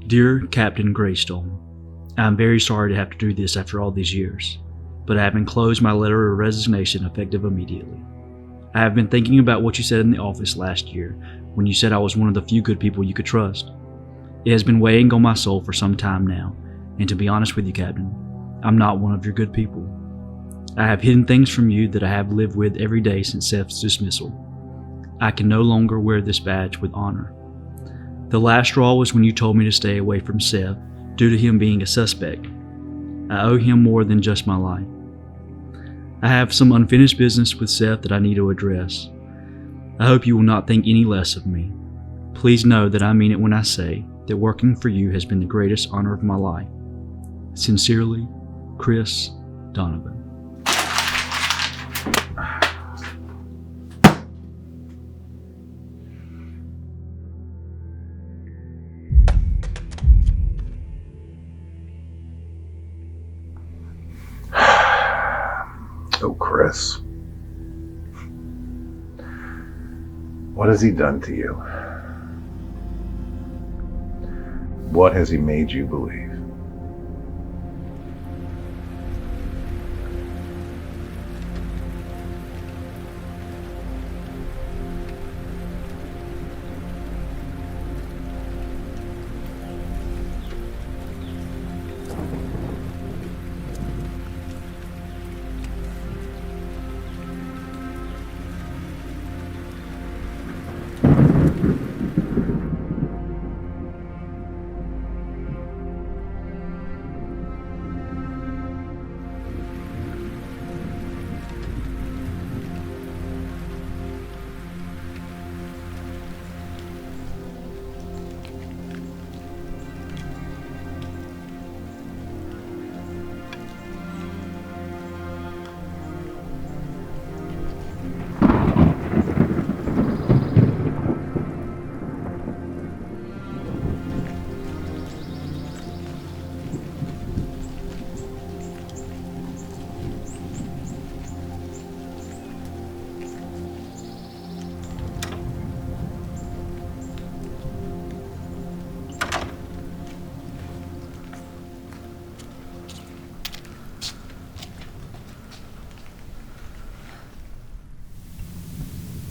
Dear Captain Greystone, I am very sorry to have to do this after all these years, but I have enclosed my letter of resignation effective immediately. I have been thinking about what you said in the office last year when you said I was one of the few good people you could trust. It has been weighing on my soul for some time now, and to be honest with you, Captain, I'm not one of your good people. I have hidden things from you that I have lived with every day since Seth's dismissal. I can no longer wear this badge with honor. The last straw was when you told me to stay away from Seth due to him being a suspect. I owe him more than just my life. I have some unfinished business with Seth that I need to address. I hope you will not think any less of me. Please know that I mean it when I say that working for you has been the greatest honor of my life. Sincerely, Chris Donovan. Oh, Chris. What has he done to you? What has he made you believe?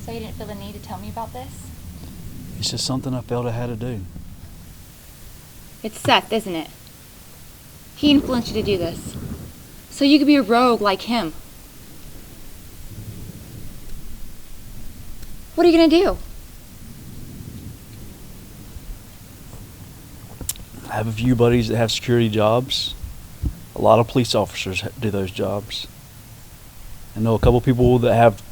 So you didn't feel the need to tell me about this? It's just something I felt I had to do. It's Seth, isn't it? He influenced you to do this. So you could be a rogue like him. What are you gonna do? I have a few buddies that have security jobs. A lot of police officers do those jobs. I know a couple people that have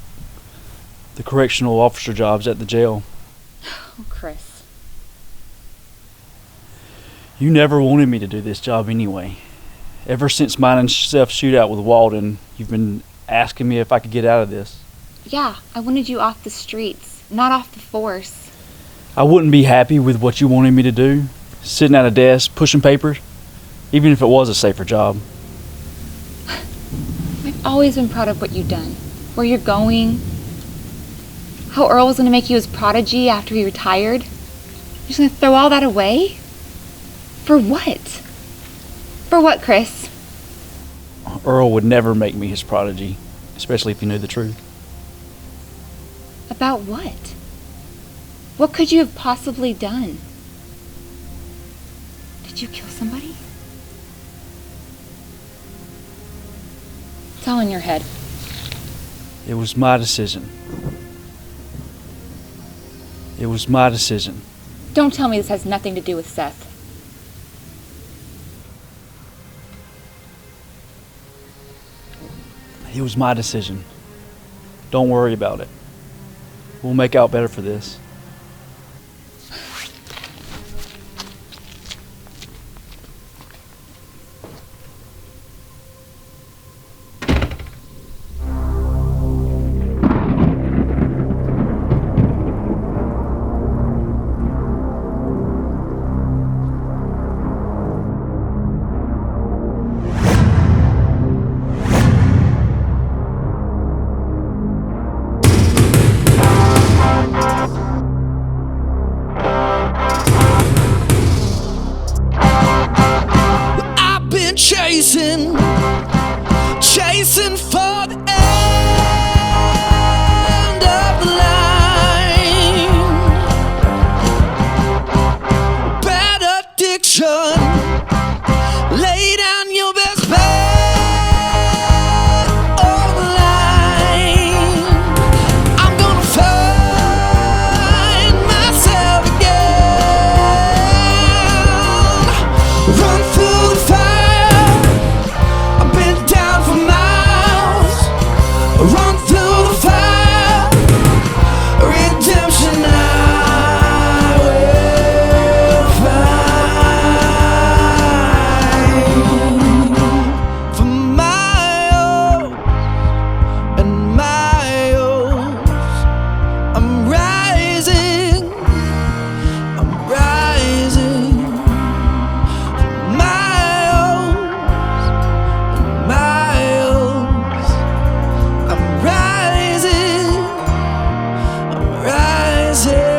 the correctional officer jobs at the jail. Oh, Chris. You never wanted me to do this job anyway. Ever since mine and Seth's shootout with Walden, you've been asking me if I could get out of this. Yeah, I wanted you off the streets, not off the force. I wouldn't be happy with what you wanted me to do, sitting at a desk, pushing papers, even if it was a safer job. I've always been proud of what you've done, where you're going, how Earl was going to make you his prodigy after he retired. You're just going to throw all that away? For what? For what, Chris? Earl would never make me his prodigy, especially if he knew the truth. About what? What could you have possibly done? Did you kill somebody? It's all in your head. It was my decision. It was my decision. Don't tell me this has nothing to do with Seth. It was my decision. Don't worry about it. We'll make out better for this. Run through the fire. I've been down for miles. Run through the fire. Redemption I will find. For miles and miles, I'm rising. I'm rising. For miles and miles, I'm rising. I'm rising.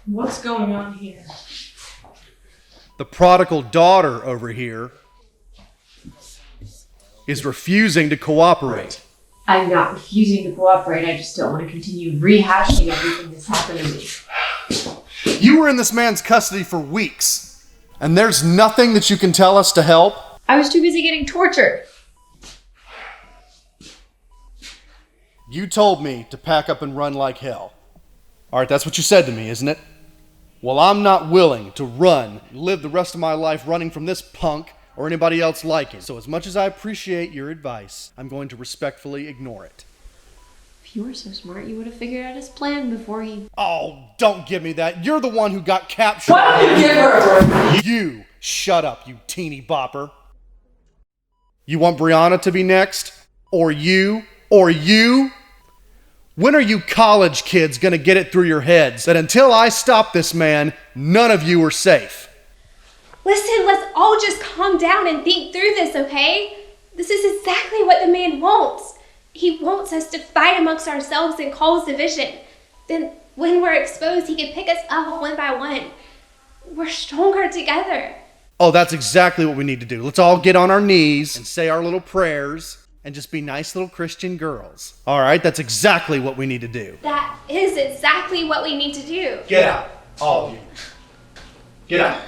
What's going on here? The prodigal daughter over here is refusing to cooperate. I'm not refusing to cooperate. I just don't want to continue rehashing everything that's happened to me. You were in this man's custody for weeks, and there's nothing that you can tell us to help? I was too busy getting tortured. You told me to pack up and run like hell. All right, that's what you said to me, isn't it? Well, I'm not willing to live the rest of my life running from this punk or anybody else like it. So as much as I appreciate your advice, I'm going to respectfully ignore it. If you were so smart, you would have figured out his plan before he... Oh, don't give me that. You're the one who got captured. Why don't you give her? You shut up, you teeny bopper. You want Brianna to be next? Or you? Or you? When are you college kids gonna get it through your heads that until I stop this man, none of you are safe? Listen, let's all just calm down and think through this, okay? This is exactly what the man wants. He wants us to fight amongst ourselves and cause division. Then when we're exposed, he can pick us up one by one. We're stronger together. Oh, that's exactly what we need to do. Let's all get on our knees and say our little prayers and just be nice little Christian girls. All right, that's exactly what we need to do. That is exactly what we need to do. Get out, all of you. Get out.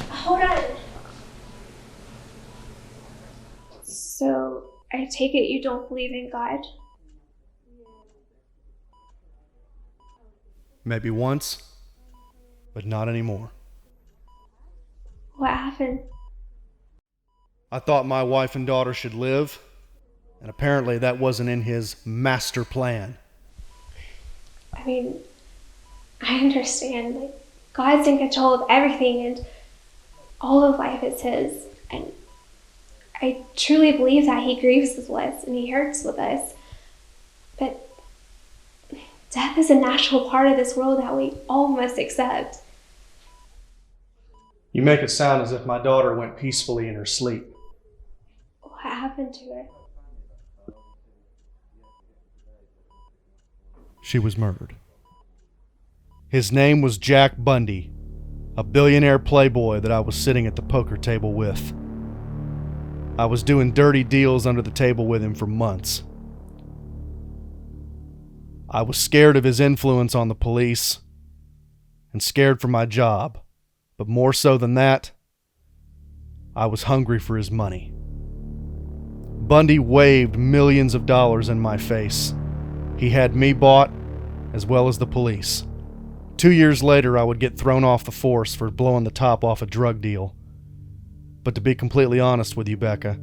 Hold on. So, I take it you don't believe in God? Maybe once, but not anymore. What happened? I thought my wife and daughter should live, and apparently that wasn't in his master plan. I mean, I understand. Like, God's in control of everything, and all of life is his. And I truly believe that he grieves with us and he hurts with us. But death is a natural part of this world that we all must accept. You make it sound as if my daughter went peacefully in her sleep. What happened to her? She was murdered. His name was Jack Bundy, a billionaire playboy that I was sitting at the poker table with. I was doing dirty deals under the table with him for months. I was scared of his influence on the police and scared for my job, but more so than that, I was hungry for his money. Bundy waved millions of dollars in my face. He had me bought, as well as the police. 2 years later, I would get thrown off the force for blowing the top off a drug deal. But to be completely honest with you, Becca,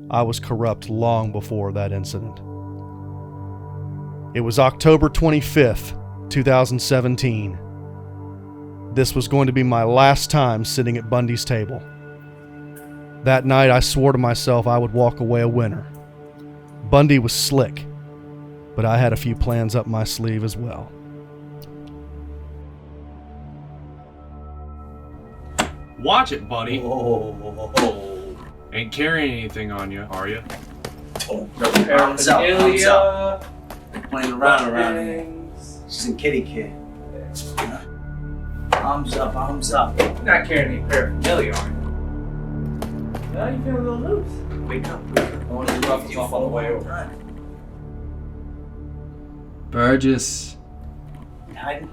I was corrupt long before that incident. It was October 25th, 2017. This was going to be my last time sitting at Bundy's table. That night, I swore to myself I would walk away a winner. Bundy was slick, but I had a few plans up my sleeve as well. Watch it, buddy. Oh. Ain't carrying anything on you, are you? Oh, no, arms up. Playing around here. Some kitty kid. Arms up. You're not carrying any paraphernalia, are you? Now you feel a little loose. Wake up. I want to rough you off on the way over. Burgess, You hiding?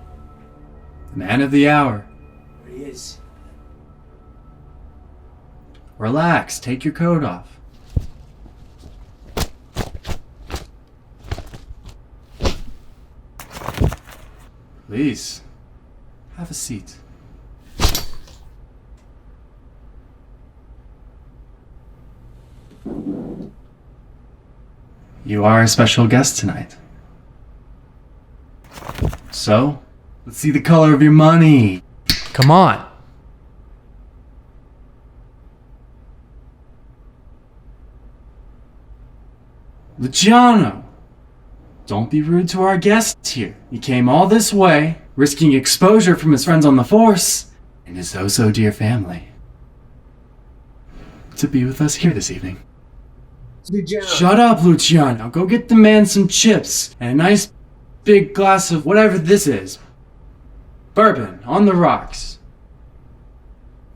man of the hour. There he is. Relax, take your coat off. Please, have a seat. You are a special guest tonight. So, let's see the color of your money. Come on. Luciano, don't be rude to our guest here. He came all this way, risking exposure from his friends on the force and his oh-so-dear family, to be with us here this evening. Shut up, Luciano. Go get the man some chips and a nice big glass of whatever this is. Bourbon, on the rocks.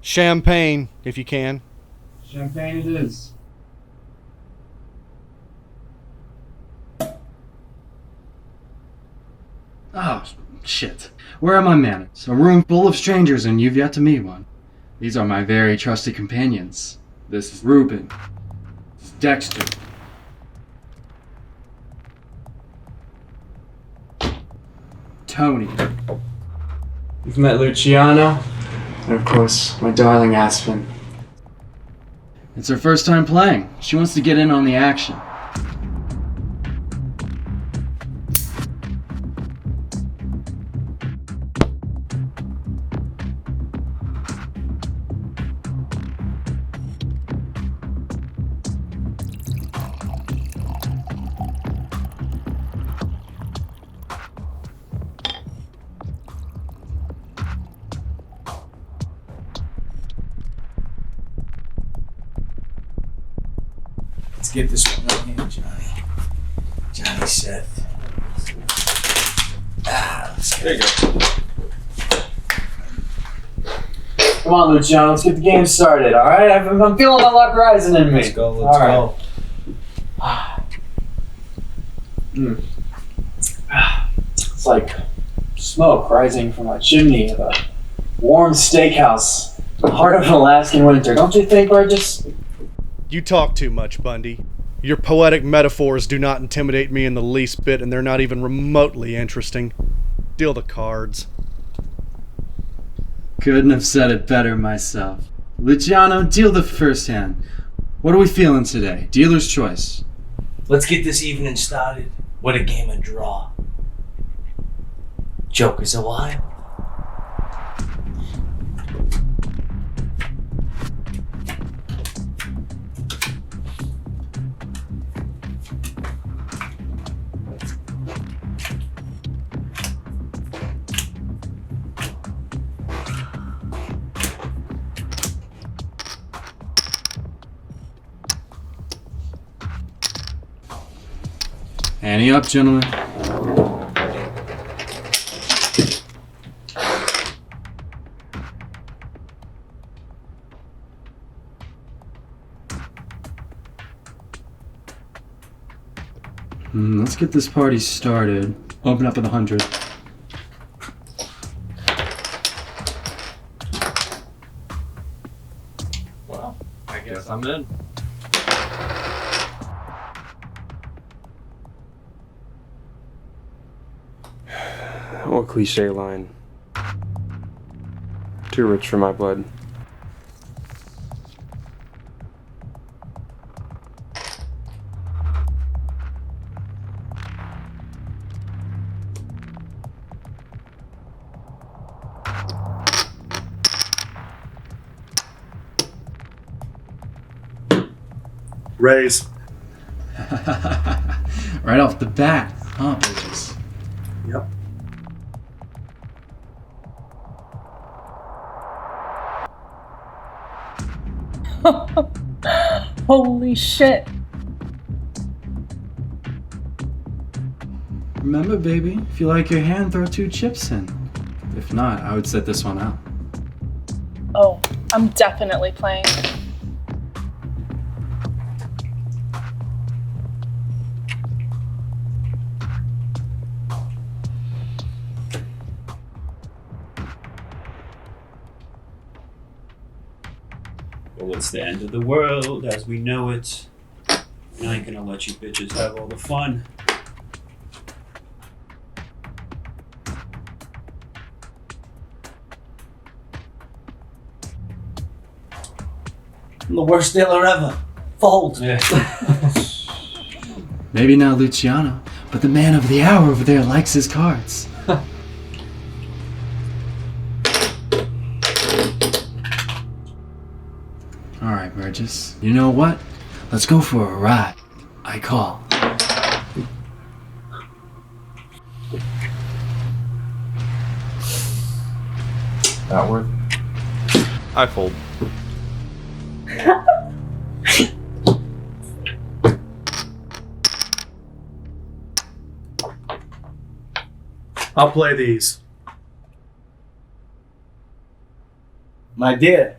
Champagne, if you can. Champagne it is. Oh, shit. Where are my manners? A room full of strangers and you've yet to meet one. These are my very trusted companions. This is Ruben. This is Dexter. Tony. You've met Luciano, and of course, my darling Aspen. It's her first time playing. She wants to get in on the action. Let's get this one right here, Johnny. Johnny Seth. Let's There you go. Come on, Luciano, let's get the game started, alright? I'm feeling my luck rising in me. Let's go, let's go. It's like smoke rising from a chimney of a warm steakhouse in the heart of an Alaskan winter. Don't you think, Burgess? You talk too much, Bundy. Your poetic metaphors do not intimidate me in the least bit, and they're not even remotely interesting. Deal the cards. Couldn't have said it better myself. Luciano, deal the first hand. What are we feeling today? Dealer's choice. Let's get this evening started with a game of draw. Joker's a while. Ante up, gentlemen. Let's get this party started. Open up with 100. Well, I guess I'm in. What cliche line? Too rich for my blood. Raise. Right off the bat, huh, Burgess? Yep. Holy shit. Remember, baby, if you like your hand, throw 2 chips in. If not, I would set this one out. Oh, I'm definitely playing. Well, it's the end of the world as we know it. And I ain't gonna let you bitches have all the fun. I'm the worst dealer ever. Fold. Yeah. Maybe not Luciano, but the man of the hour over there likes his cards. Alright, Burgess. You know what? Let's go for a ride. I call. Outward. I fold. I'll play these. My dear.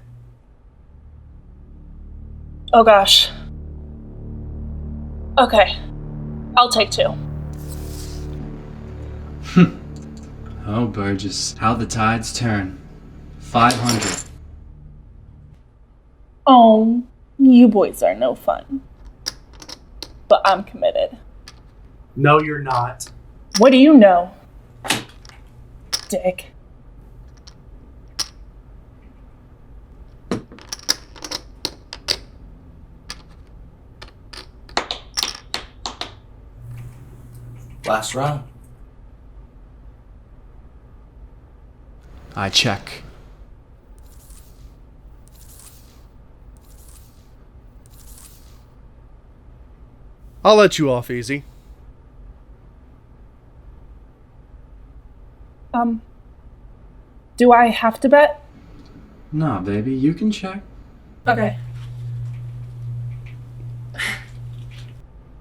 Oh gosh. Okay. I'll take 2. Oh, Burgess, how the tides turn. 500. Oh, you boys are no fun. But I'm committed. No, you're not. What do you know? Dick. Last round. I check. I'll let you off easy. Do I have to bet? Nah, baby, you can check. Okay.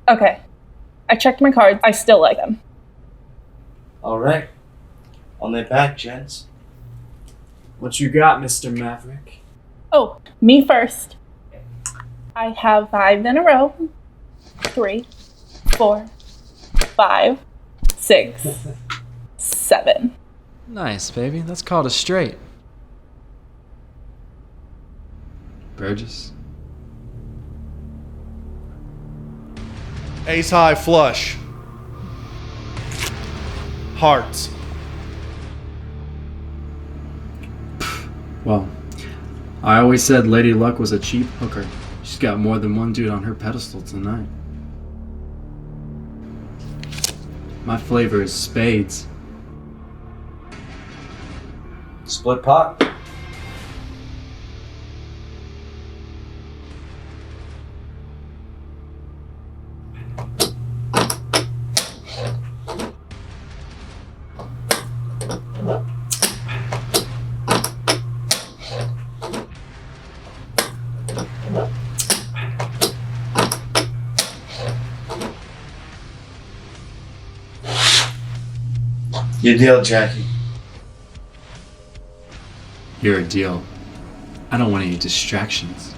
Okay. I checked my cards. I still like them. Alright. On their back, gents. What you got, Mr. Maverick? Oh, me first. I have 5 in a row. 3, 4, 5, 6, 7. Nice, baby. That's called a straight. Burgess. Ace high flush. Hearts. Well, I always said Lady Luck was a cheap hooker. She's got more than one dude on her pedestal tonight. My flavor is spades. Split pot. Your deal, Jackie. You're a deal. I don't want any distractions.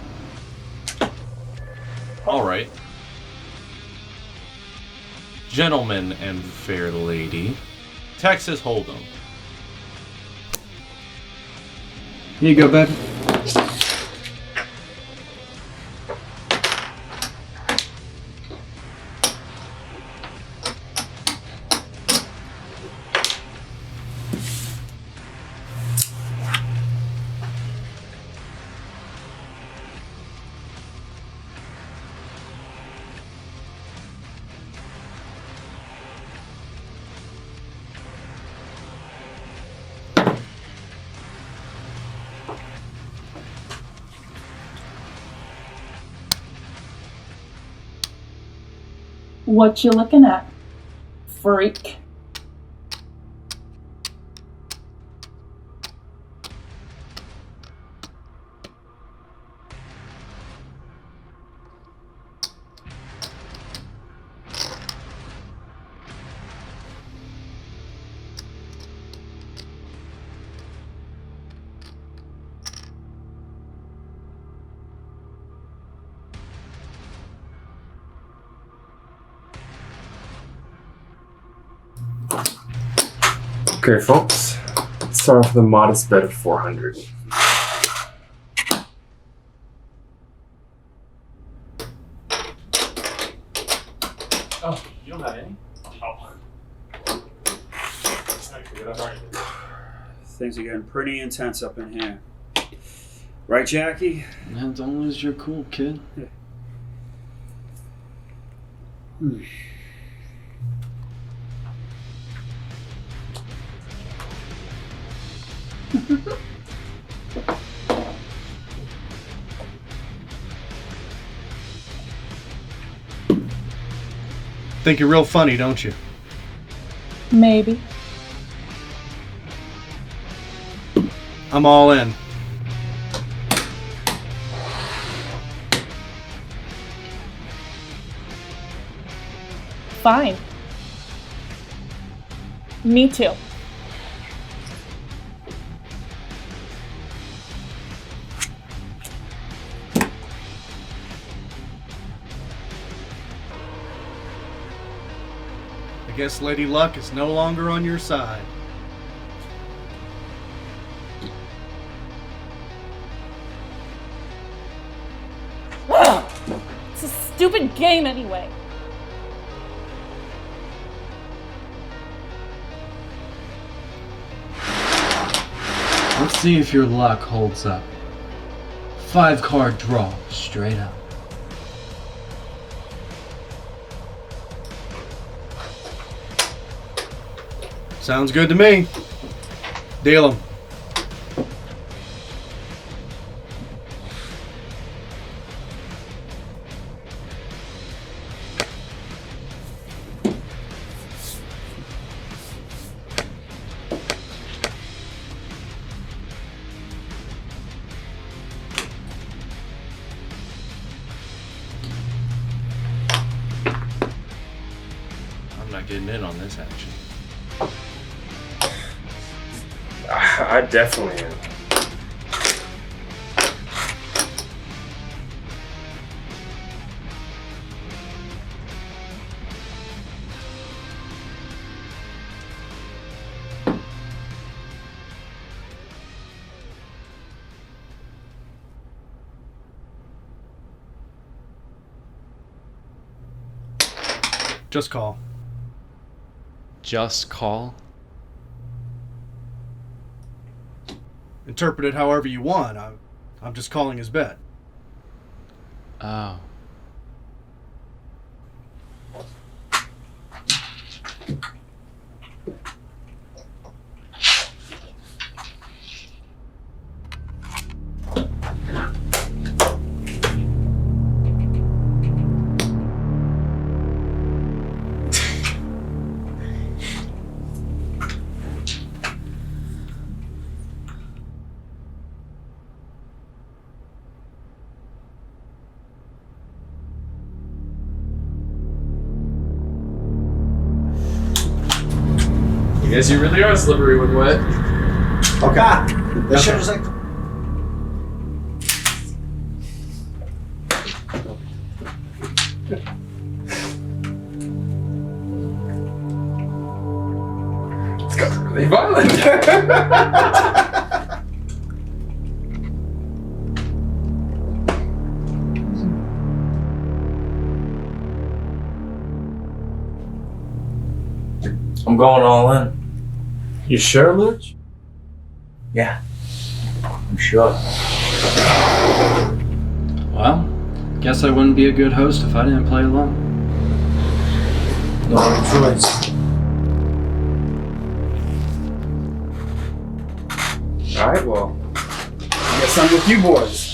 All right. Gentlemen and fair lady, Texas Hold'em. Here you go, baby. What you looking at, freak? Okay, folks. Let's start off with a modest bet of 400. Oh, you don't have any? Oh. Things are getting pretty intense up in here. Right, Jackie? Man, don't lose your cool, kid. Think you're real funny, don't you? Maybe. I'm all in. Fine. Me too. I guess Lady Luck is no longer on your side. It's a stupid game anyway. Let's see if your luck holds up. 5-card draw, straight up. Sounds good to me. Deal 'em. I'm not getting in on this action. I definitely am. Just call. Just call? Interpret it however you want. I'm just calling his bet. Oh. I guess you really are slippery when wet. Okay. That shit was like. It's got really violent. I'm going all in. You sure, Luch? Yeah. I'm sure. Well, guess I wouldn't be a good host if I didn't play along. No other choice. Alright, well, I guess I'm with you boys.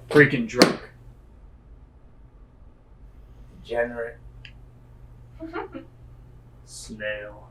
Freaking drunk. Degenerate. Snail.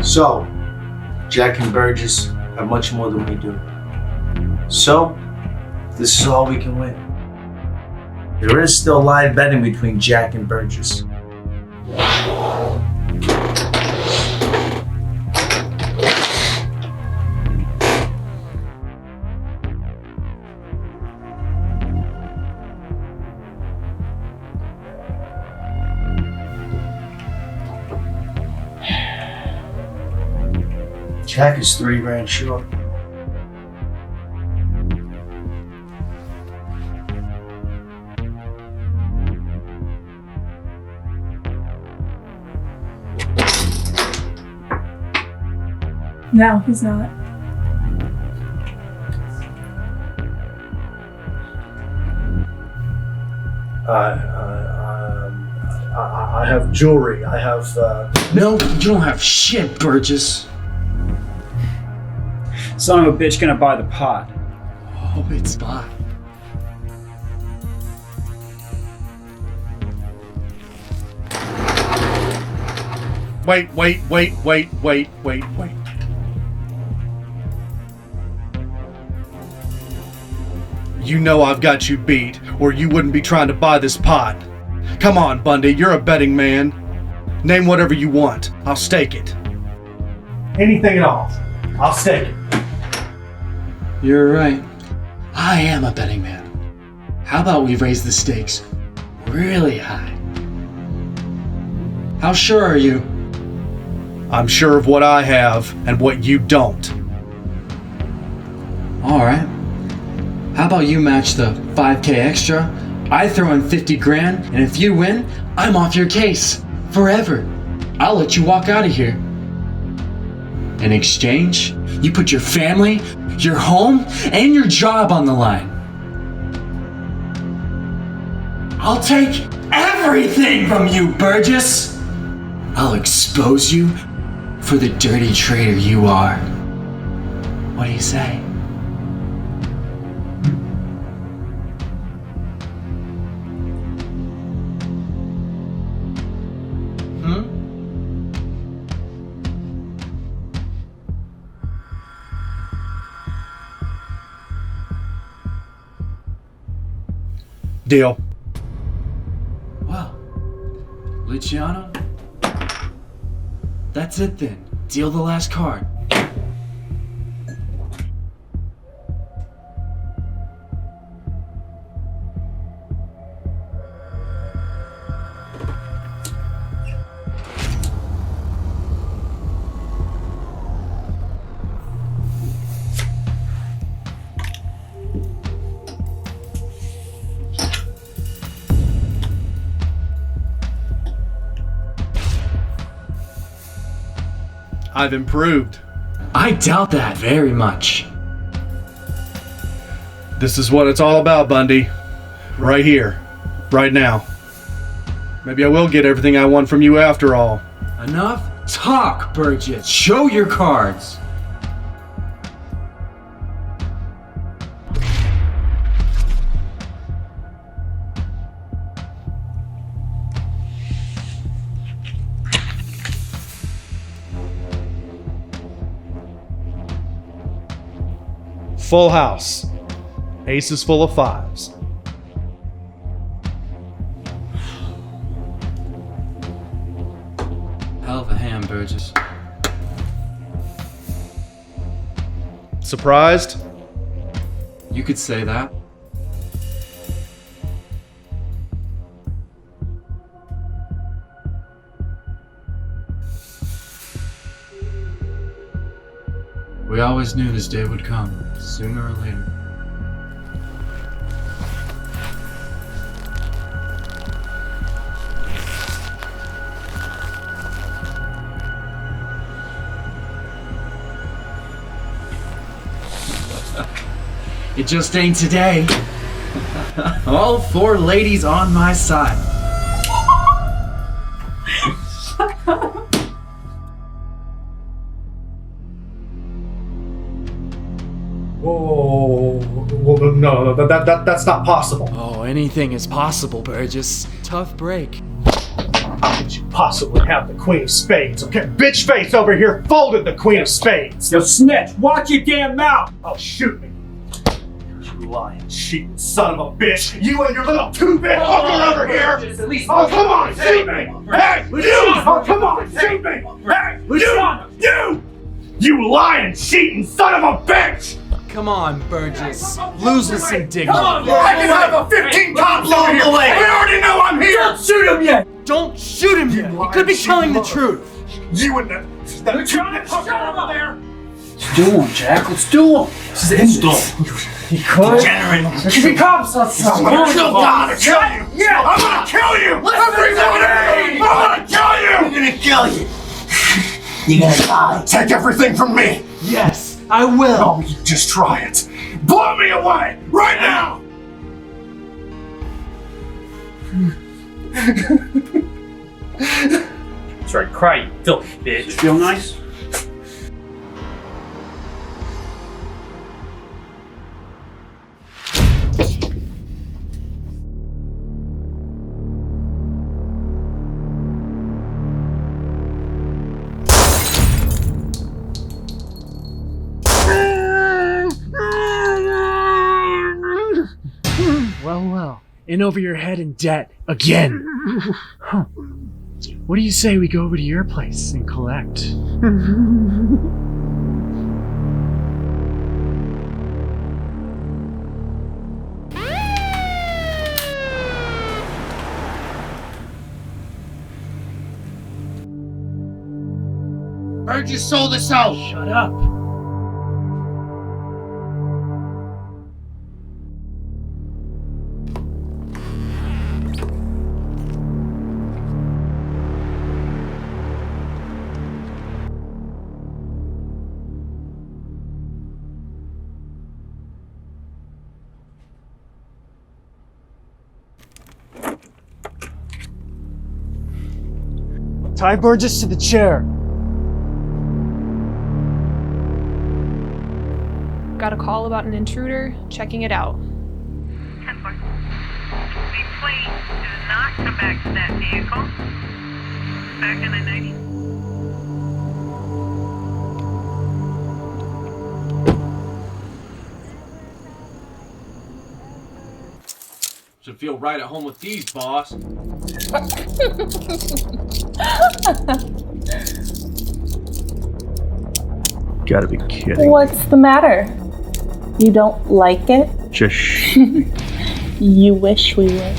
So, Jack and Burgess have much more than we do. So, this is all we can win. There is still live betting between Jack and Burgess. Jack is $3 grand short. No, he's not. I have jewelry. I have. No, you don't have shit, Burgess. Son of a bitch gonna buy the pot. Oh, it's fine. Wait. You know I've got you beat, or you wouldn't be trying to buy this pot. Come on, Bundy, you're a betting man. Name whatever you want. I'll stake it. Anything at all. I'll stake it. You're right. I am a betting man. How about we raise the stakes really high? How sure are you? I'm sure of what I have and what you don't. Alright. How about you match the 5K extra? I throw in 50 grand, and if you win, I'm off your case. Forever. I'll let you walk out of here. In exchange, you put your family, your home, and your job on the line. I'll take everything from you, Burgess! I'll expose you for the dirty traitor you are. What do you say? Deal. Well, Luciano, that's it then. Deal the last card. I've improved. I doubt that very much. This is what it's all about, Bundy. Right here. Right now. Maybe I will get everything I want from you after all. Enough talk, Burgess. Show your cards. Full house. Ace is full of fives. Hell of a hand, Burgess. Surprised? You could say that. We always knew this day would come, sooner or later. It just ain't today. All four ladies on my side. Whoa, no, that's not possible. Oh, anything is possible, Burgess. Tough break. How could you possibly have the Queen of Spades? Okay, bitch face over here folded the Queen of Spades. Yo, snitch, watch your damn mouth! Oh, shoot me. You lying, cheating son of a bitch. You and your little two-bit hooker over here. At least Oh, come on, shoot me. Hey, you! Oh, come on, shoot me. Hey, you lying, cheating son of a bitch. Come on, Burgess. Lose with some dignity. I can have a 15 cops over here. We already know I'm here. Don't shoot him yet. Don't shoot him yet. He could be telling the truth. You and that two-bit hooker over there. Let's do him, Jack. Let's do him. This is instalment. He could. There should be cops outside. I'm gonna kill you. Yeah. I'm gonna kill you. Everybody. I'm gonna kill you. I'm gonna kill you. You're gonna die. Take everything from me. Yes, I will. Oh, you just try it. Blow me away right now. That's right, cry, you filthy bitch. Feel nice? Well, in over your head in debt again. Huh. What do you say we go over to your place and collect? Burgess sold us out. Shut up. Tie Burgess to the chair. Got a call about an intruder, checking it out. 10-4. Please, do not come back to that vehicle. Back in the 90. Should feel right at home with these, boss. Gotta be kidding. What's the matter? You don't like it? Just You wish we would.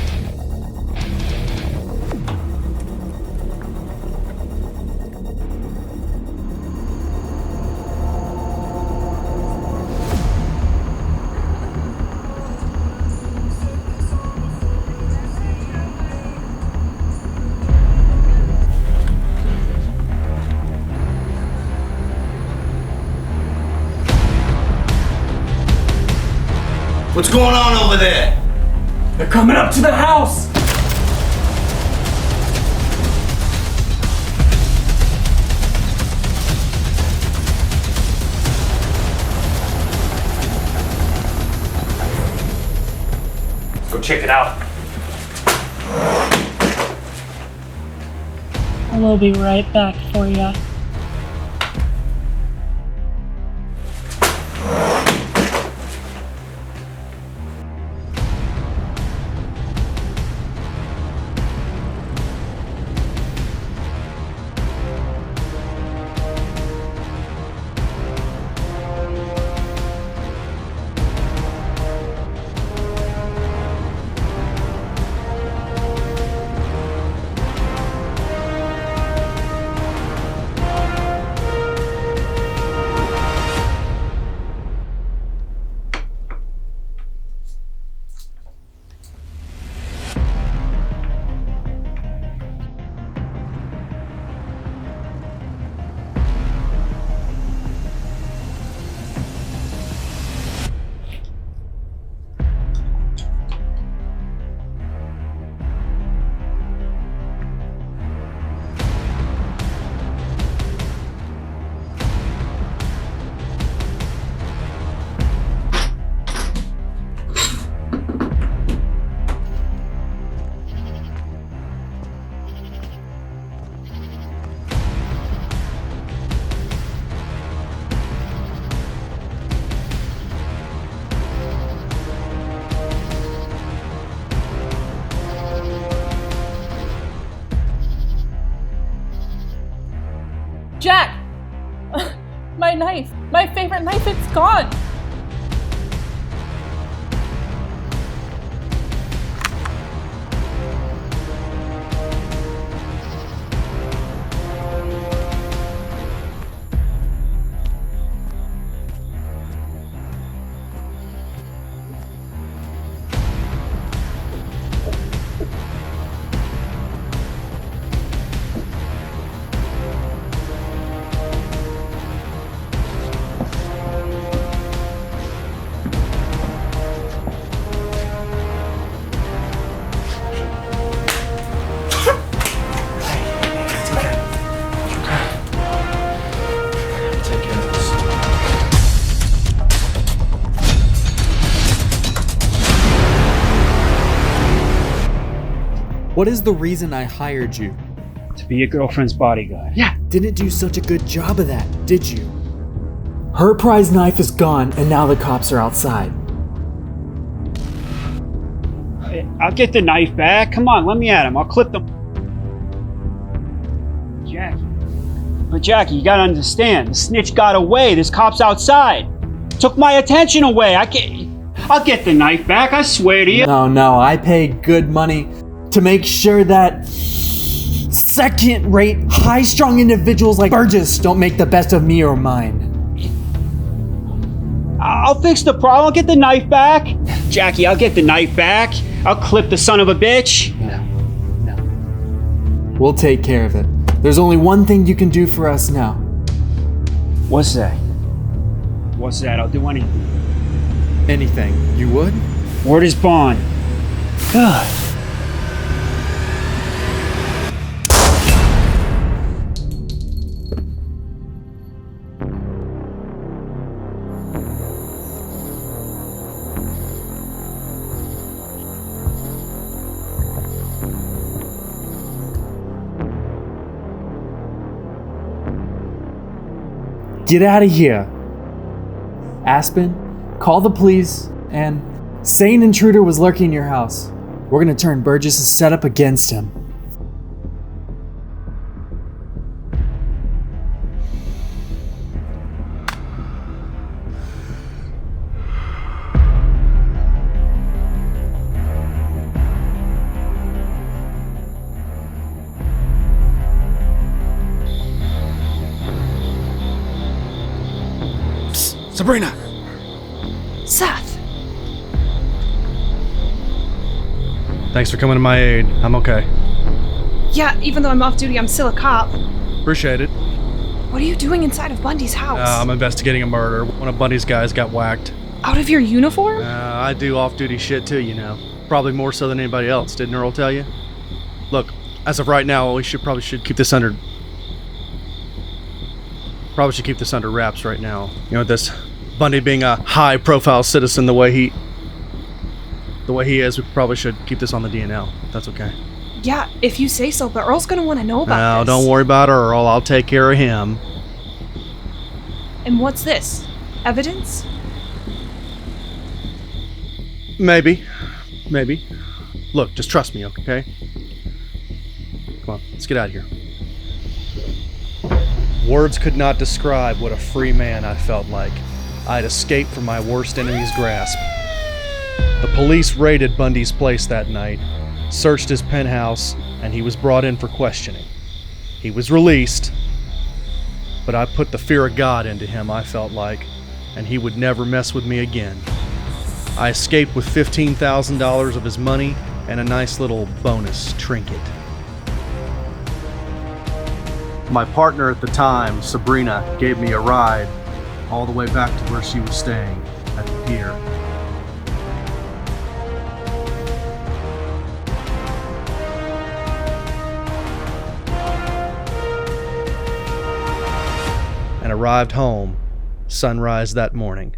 What's going on over there? They're coming up to the house! Let's go check it out. We'll be right back for ya. Jack! My knife! My favorite knife, it's gone! What is the reason I hired you? To be your girlfriend's bodyguard. Yeah, didn't do such a good job of that, did you? Her prize knife is gone, and now the cops are outside. I'll get the knife back. Come on, let me at him. I'll clip them. Jackie. But Jackie, you gotta understand. The snitch got away. There's cops outside. Took my attention away. I'll get the knife back, I swear to you. No, I pay good money to make sure that second-rate, high-strung individuals like Burgess don't make the best of me or mine. I'll fix the problem. I'll get the knife back. Jackie, I'll get the knife back. I'll clip the son of a bitch. No. We'll take care of it. There's only one thing you can do for us now. What's that? I'll do anything. Anything. You would? Word is bond. God. Get out of here. Aspen, call the police and say an intruder was lurking in your house. We're gonna turn Burgess' setup against him. Sabrina! Seth! Thanks for coming to my aid. I'm okay. Yeah, even though I'm off duty, I'm still a cop. Appreciate it. What are you doing inside of Bundy's house? I'm investigating a murder. One of Bundy's guys got whacked. Out of your uniform? I do off-duty shit too, you know. Probably more so than anybody else. Didn't Earl tell you? Look, as of right now, we probably should keep this under wraps right now. You know, this Bundy being a high-profile citizen the way he is, we probably should keep this on the DNL. That's okay. Yeah, if you say so, but Earl's gonna want to know about this. No, don't worry about Earl. I'll take care of him. And what's this? Evidence? Maybe. Look, just trust me, okay? Come on, let's get out of here. Words could not describe what a free man I felt like. I had escaped from my worst enemy's grasp. The police raided Bundy's place that night, searched his penthouse, and he was brought in for questioning. He was released, but I put the fear of God into him, I felt like, and he would never mess with me again. I escaped with $15,000 of his money and a nice little bonus trinket. My partner at the time, Sabrina, gave me a ride all the way back to where she was staying, at the pier. And arrived home, sunrise that morning.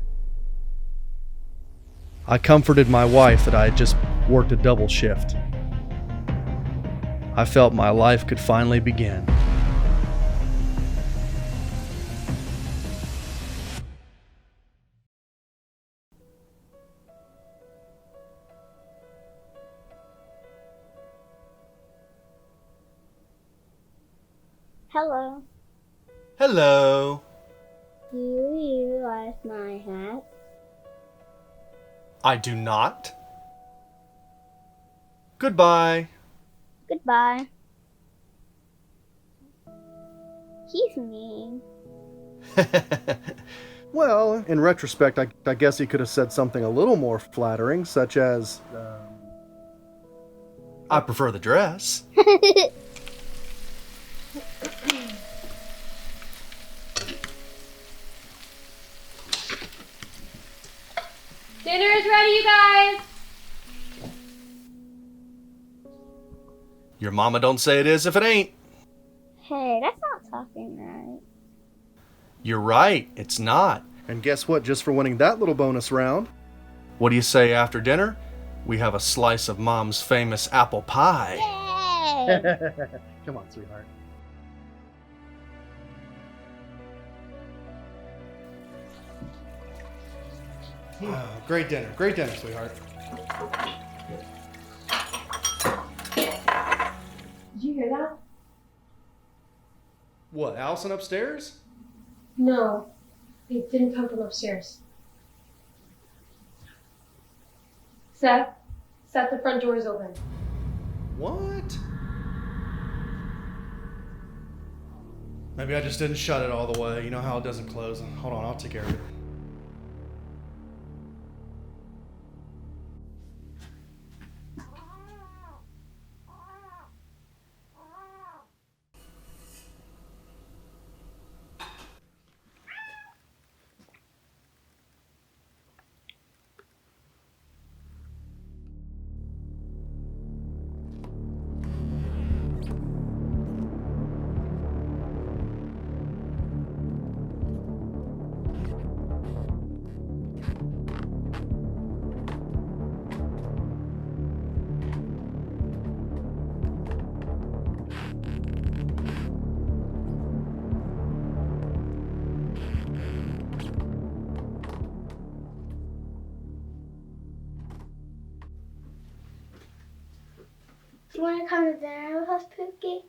I comforted my wife that I had just worked a double shift. I felt my life could finally begin. Hello. Hello. Do you like my hat? I do not. Goodbye. Goodbye. He's mean. Well, in retrospect, I guess he could have said something a little more flattering, such as, I prefer the dress. Dinner is ready, you guys! Your mama don't say it is if it ain't. Hey, that's not talking right. You're right, it's not. And guess what, just for winning that little bonus round, what do you say after dinner? We have a slice of Mom's famous apple pie. Yeah! Come on, sweetheart. Great dinner, sweetheart. Did you hear that? What, Allison upstairs? No, it didn't come from upstairs. Seth, the front door is open. What? Maybe I just didn't shut it all the way. You know how it doesn't close. Hold on, I'll take care of it. Do you want to come to dinner with us, Pookie?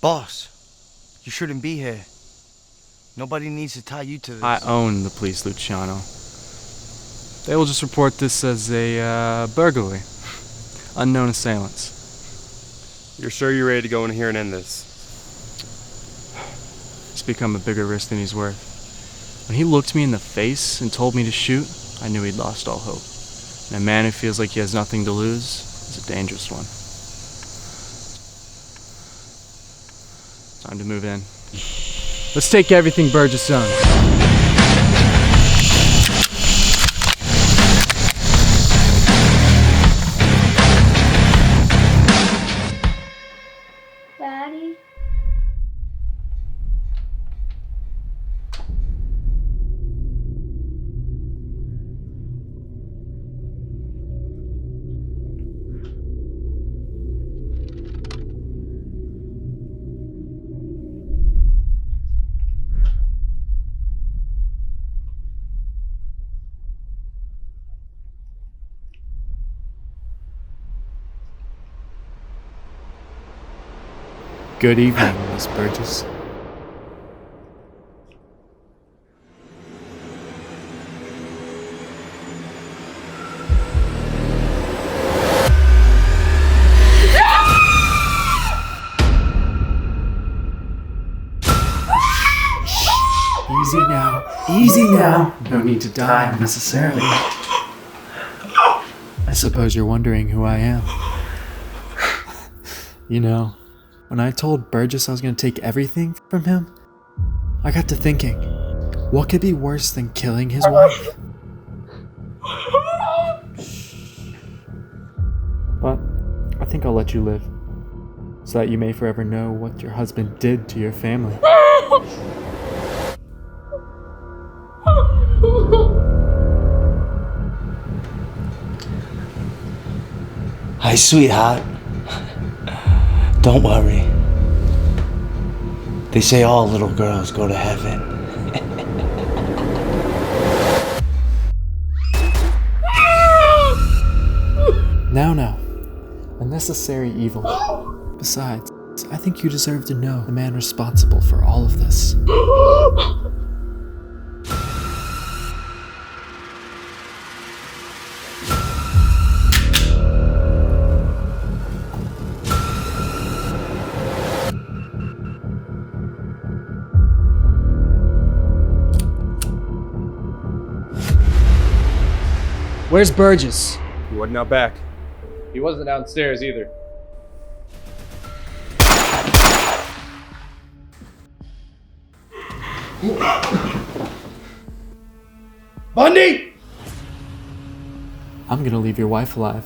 Boss, you shouldn't be here. Nobody needs to tie you to this. I own the police, Luciano. They will just report this as a burglary. Unknown assailants. You're sure you're ready to go in here and end this? It's become a bigger risk than he's worth. When he looked me in the face and told me to shoot, I knew he'd lost all hope. And a man who feels like he has nothing to lose is a dangerous one. Time to move in. Let's take everything Burgess owns. Daddy? Good evening, Miss Burgess. Easy now. Easy now. No need to die unnecessarily. I suppose you're wondering who I am. You know, when I told Burgess I was going to take everything from him, I got to thinking, what could be worse than killing his wife? But I think I'll let you live, so that you may forever know what your husband did to your family. Hi, sweetheart. Don't worry. They say all little girls go to heaven. Now. Unnecessary evil. Besides, I think you deserve to know the man responsible for all of this. Where's Burgess? He wasn't out back. He wasn't downstairs either. Bundy! I'm gonna leave your wife alive.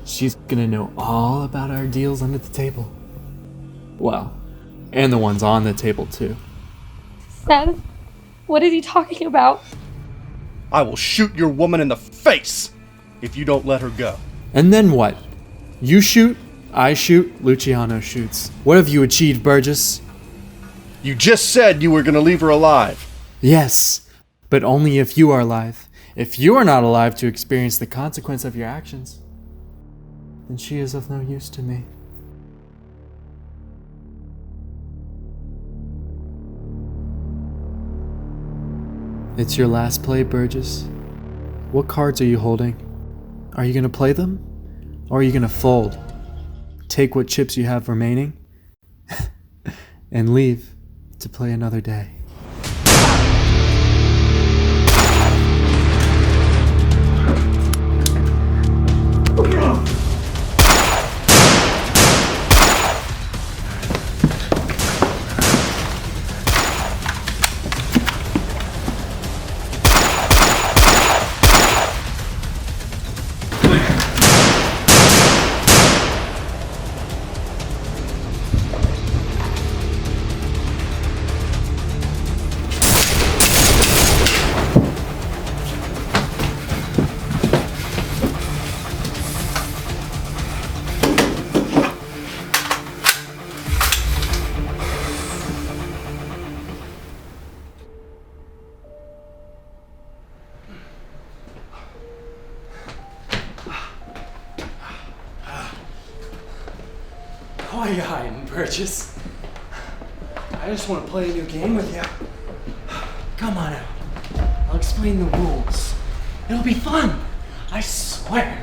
She's gonna know all about our deals under the table. Well, and the ones on the table too. Seth, what is he talking about? I will shoot your woman in the face if you don't let her go. And then what? You shoot, I shoot, Luciano shoots. What have you achieved, Burgess? You just said you were gonna leave her alive. Yes, but only if you are alive. If you are not alive to experience the consequence of your actions, then she is of no use to me. It's your last play, Burgess. What cards are you holding? Are you gonna play them? Or are you gonna fold? Take what chips you have remaining and leave to play another day. Why are you hiding, Burgess? I just want to play a new game with you. Come on out. I'll explain the rules. It'll be fun. I swear.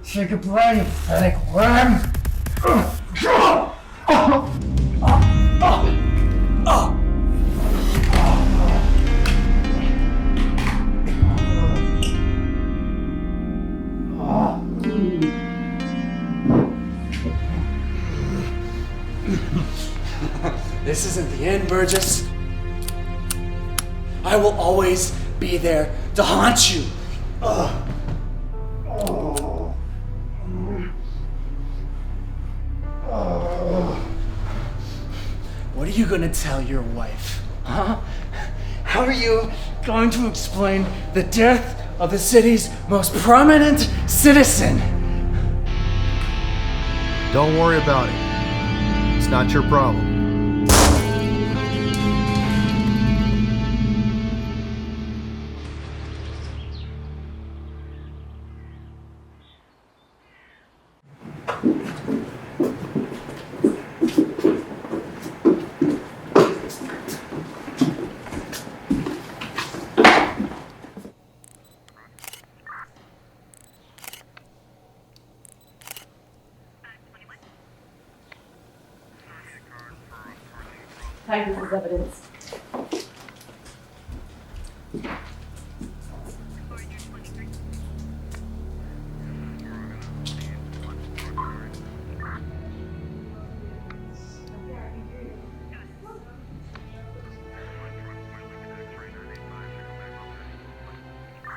Shake a blade, you pathetic worm! This isn't the end, Burgess. I will always be there to haunt you. What are you going to tell your wife? Huh? How are you going to explain the death of the city's most prominent citizen? Don't worry about it. It's not your problem. Tag this as evidence.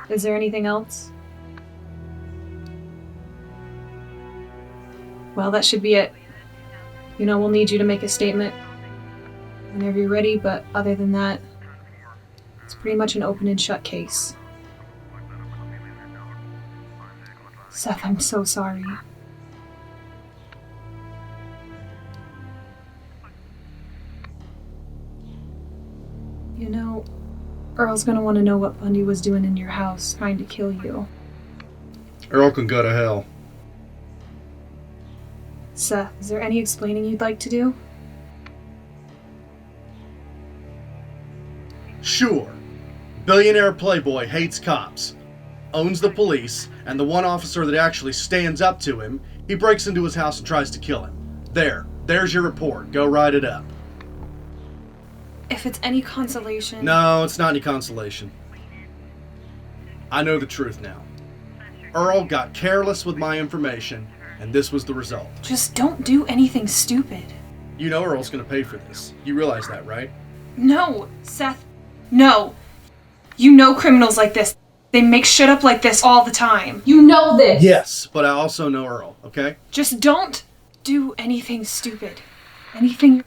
Is there anything else? Well, that should be it. You know, we'll need you to make a statement whenever you're ready, but other than that, it's pretty much an open and shut case. Seth, I'm so sorry. You know, Earl's gonna want to know what Bundy was doing in your house, trying to kill you. Earl can go to hell. Seth, is there any explaining you'd like to do? Sure. Billionaire playboy hates cops, owns the police, and the one officer that actually stands up to him, he breaks into his house and tries to kill him. There's your report. Go write it up. If it's any consolation... No, it's not any consolation. I know the truth now. Earl got careless with my information, and this was the result. Just don't do anything stupid. You know Earl's gonna pay for this. You realize that, right? No, Seth. No. You know criminals like this. They make shit up like this all the time. You know this. Yes, but I also know Earl, okay? Just don't do anything stupid. Anything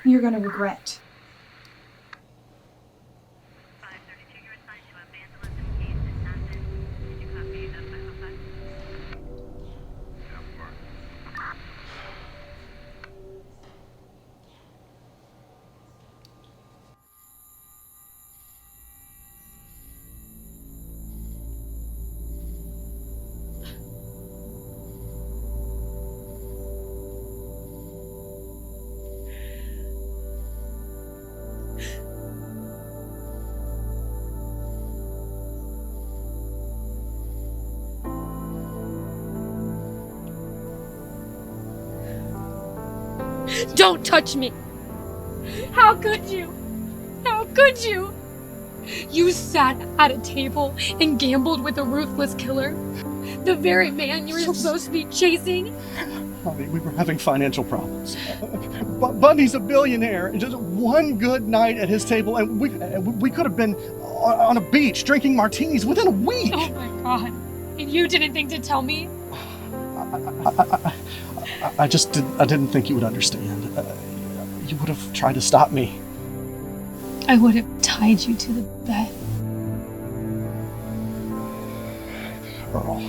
you're gonna regret. Don't touch me! How could you? How could you? You sat at a table and gambled with a ruthless killer. The very man you were supposed to be chasing. Honey, we were having financial problems. Bundy's a billionaire, and just one good night at his table, and we could have been on a beach drinking martinis within a week. Oh my god. And you didn't think to tell me? I didn't think you would understand. You would have tried to stop me. I would have tied you to the bed. Earl.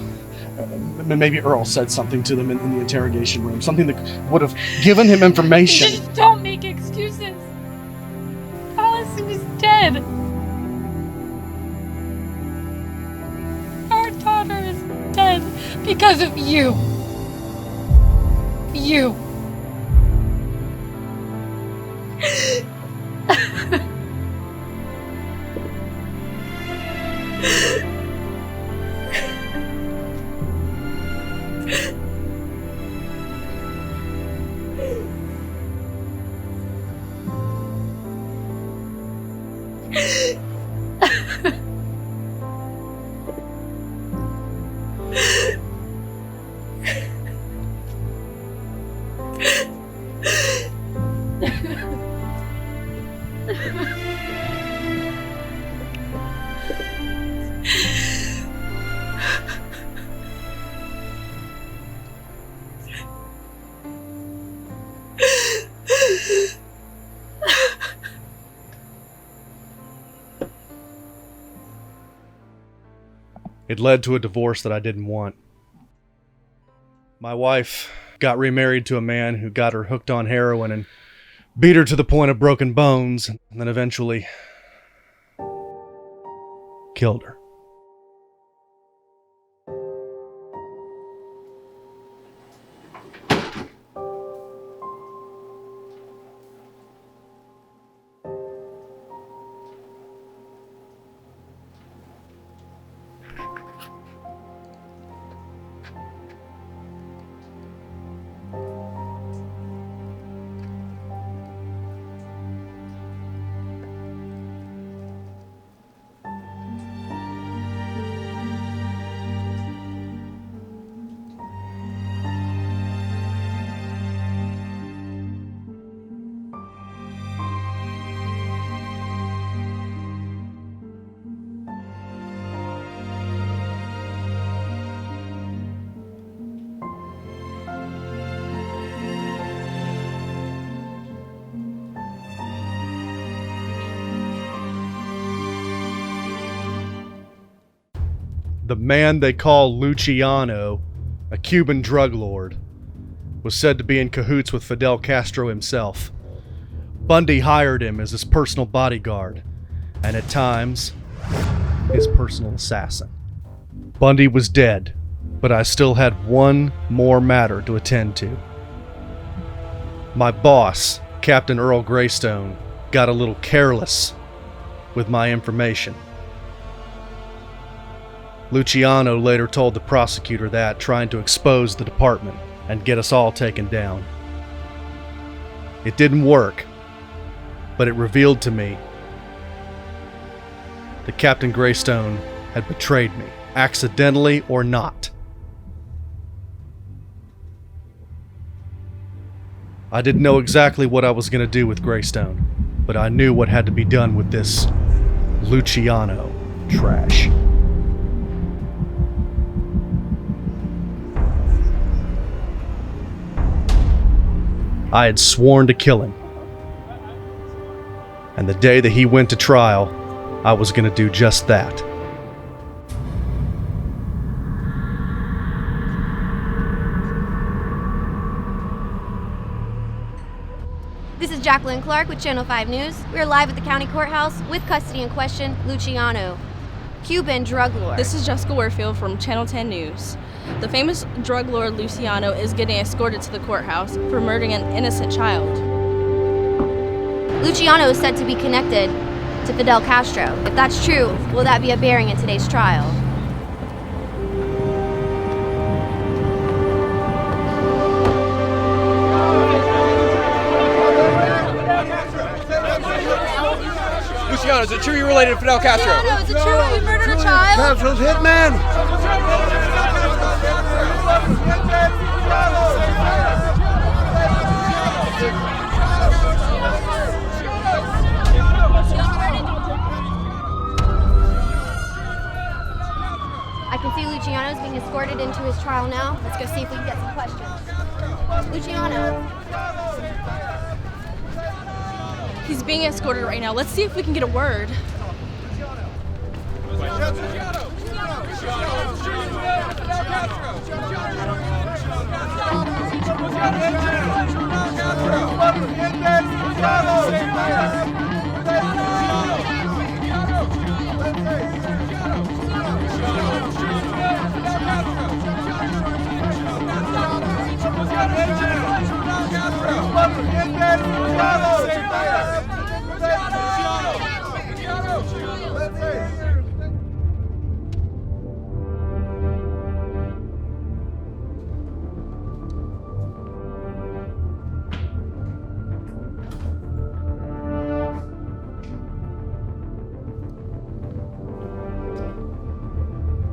Maybe Earl said something to them in the interrogation room. Something that would have given him information. Just don't make excuses. Allison is dead. Our daughter is dead because of you. You. It led to a divorce that I didn't want. My wife got remarried to a man who got her hooked on heroin and beat her to the point of broken bones, and then eventually killed her. The man they call Luciano, a Cuban drug lord, was said to be in cahoots with Fidel Castro himself. Bundy hired him as his personal bodyguard, and at times, his personal assassin. Bundy was dead, but I still had one more matter to attend to. My boss, Captain Greystone, got a little careless with my information. Luciano later told the prosecutor that, trying to expose the department and get us all taken down. It didn't work, but it revealed to me that Captain Greystone had betrayed me, accidentally or not. I didn't know exactly what I was going to do with Greystone, but I knew what had to be done with this Luciano trash. I had sworn to kill him. And the day that he went to trial, I was going to do just that. This is Jacqueline Clark with Channel 5 News. We are live at the county courthouse with custody in question, Luciano, Cuban drug lord. This is Jessica Warfield from Channel 10 News. The famous drug lord Luciano is getting escorted to the courthouse for murdering an innocent child. Luciano is said to be connected to Fidel Castro. If that's true, will that be a bearing in today's trial? Luciano, is it true you're related to Fidel Castro? Luciano, is it true that you murdered a child? Castro's hitman! I can see Luciano's being escorted into his trial now. Let's go see if we can get some questions. Luciano. He's being escorted right now. Let's see if we can get a word.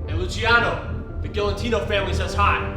Hey, Luciano, the Gilantino family says hi.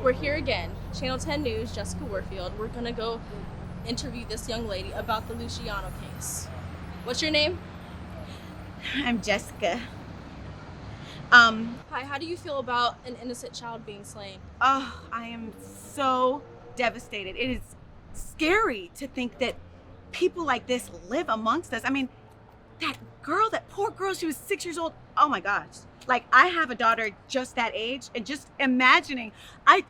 we're here again. Channel 10 News, Jessica Warfield. We're gonna go interview this young lady about the Luciano case. What's your name? I'm Jessica. Hi, how do you feel about an innocent child being slain? Oh, I am so devastated. It is scary to think that people like this live amongst us. I mean, that poor girl, she was 6 years old. Oh my gosh. Like, I have a daughter just that age, and just imagining, I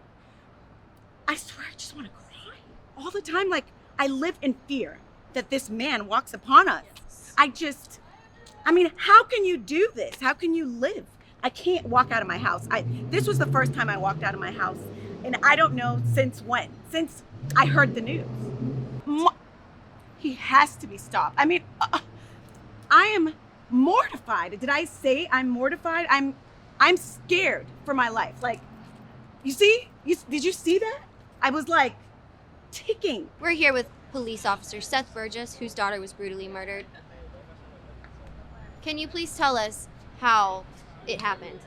swear I just want to cry all the time. Like, I live in fear that this man walks upon us. Yes. I mean, how can you do this? How can you live? I can't walk out of my house. This was the first time I walked out of my house, and I don't know since when. Since I heard the news. He has to be stopped. I mean, I am mortified. Did I say I'm mortified? I'm scared for my life. Like, you see? Did you see that? I was like ticking. We're here with police officer Seth Burgess, whose daughter was brutally murdered. Can you please tell us how it happened?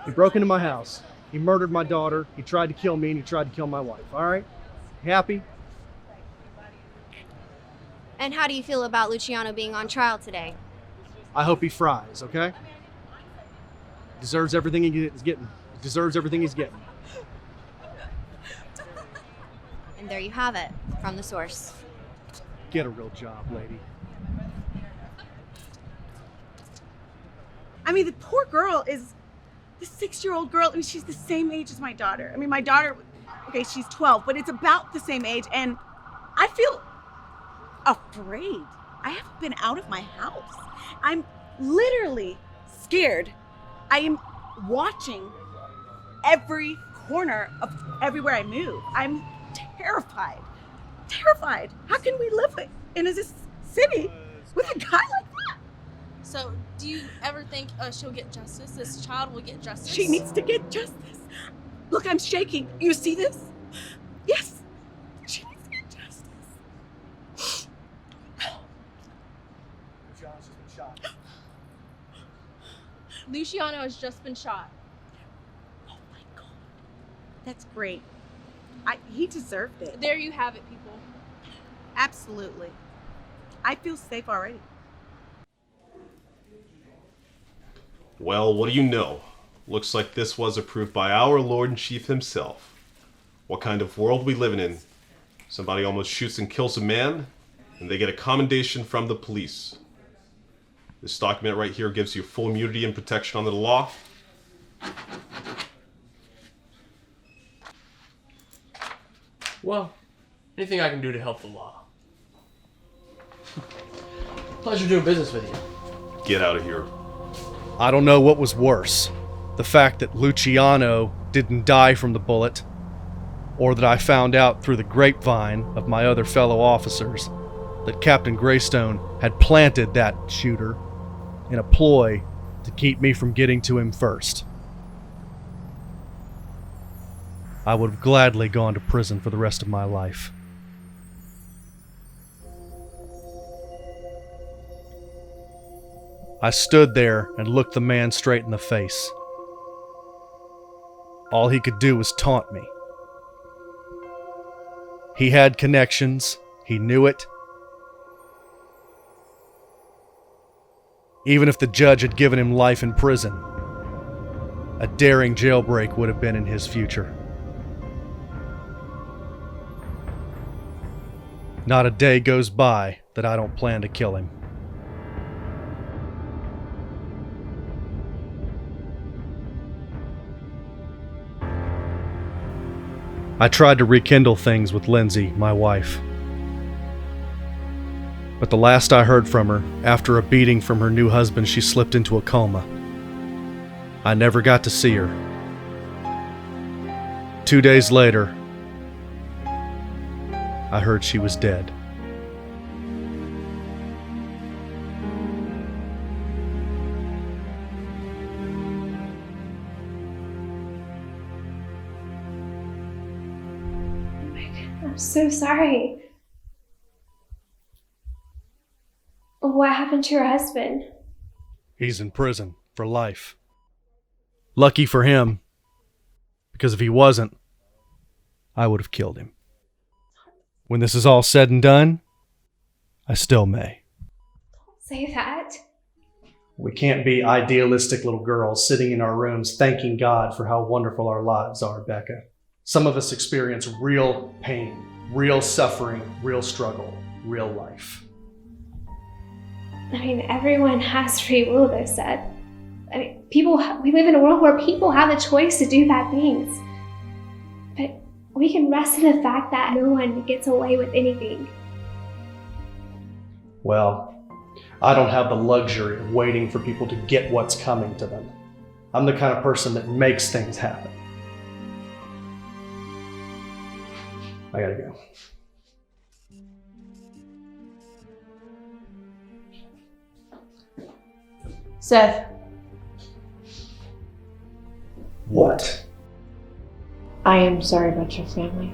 He broke into my house. He murdered my daughter. He tried to kill me, and he tried to kill my wife. All right? Happy? And how do you feel about Luciano being on trial today? I hope he fries, okay? Deserves everything he's getting. Deserves everything he's getting. And there you have it, from the source. Get a real job, lady. I mean, the poor girl is the 6-year-old girl. I mean, she's the same age as my daughter. I mean, my daughter, okay, she's 12, but it's about the same age. And I feel afraid. I haven't been out of my house. I'm literally scared. I am watching every corner of everywhere I move. I'm terrified. Terrified. How can we live in this city with a guy like that? So, do you ever think she'll get justice? This child will get justice? She needs to get justice. Look, I'm shaking. You see this? Yes. She needs to get justice. Luciano has just been shot. Oh my God. That's great. He deserved it. There you have it, people. Absolutely. I feel safe already. Well, what do you know? Looks like this was approved by our Lord and Chief himself. What kind of world we living in? Somebody almost shoots and kills a man, and they get a commendation from the police. This document right here gives you full immunity and protection under the law. Well, anything I can do to help the law. Pleasure doing business with you. Get out of here. I don't know what was worse. The fact that Luciano didn't die from the bullet, or that I found out through the grapevine of my other fellow officers that Captain Greystone had planted that shooter in a ploy to keep me from getting to him first. I would have gladly gone to prison for the rest of my life. I stood there and looked the man straight in the face. All he could do was taunt me. He had connections. He knew it. Even if the judge had given him life in prison, a daring jailbreak would have been in his future. Not a day goes by that I don't plan to kill him. I tried to rekindle things with Lindsay, my wife. But the last I heard from her, after a beating from her new husband, she slipped into a coma. I never got to see her. 2 days later, I heard she was dead. I'm so sorry. What happened to your husband? He's in prison for life. Lucky for him, because if he wasn't, I would have killed him. When this is all said and done, I still may. Say that. We can't be idealistic little girls sitting in our rooms thanking God for how wonderful our lives are, Becca. Some of us experience real pain, real suffering, real struggle, real life. I mean, everyone has free will, they said. I mean, we live in a world where people have the choice to do bad things. But we can rest in the fact that no one gets away with anything. Well, I don't have the luxury of waiting for people to get what's coming to them. I'm the kind of person that makes things happen. I gotta go. Seth, What? I am sorry about your family.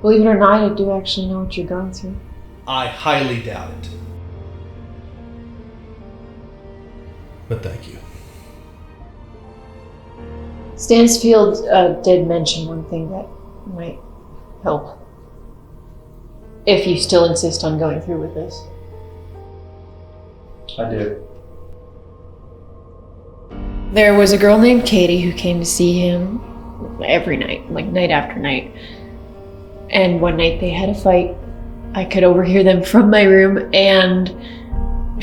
Believe it or not, I do actually know what you're going through. I highly doubt it. But thank you. Stansfield did mention one thing that might help. If you still insist on going through with this. I do. There was a girl named Katie who came to see him every night, like night after night. And one night they had a fight. I could overhear them from my room, and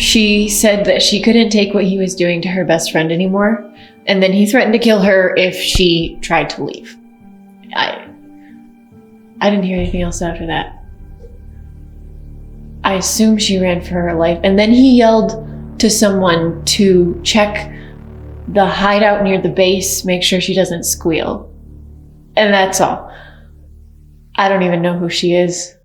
she said that she couldn't take what he was doing to her best friend anymore. And then he threatened to kill her if she tried to leave. I didn't hear anything else after that. I assume she ran for her life. And then he yelled to someone to check the hideout near the base, make sure she doesn't squeal. And that's all. I don't even know who she is.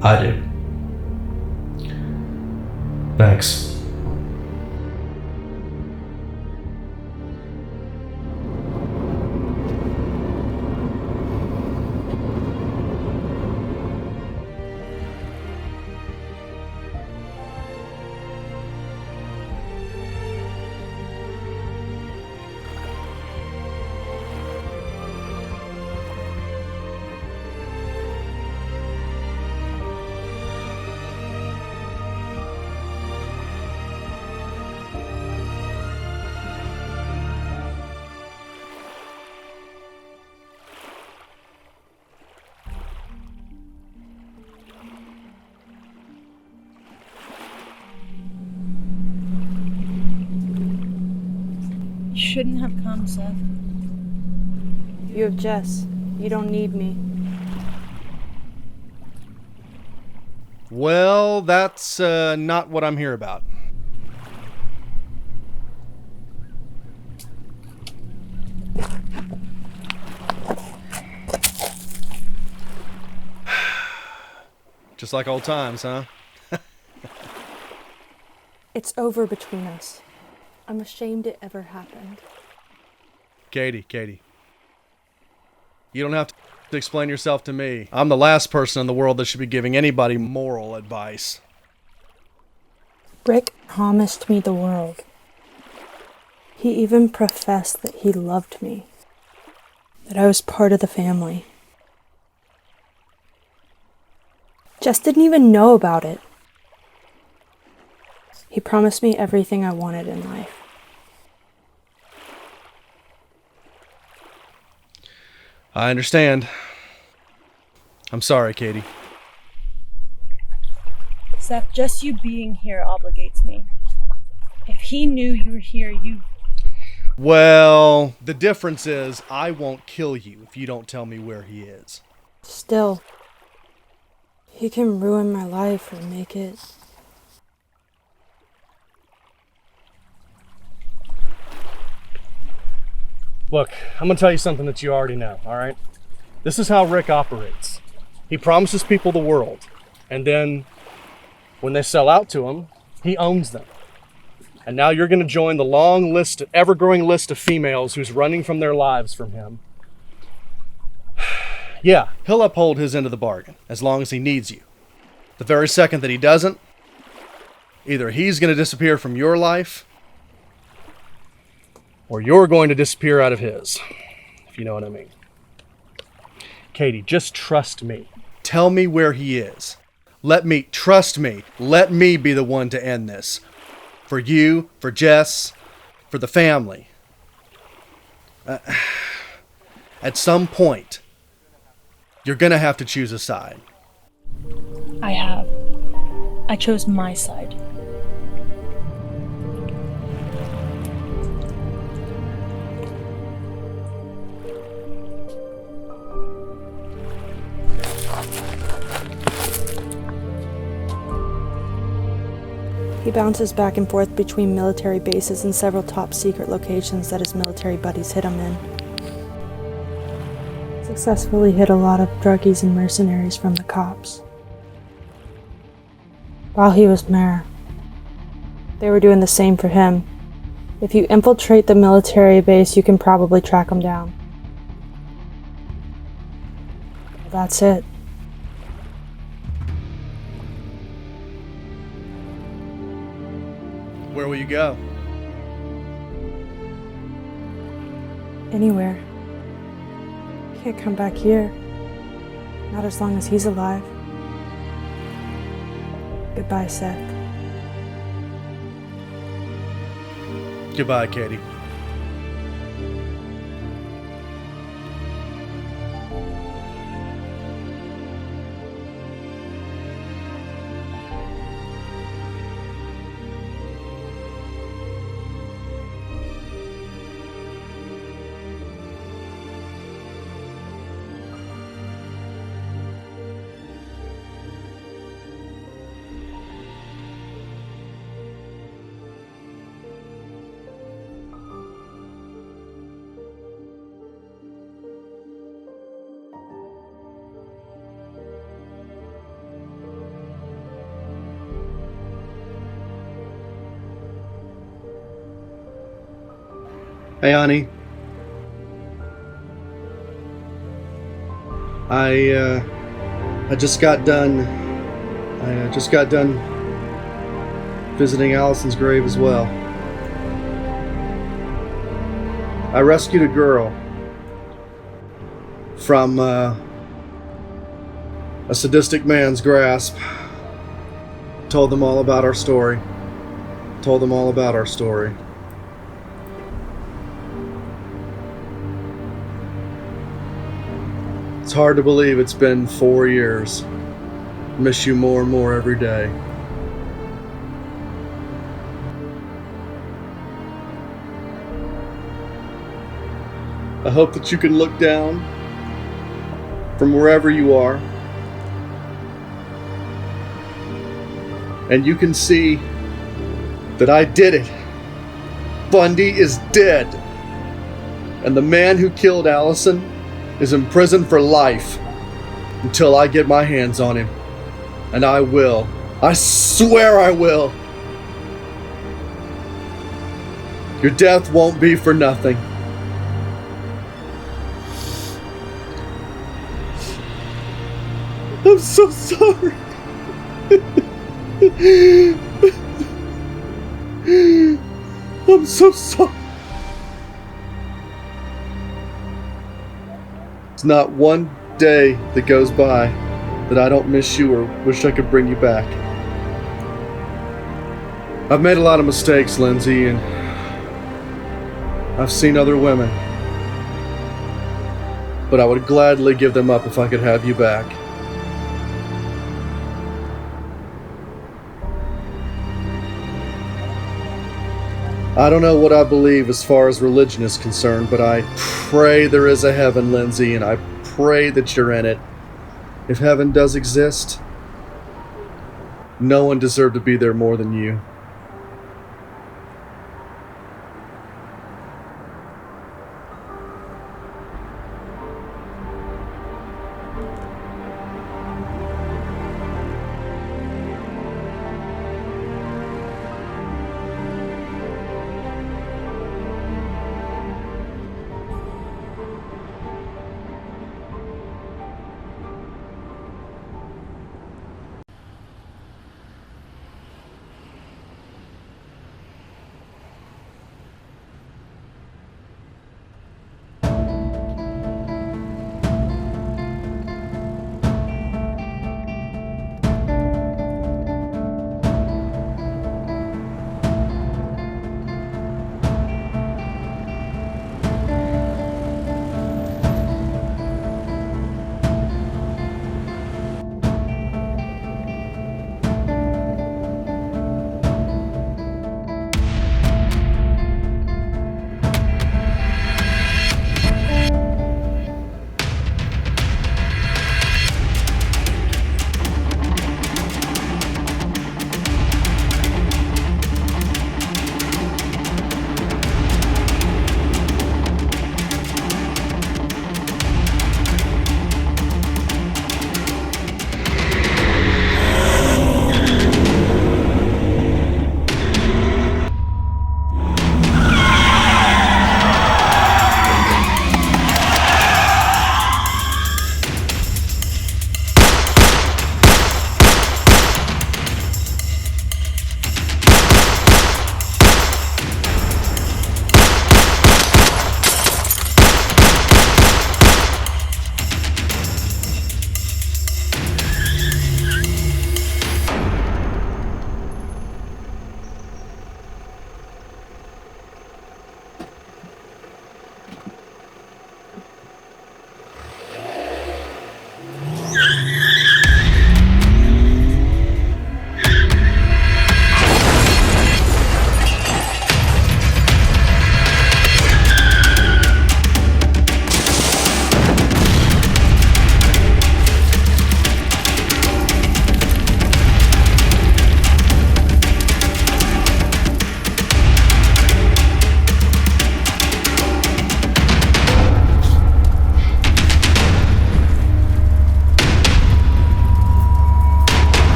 I do. Thanks. You shouldn't have come, Seth. You have Jess. You don't need me. Well, that's not what I'm here about. Just like old times, huh? It's over between us. I'm ashamed it ever happened. Katie. You don't have to explain yourself to me. I'm the last person in the world that should be giving anybody moral advice. Rick promised me the world. He even professed that he loved me, that I was part of the family. Jess didn't even know about it. He promised me everything I wanted in life. I understand. I'm sorry, Katie. Seth, just you being here obligates me. If he knew you were here, Well, the difference is I won't kill you if you don't tell me where he is. Still, he can ruin my life or make it. Look, I'm gonna tell you something that you already know, all right? This is how Rick operates. He promises people the world, and then when they sell out to him, he owns them. And now you're gonna join the long list, ever-growing list of females who's running from their lives from him. Yeah, he'll uphold his end of the bargain, as long as he needs you. The very second that he doesn't, either he's going to disappear from your life, or you're going to disappear out of his, if you know what I mean. Katie, just trust me. Tell me where he is. Trust me, let me be the one to end this. For you, for Jess, for the family. At some point, you're going to have to choose a side. I have. I chose my side. He bounces back and forth between military bases and several top-secret locations that his military buddies hid him in. Successfully hid a lot of druggies and mercenaries from the cops. While he was mayor, they were doing the same for him. If you infiltrate the military base, you can probably track him down. Well, that's it. Where will you go? Anywhere. Can't come back here. Not as long as he's alive. Goodbye, Seth. Goodbye, Katie. Hey, honey. I just got done visiting Allison's grave as well. I rescued a girl from a sadistic man's grasp. Told them all about our story. It's hard to believe it's been 4 years. Miss you more and more every day. I hope that you can look down from wherever you are and you can see that I did it. Bundy is dead. And the man who killed Allison is in prison for life until I get my hands on him. And I will. I swear I will. Your death won't be for nothing. I'm so sorry. I'm so sorry. It's not one day that goes by that I don't miss you or wish I could bring you back. I've made a lot of mistakes, Lindsay, and I've seen other women. But I would gladly give them up if I could have you back. I don't know what I believe as far as religion is concerned, but I pray there is a heaven, Lindsay, and I pray that you're in it. If heaven does exist, no one deserved to be there more than you.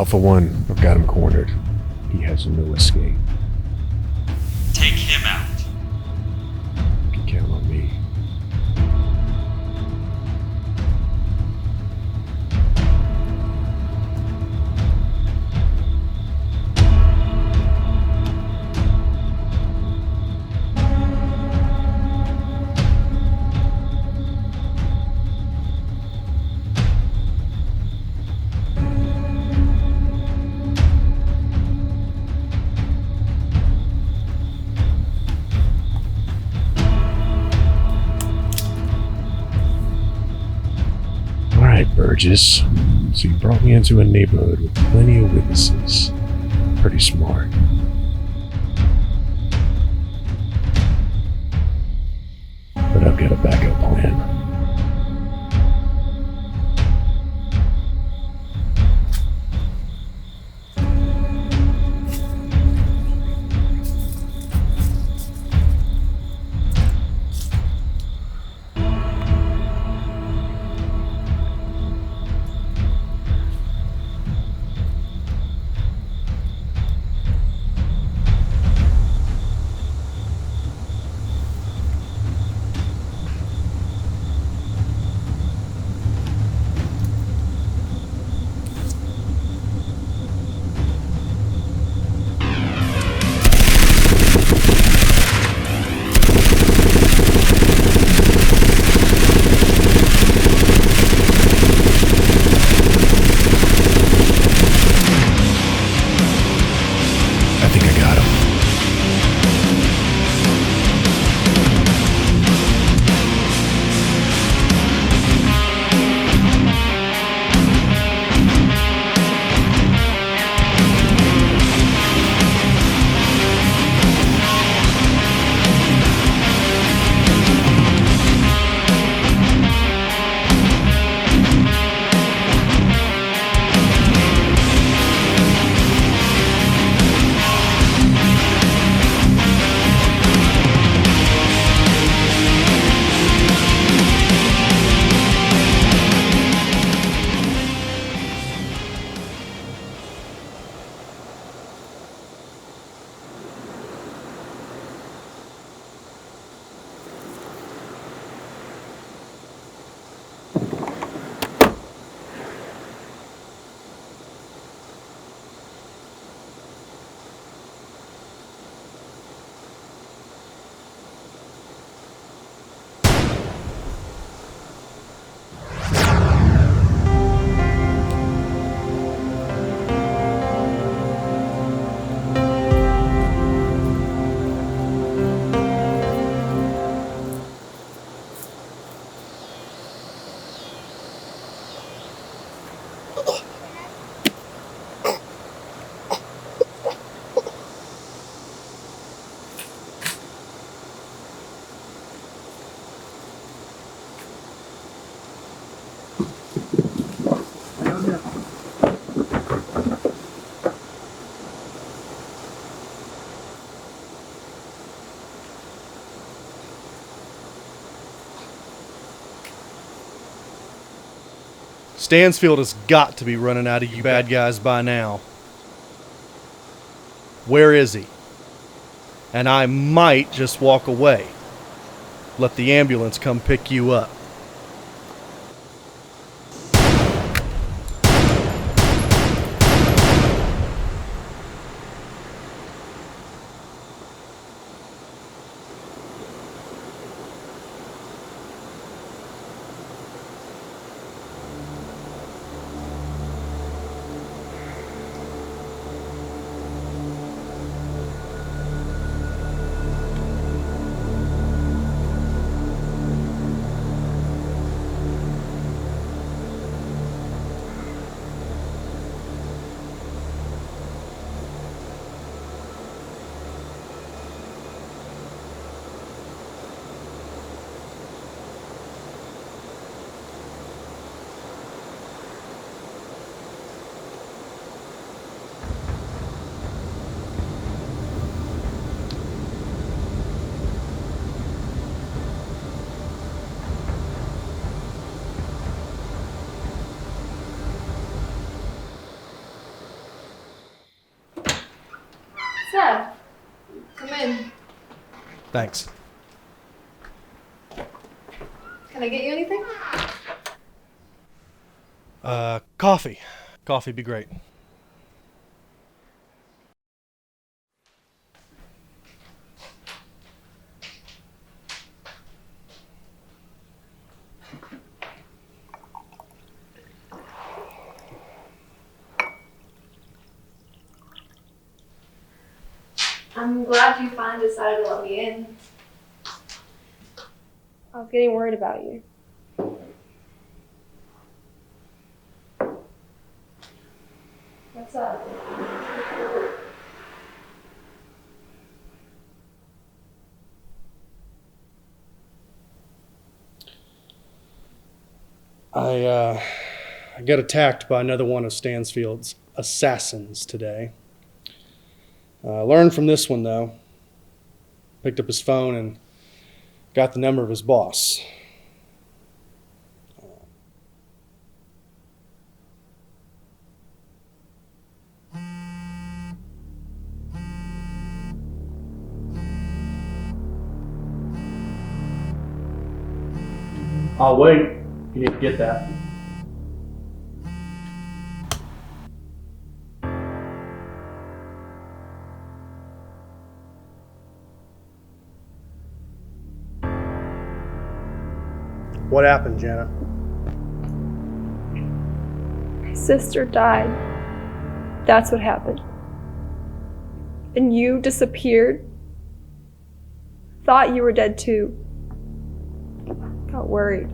Alpha 1, I've got him cornered. He has no escape. Take him out. You can count on me. Burgess. So you brought me into a neighborhood with plenty of witnesses. Pretty smart. But I've got a backup plan. Stansfield has got to be running out of you bad guys by now. Where is he? And I might just walk away. Let the ambulance come pick you up. Seth, come in. Thanks. Can I get you anything? Coffee. Coffee'd be great. I'm glad you finally decided to let me in. I was getting worried about you. What's up? I got attacked by another one of Stansfield's assassins today. I learned from this one, though. Picked up his phone and got the number of his boss. I'll wait. You need to get that. What happened, Jana? My sister died. That's what happened. And you disappeared. Thought you were dead too. Got worried.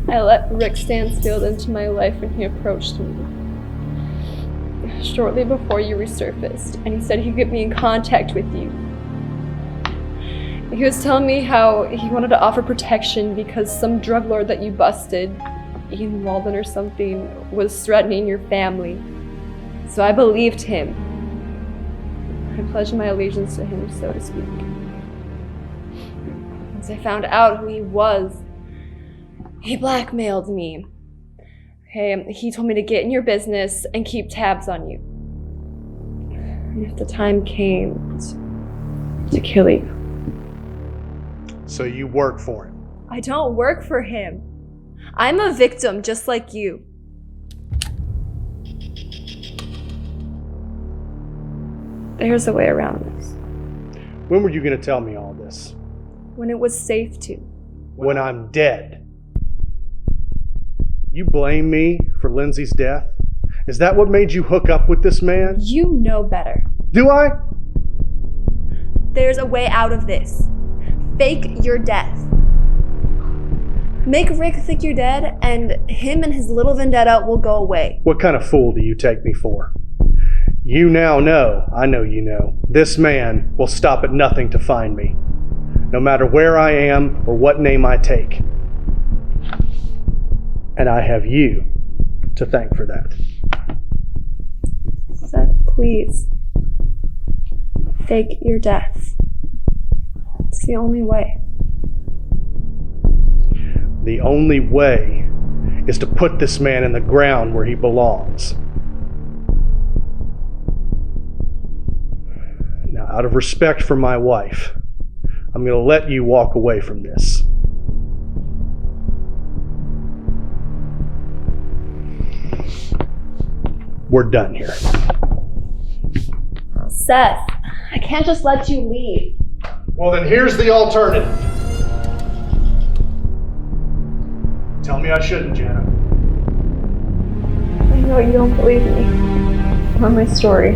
I let Rick Stansfield into my life when he approached me shortly before you resurfaced, and he said he'd get me in contact with you. He was telling me how he wanted to offer protection because some drug lord that you busted, Ian Walden or something, was threatening your family. So I believed him. I pledged my allegiance to him, so to speak. Once I found out who he was, he blackmailed me. Okay, he told me to get in your business and keep tabs on you. And if the time came to kill you. So you work for him? I don't work for him. I'm a victim just like you. There's a way around this. When were you going to tell me all this? When it was safe to. When I'm dead. You blame me for Lindsay's death? Is that what made you hook up with this man? You know better. Do I? There's a way out of this. Fake your death. Make Rick think you're dead, and him and his little vendetta will go away. What kind of fool do you take me for? You now know, I know you know, this man will stop at nothing to find me, no matter where I am or what name I take. And I have you to thank for that. Seth, please. Fake your death. It's the only way. The only way is to put this man in the ground where he belongs. Now, out of respect for my wife, I'm going to let you walk away from this. We're done here. Seth, I can't just let you leave. Well, then here's the alternative. Tell me I shouldn't, Jana. I know you don't believe me. Or my story.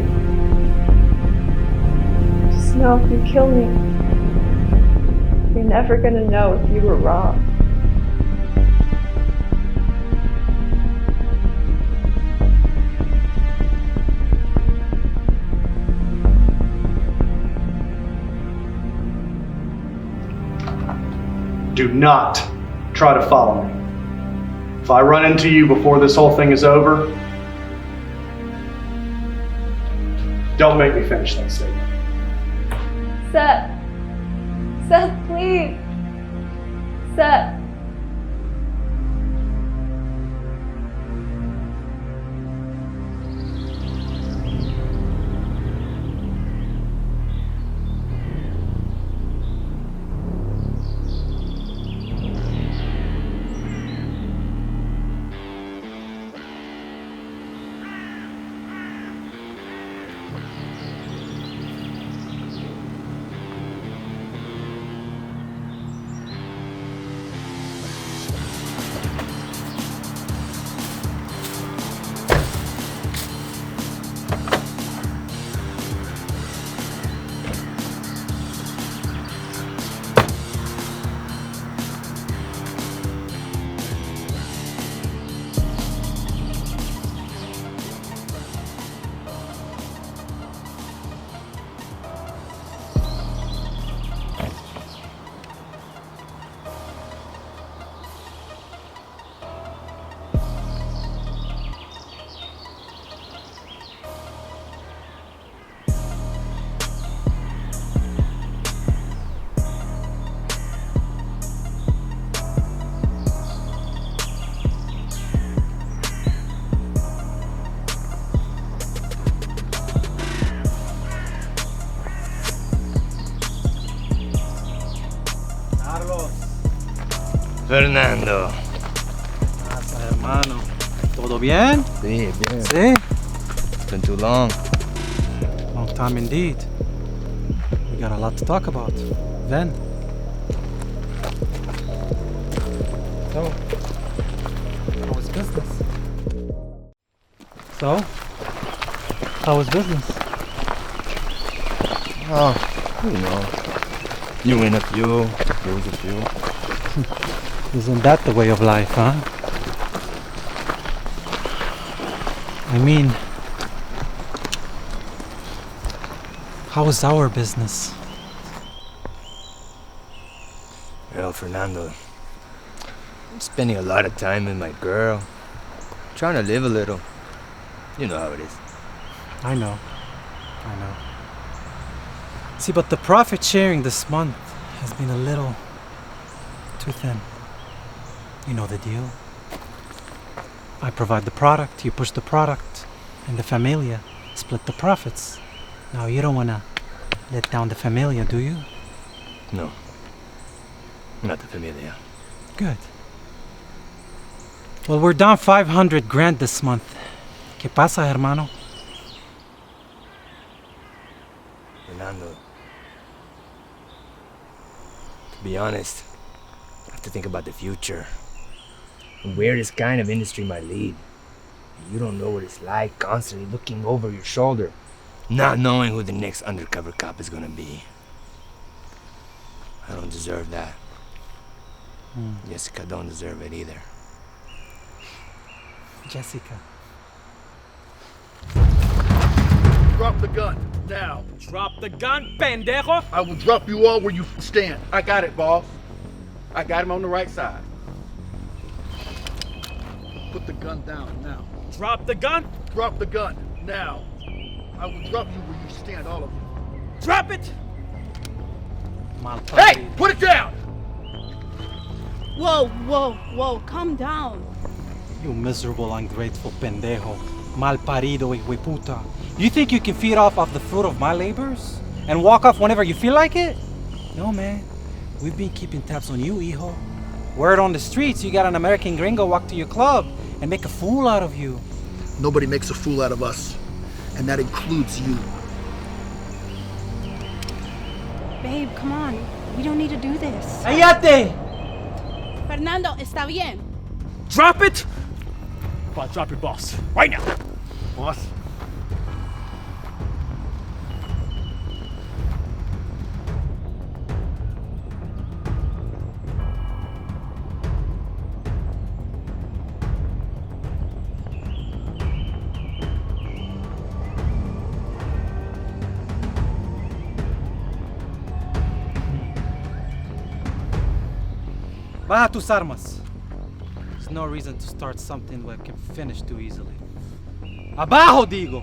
Just know if you kill me, you're never gonna know if you were wrong. Do not try to follow me. If I run into you before this whole thing is over, don't make me finish that statement. Seth! Seth, please! Seth! Fernando. Pasa, hermano. ¿Todo bien? Sí, bien. Sí? It's been too long. Long time indeed. We got a lot to talk about. Then. So, how was business? So, how was business? Oh, you know. You win a few, lose a few. Isn't that the way of life, huh? I mean, how was our business? Well, Fernando, I'm spending a lot of time with my girl. Trying to live a little. You know how it is. I know. See, but the profit sharing this month has been a little too thin. You know the deal. I provide the product, you push the product, and the familia split the profits. Now you don't want to let down the familia, do you? No. Not the familia. Good. Well, we're down 500 grand this month. ¿Qué pasa, hermano? Fernando, to be honest, I have to think about the future and where this kind of industry might lead. You don't know what it's like constantly looking over your shoulder, not knowing who the next undercover cop is gonna be. I don't deserve that. Jessica don't deserve it either. Jessica. Drop the gun, now. Drop the gun, pendejo! I will drop you all where you stand. I got it, boss. I got him on the right side. Put the gun down, now. Drop the gun? Drop the gun, now. I will drop you where you stand, all of you. Drop it! Hey, put it down! Whoa, calm down. You miserable, ungrateful pendejo. Malparido, hijueputa. You think you can feed off of the fruit of my labors? And walk off whenever you feel like it? No, man. We've been keeping tabs on you, hijo. Word on the streets, you got an American gringo walk to your club and make a fool out of you. Nobody makes a fool out of us. And that includes you. Babe, come on. We don't need to do this. ¡Cállate! Fernando, está bien. Drop it! I'll drop your boss. Right now! Boss? Baja tus armas. There's no reason to start something we can finish too easily. Abajo, digo!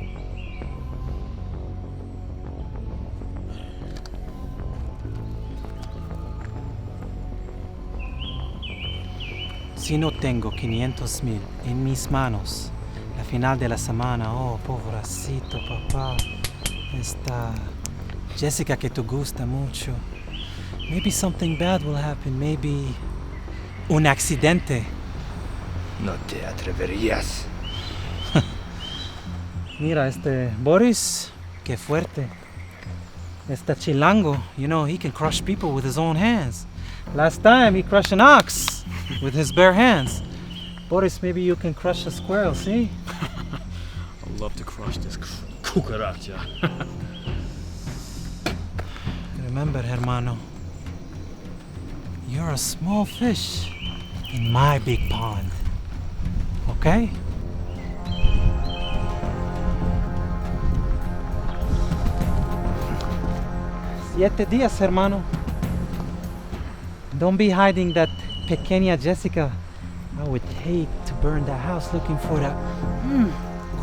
Si no tengo 500,000 en mis manos, la final de la semana, oh, pobrecito papá, esta Jessica que te gusta mucho. Maybe something bad will happen, maybe un accidente. No te atreverías. Mira, Boris, qué fuerte. Chilango, you know, he can crush people with his own hands. Last time he crushed an ox with his bare hands. Boris, maybe you can crush a squirrel, see? I'd love to crush this cucaracha. Remember, hermano, you're a small fish in my big pond. Okay? Siete días, hermano. Don't be hiding that pequeña Jessica. I would hate to burn the house looking for that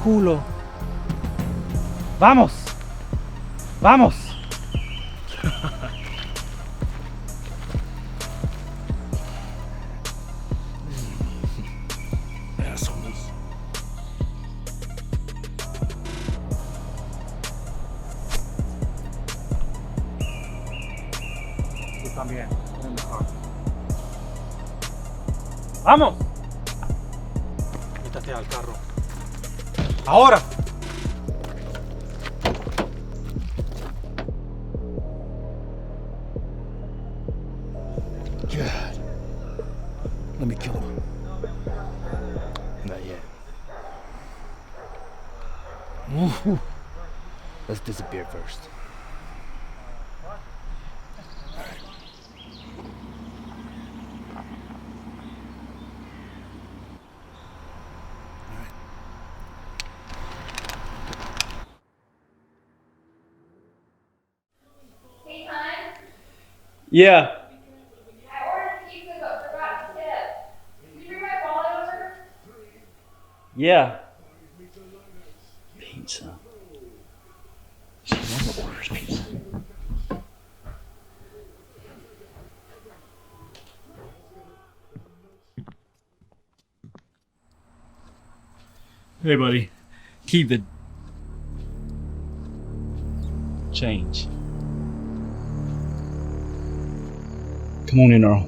culo. Vamos! Vamos! Assholes. Tú también. In the car. ¡Vamos! Métate al carro. ¡Ahora! God. Let me kill him. Not yet. Woo-hoo. Let's disappear first. Hey, hon. Yeah. I ordered pizza but forgot to tip. Can you bring my wallet over? Yeah. Pizza. She never orders pizza. Hey, buddy. Keep the change. Come on in, Earl.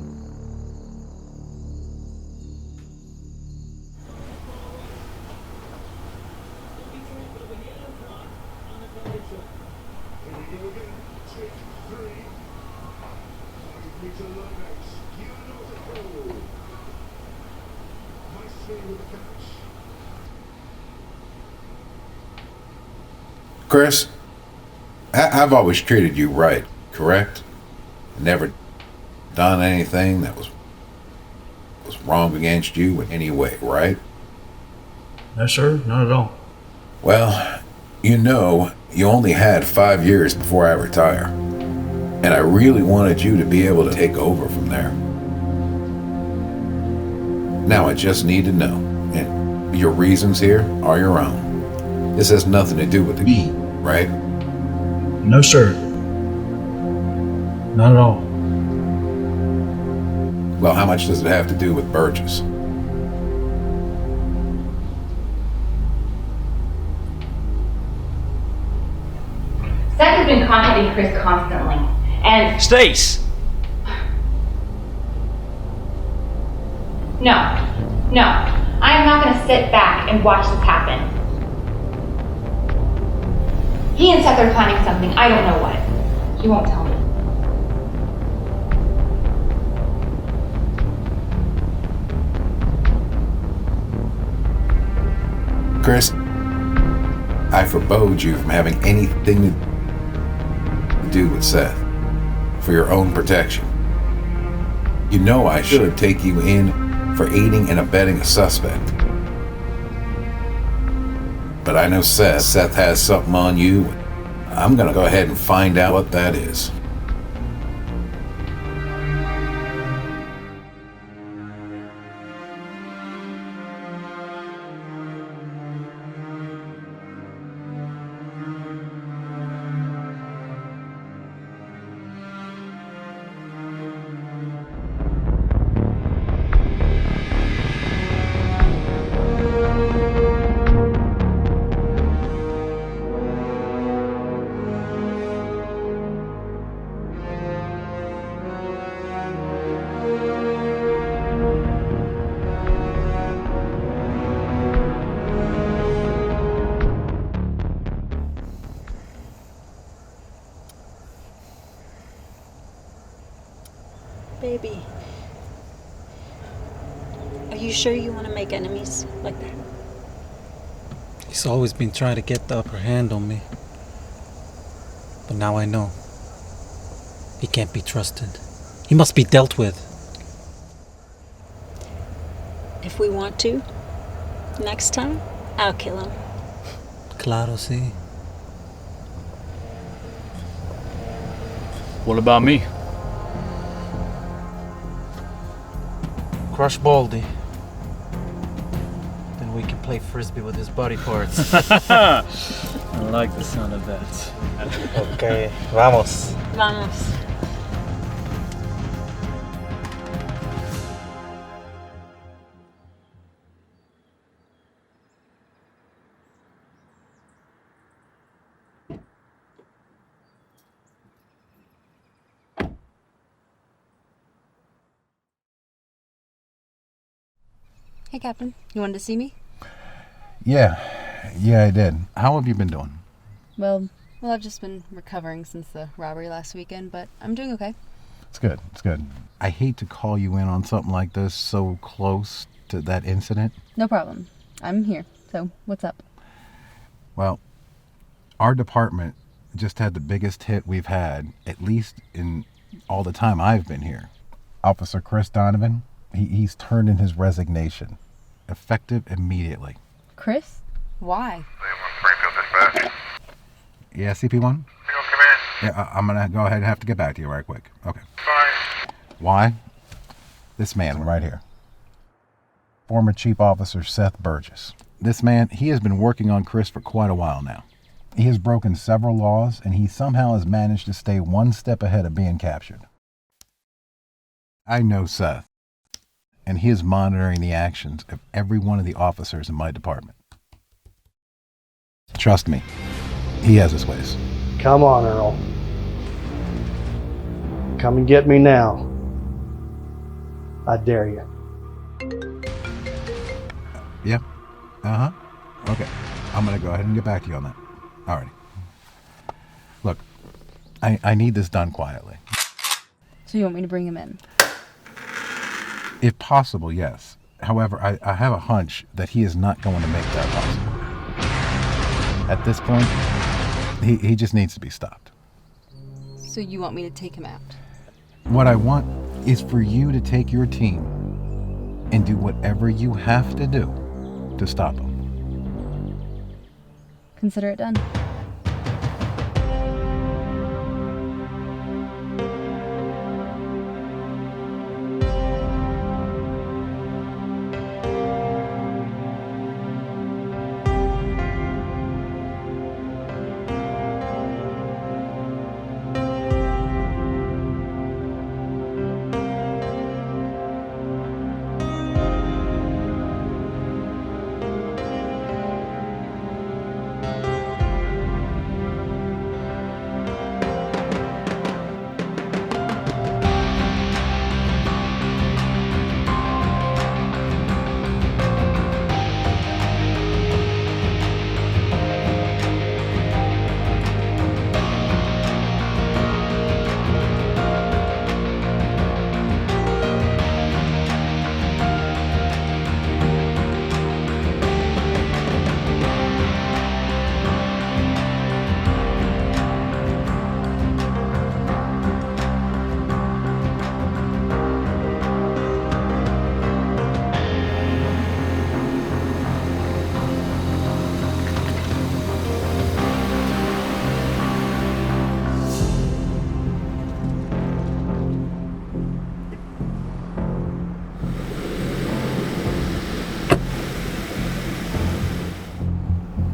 Chris, I've always treated you right, correct? Never done anything that was wrong against you in any way, right? No, sir, not at all. Well, you know, you only had 5 years before I retire. And I really wanted you to be able to take over from there. Now I just need to know, and your reasons here are your own. This has nothing to do with me, right? No, sir. Not at all. Well, how much does it have to do with Burgess? Seth has been contacting Chris constantly, and... Stace! No. I am not going to sit back and watch this happen. He and Seth are planning something. I don't know what. He won't tell me. Chris, I forbade you from having anything to do with Seth, for your own protection. You know I should take you in for aiding and abetting a suspect. But I know Seth has something on you. I'm gonna go ahead and find out what that is. Baby, are you sure you want to make enemies like that? He's always been trying to get the upper hand on me. But now I know. He can't be trusted. He must be dealt with. If we want to, next time, I'll kill him. Claro, sí. What about me? Crush Baldy. Then we can play frisbee with his body parts. I like the sound of that. Okay, vamos. Vamos. Hey, Captain. You wanted to see me? Yeah, I did. How have you been doing? Well, I've just been recovering since the robbery last weekend, but I'm doing okay. It's good. I hate to call you in on something like this so close to that incident. No problem. I'm here. So, what's up? Well, our department just had the biggest hit we've had, at least in all the time I've been here. Officer Chris Donovan, he's turned in his resignation, effective immediately. Chris? Why? Yeah, CP1? Yeah, I'm gonna go ahead and have to get back to you right quick. Okay. Bye. Why? This man right here. Former Chief Officer Seth Burgess. This man, he has been working on Chris for quite a while now. He has broken several laws, and he somehow has managed to stay one step ahead of being captured. I know Seth, and he is monitoring the actions of every one of the officers in my department. Trust me, he has his ways. Come on, Earl. Come and get me now. I dare you. Yeah? Uh-huh. Okay. I'm gonna go ahead and get back to you on that. Alrighty. Look, I need this done quietly. So you want me to bring him in? If possible, yes. However, I have a hunch that he is not going to make that possible. At this point, he just needs to be stopped. So you want me to take him out? What I want is for you to take your team and do whatever you have to do to stop him. Consider it done.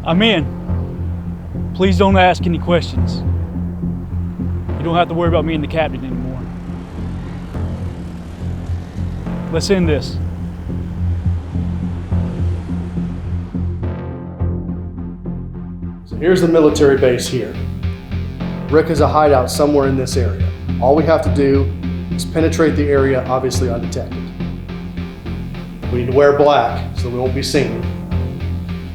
I'm in. Please don't ask any questions. You don't have to worry about me and the captain anymore. Let's end this. So here's the military base here. Rick has a hideout somewhere in this area. All we have to do is penetrate the area, obviously undetected. We need to wear black so we won't be seen.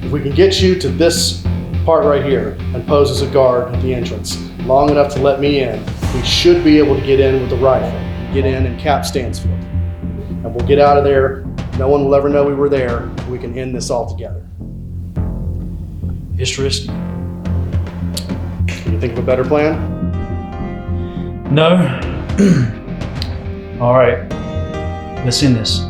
If we can get you to this part right here and pose as a guard at the entrance long enough to let me in, we should be able to get in with the rifle, get in and cap Stansfield. And we'll get out of there. No one will ever know we were there. We can end this all together. It's risky. Can you think of a better plan? No. All right. Let's end this.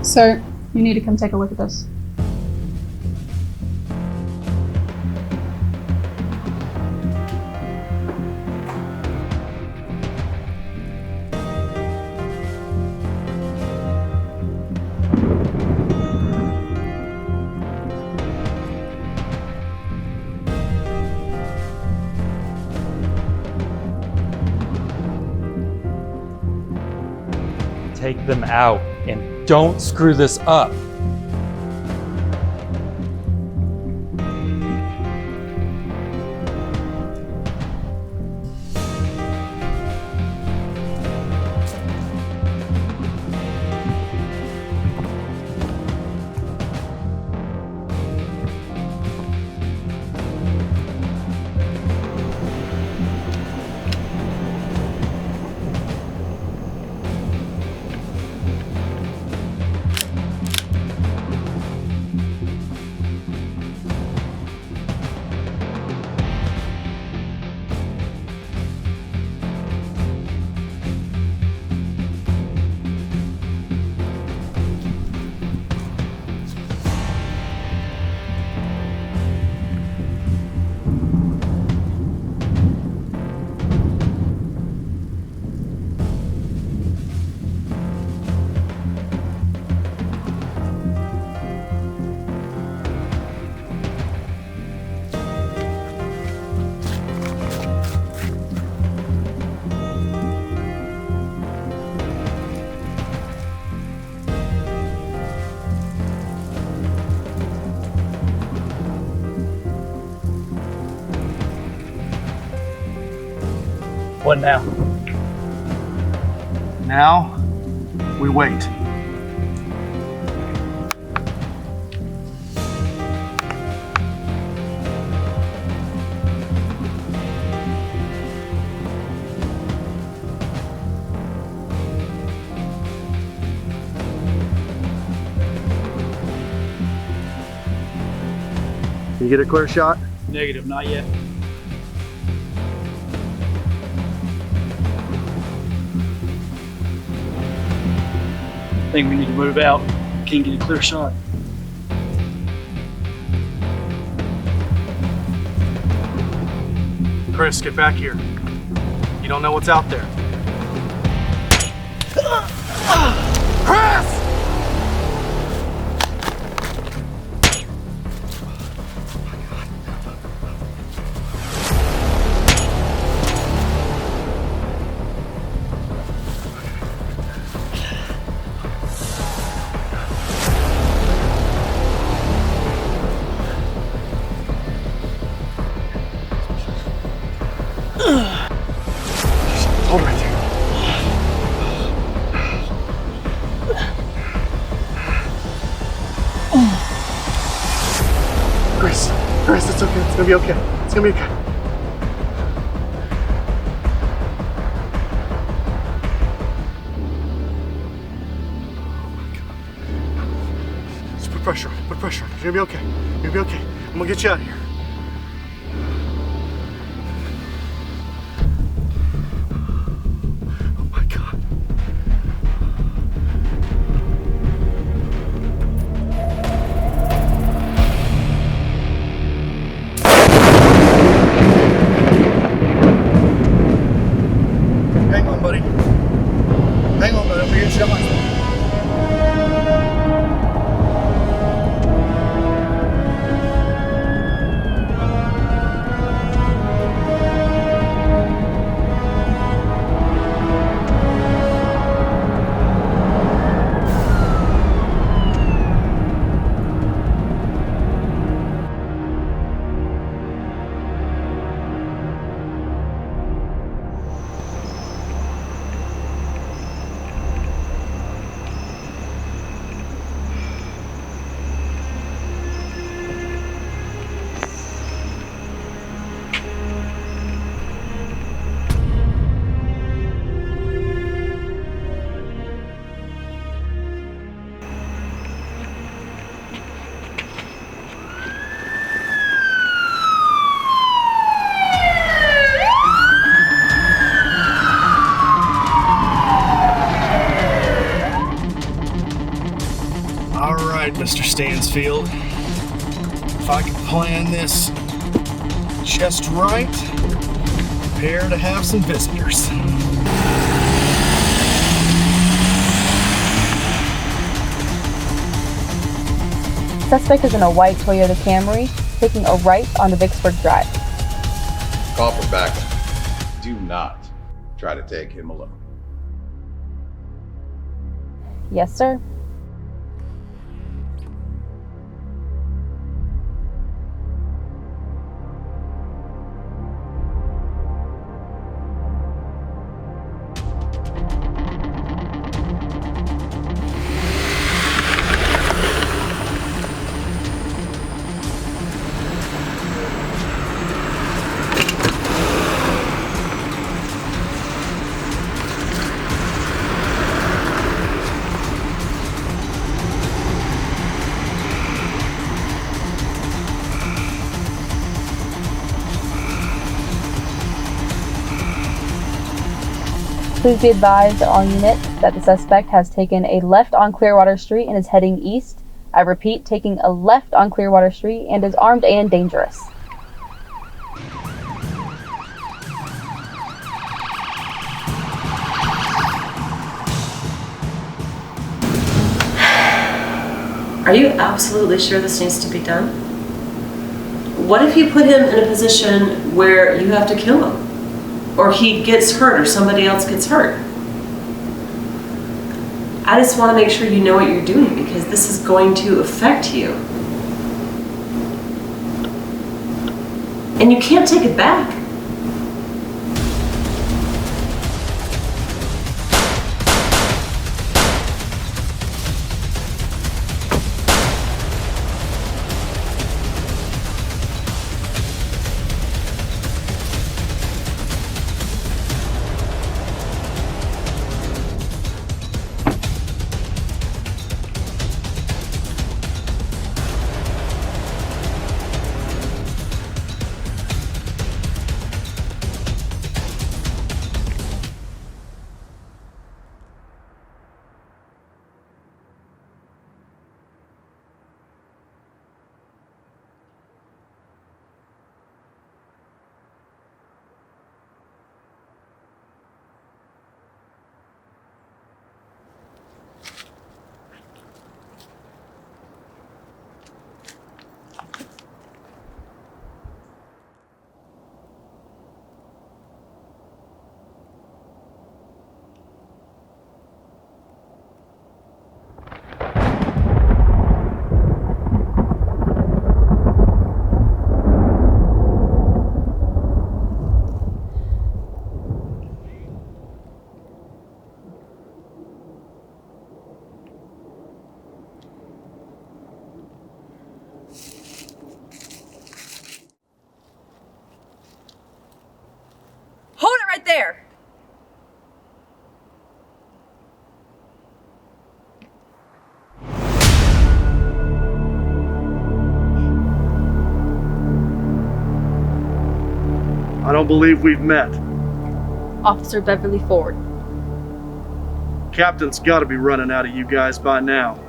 Sir, you need to come take a look at this. Take them out and don't screw this up. What now? Now, we wait. You get a clear shot? Negative, not yet. I think we need to move out. Can't get a clear shot. Chris, get back here. You don't know what's out there. Chris! Hold right there. Chris, it's okay. It's gonna be okay. It's gonna be okay. Just put pressure on it. Put pressure on it. You're gonna be okay. You're gonna be okay. I'm gonna get you out of here. All right, Mr. Stansfield. If I can plan this just right, prepare to have some visitors. Suspect is in a white Toyota Camry, taking a right on the Vicksburg Drive. Call for backup. Do not try to take him alone. Yes, sir. Please be advised, all units, that the suspect has taken a left on Clearwater Street and is heading east. I repeat, taking a left on Clearwater Street and is armed and dangerous. Are you absolutely sure this needs to be done? What if you put him in a position where you have to kill him? Or he gets hurt, or somebody else gets hurt? I just want to make sure you know what you're doing, because this is going to affect you. And you can't take it back. There. I don't believe we've met. Officer Beverly Ford. Captain's got to be running out of you guys by now.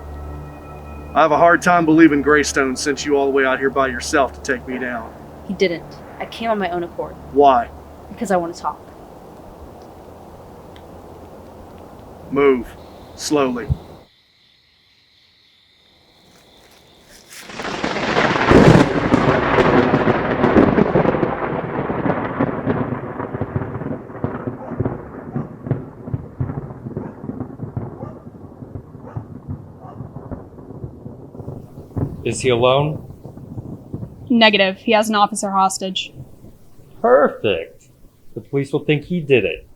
I have a hard time believing Greystone sent you all the way out here by yourself to take me down. He didn't. I came on my own accord. Why? Because I want to talk. Move. Slowly. Is he alone? Negative. He has an officer hostage. Perfect. The police will think he did it.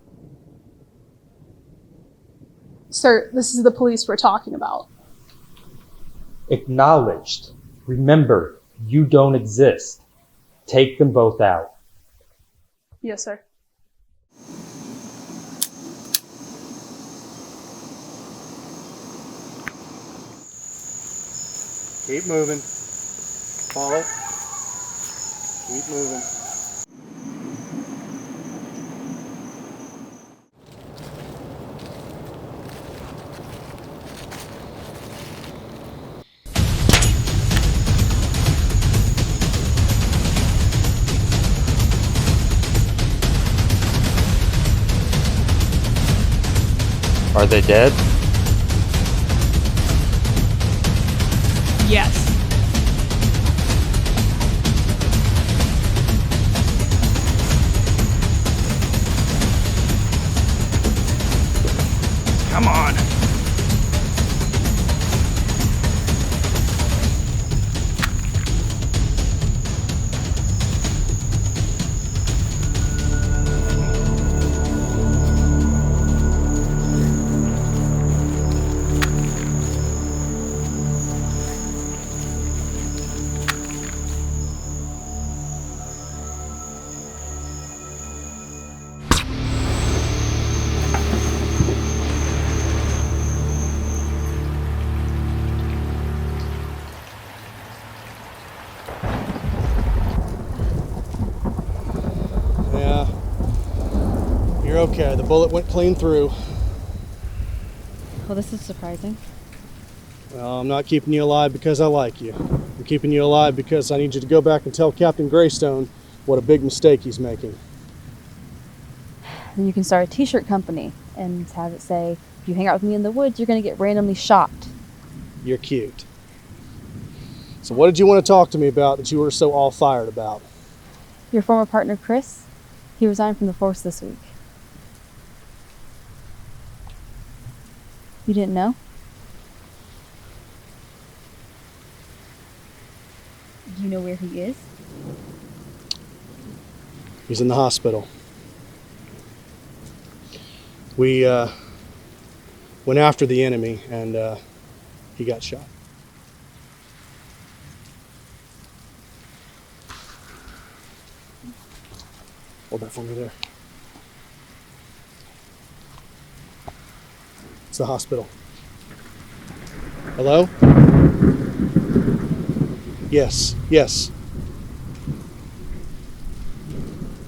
Sir, this is the police we're talking about. Acknowledged. Remember, you don't exist. Take them both out. Yes, sir. Keep moving. Follow. Keep moving. Are they dead? Yes. Come on. Yeah. You're okay. The bullet went clean through. Well, this is surprising. Well, I'm not keeping you alive because I like you. I'm keeping you alive because I need you to go back and tell Captain Greystone what a big mistake he's making. Then you can start a t-shirt company and have it say, if you hang out with me in the woods, you're going to get randomly shot. You're cute. So what did you want to talk to me about that you were so all fired about? Your former partner, Chris, he resigned from the force this week. You didn't know? Do you know where he is? He's in the hospital. We went after the enemy and he got shot. Hold that for me there. It's the hospital. Hello? Yes, yes.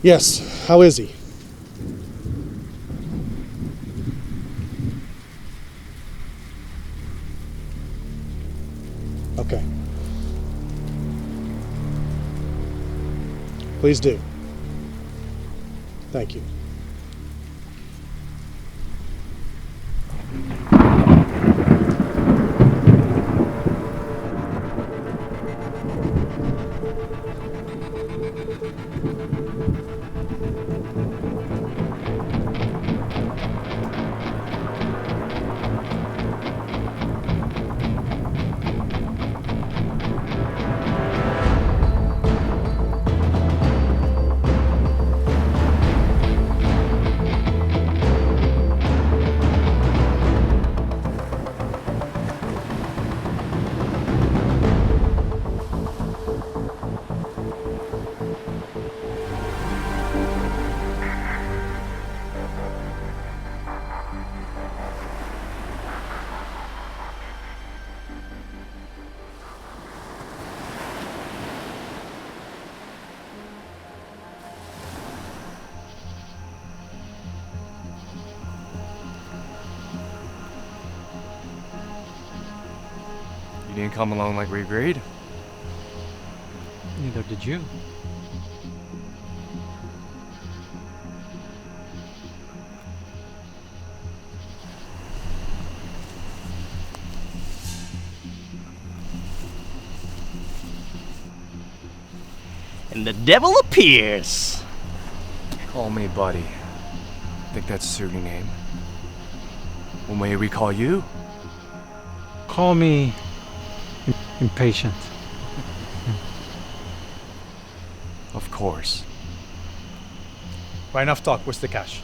Yes, how is he? Okay. Please do. Thank you. You didn't come along like we agreed? Neither did you. And the devil appears. Call me buddy. Think that's a suiting name? What may we call you? Call me impatient. Of course. Right, enough talk. Where's the cash?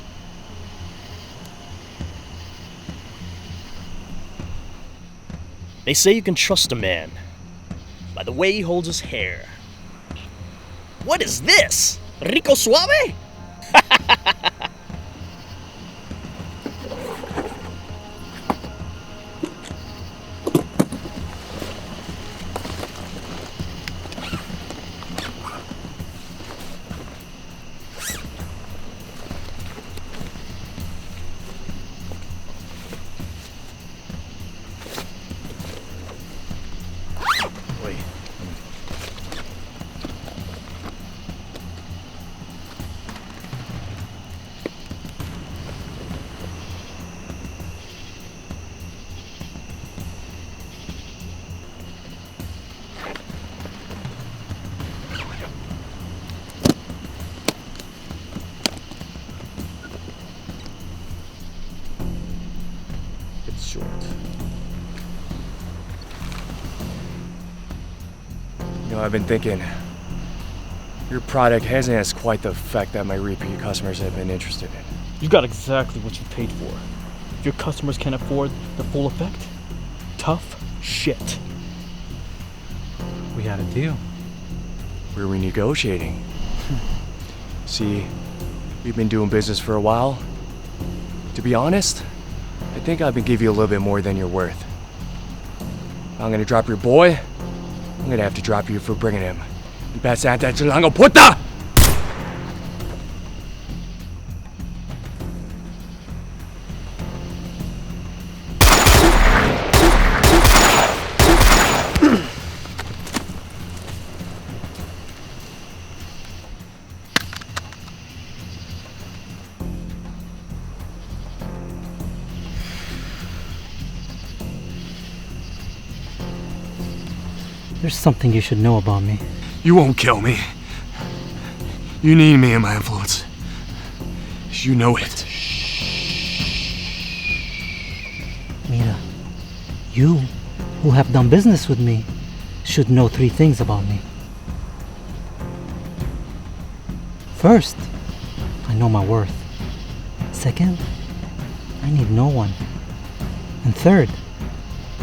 They say you can trust a man by the way he holds his hair. What is this? Rico Suave? I've been thinking, your product hasn't had quite the effect that my repeat customers have been interested in. You got exactly what you paid for. If your customers can't afford the full effect, tough shit. We had a deal. We're renegotiating. See, we've been doing business for a while. To be honest, I think I've been giving you a little bit more than you're worth. If I'm gonna drop your boy, I'm gonna have to drop you for bringing him. Pasate Chilango puta! There's something you should know about me. You won't kill me. You need me and my influence. You know it. Mira, you, who have done business with me, should know 3 things about me. First, I know my worth. Second, I need no one. And third,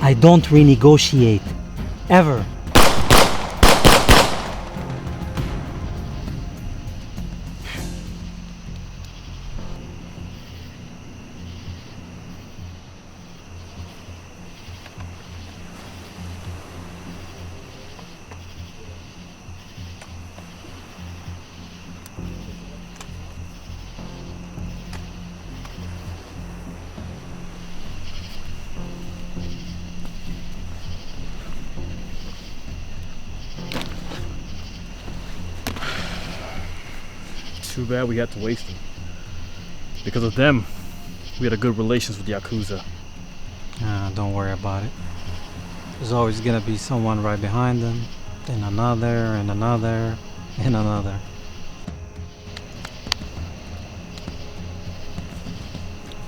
I don't renegotiate. Ever. Too bad we had to waste them. Because of them, we had a good relations with the Yakuza. Don't worry about it. There's always gonna be someone right behind them, then another, and another, and another.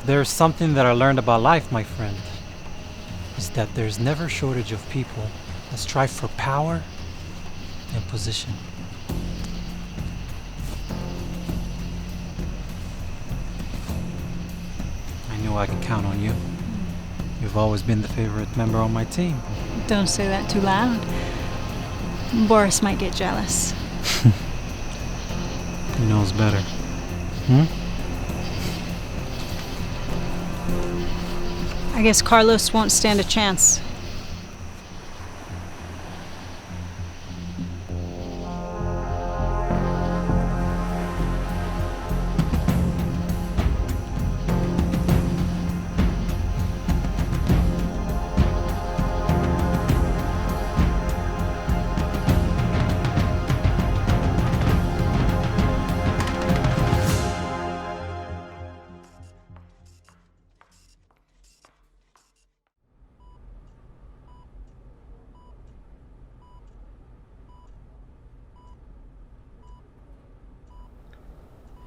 There's something that I learned about life, my friend, is that there's never shortage of people that strive for power and position. I knew I could count on you. You've always been the favorite member on my team. Don't say that too loud. Boris might get jealous. He knows better. I guess Carlos won't stand a chance.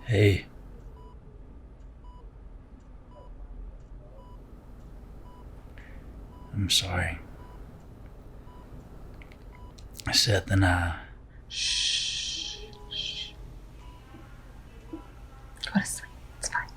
Hey. I'm sorry. Seth and I... Shh. Go to sleep. It's fine.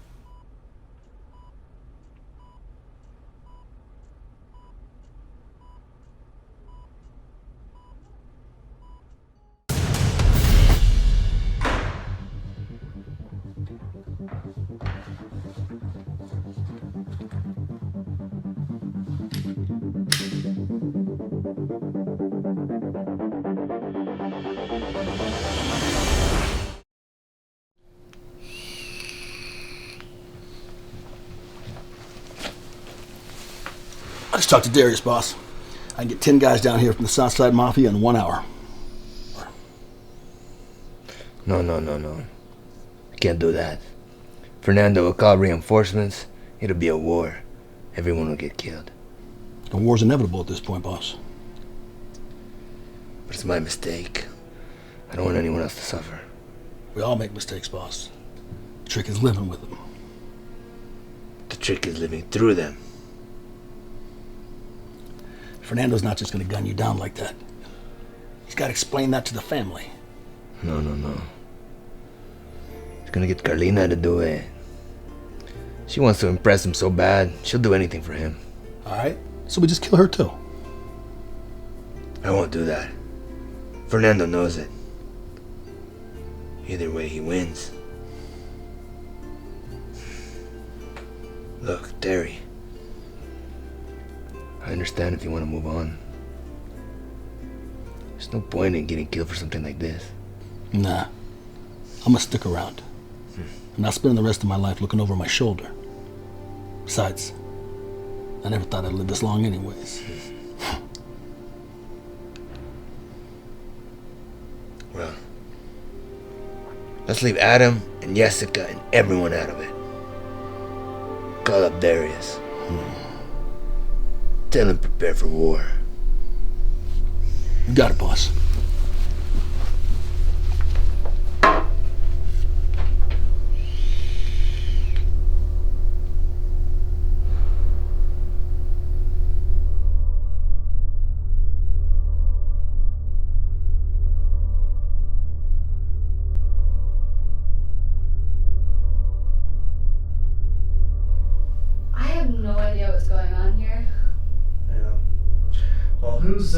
I just talked to Darius, boss. I can get 10 guys down here from the Southside Mafia in 1 hour. No. I can't do that. Fernando will call reinforcements. It'll be a war. Everyone will get killed. The war's inevitable at this point, boss. But it's my mistake. I don't want anyone else to suffer. We all make mistakes, boss. The trick is living with them. The trick is living through them. Fernando's not just gonna gun you down like that. He's got to explain that to the family. No. He's gonna get Carlina to do it. She wants to impress him so bad, she'll do anything for him. Alright, so we just kill her too. I won't do that. Fernando knows it. Either way, he wins. Look, Terry. I understand if you want to move on. There's no point in getting killed for something like this. Nah. I'm gonna stick around. I'm not spending the rest of my life looking over my shoulder. Besides, I never thought I'd live this long anyways. Well, let's leave Adam and Jessica and everyone out of it. Call up Darius. Tell him prepare for war. You got it, boss. I have no idea what's going on here. Well, who's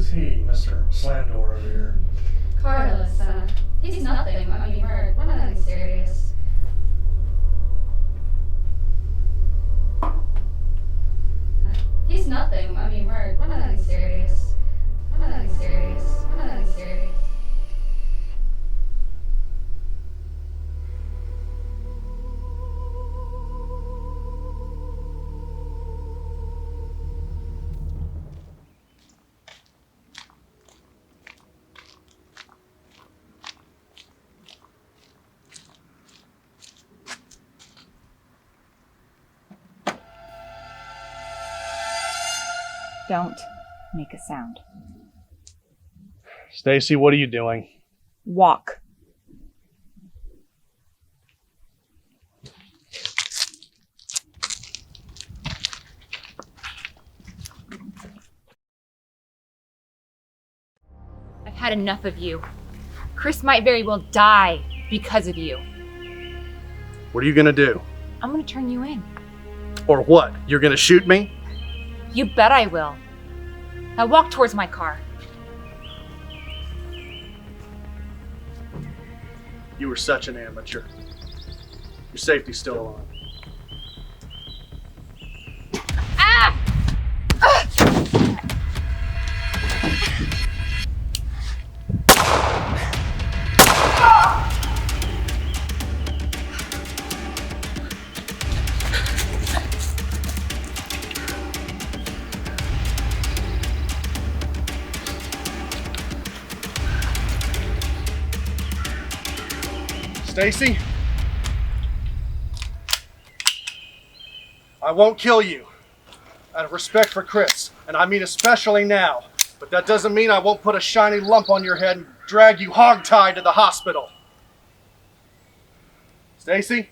he, Mr. Slamdor over here? Carlos, he's nothing. I mean, we're not anything serious. He's nothing. I mean, we're not anything serious. We're not anything serious. We're not anything serious. Don't make a sound. Stacy, what are you doing? Walk. I've had enough of you. Chris might very well die because of you. What are you gonna do? I'm gonna turn you in. Or what? You're gonna shoot me? You bet I will. Now walk towards my car. You were such an amateur. Your safety's still on. Ah! Stacy? I won't kill you. Out of respect for Chris, and I mean especially now. But that doesn't mean I won't put a shiny lump on your head and drag you hogtied to the hospital. Stacy?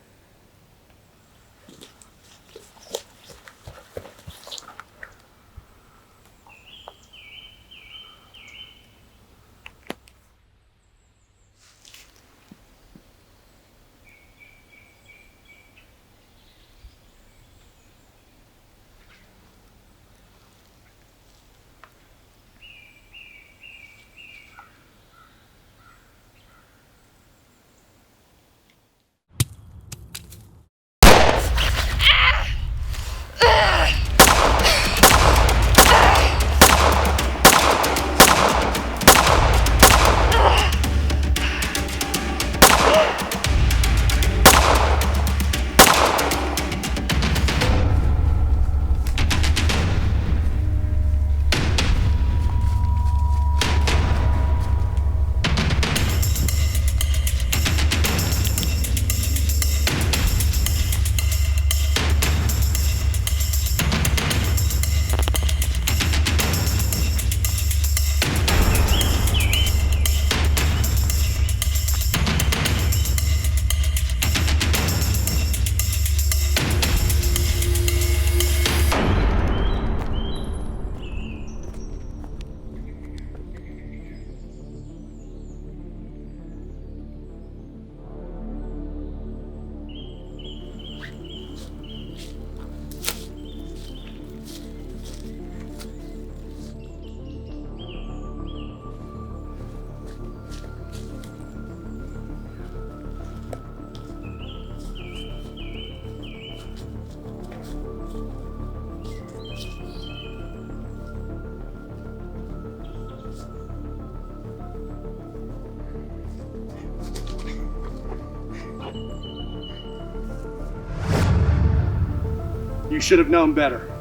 You should have known better.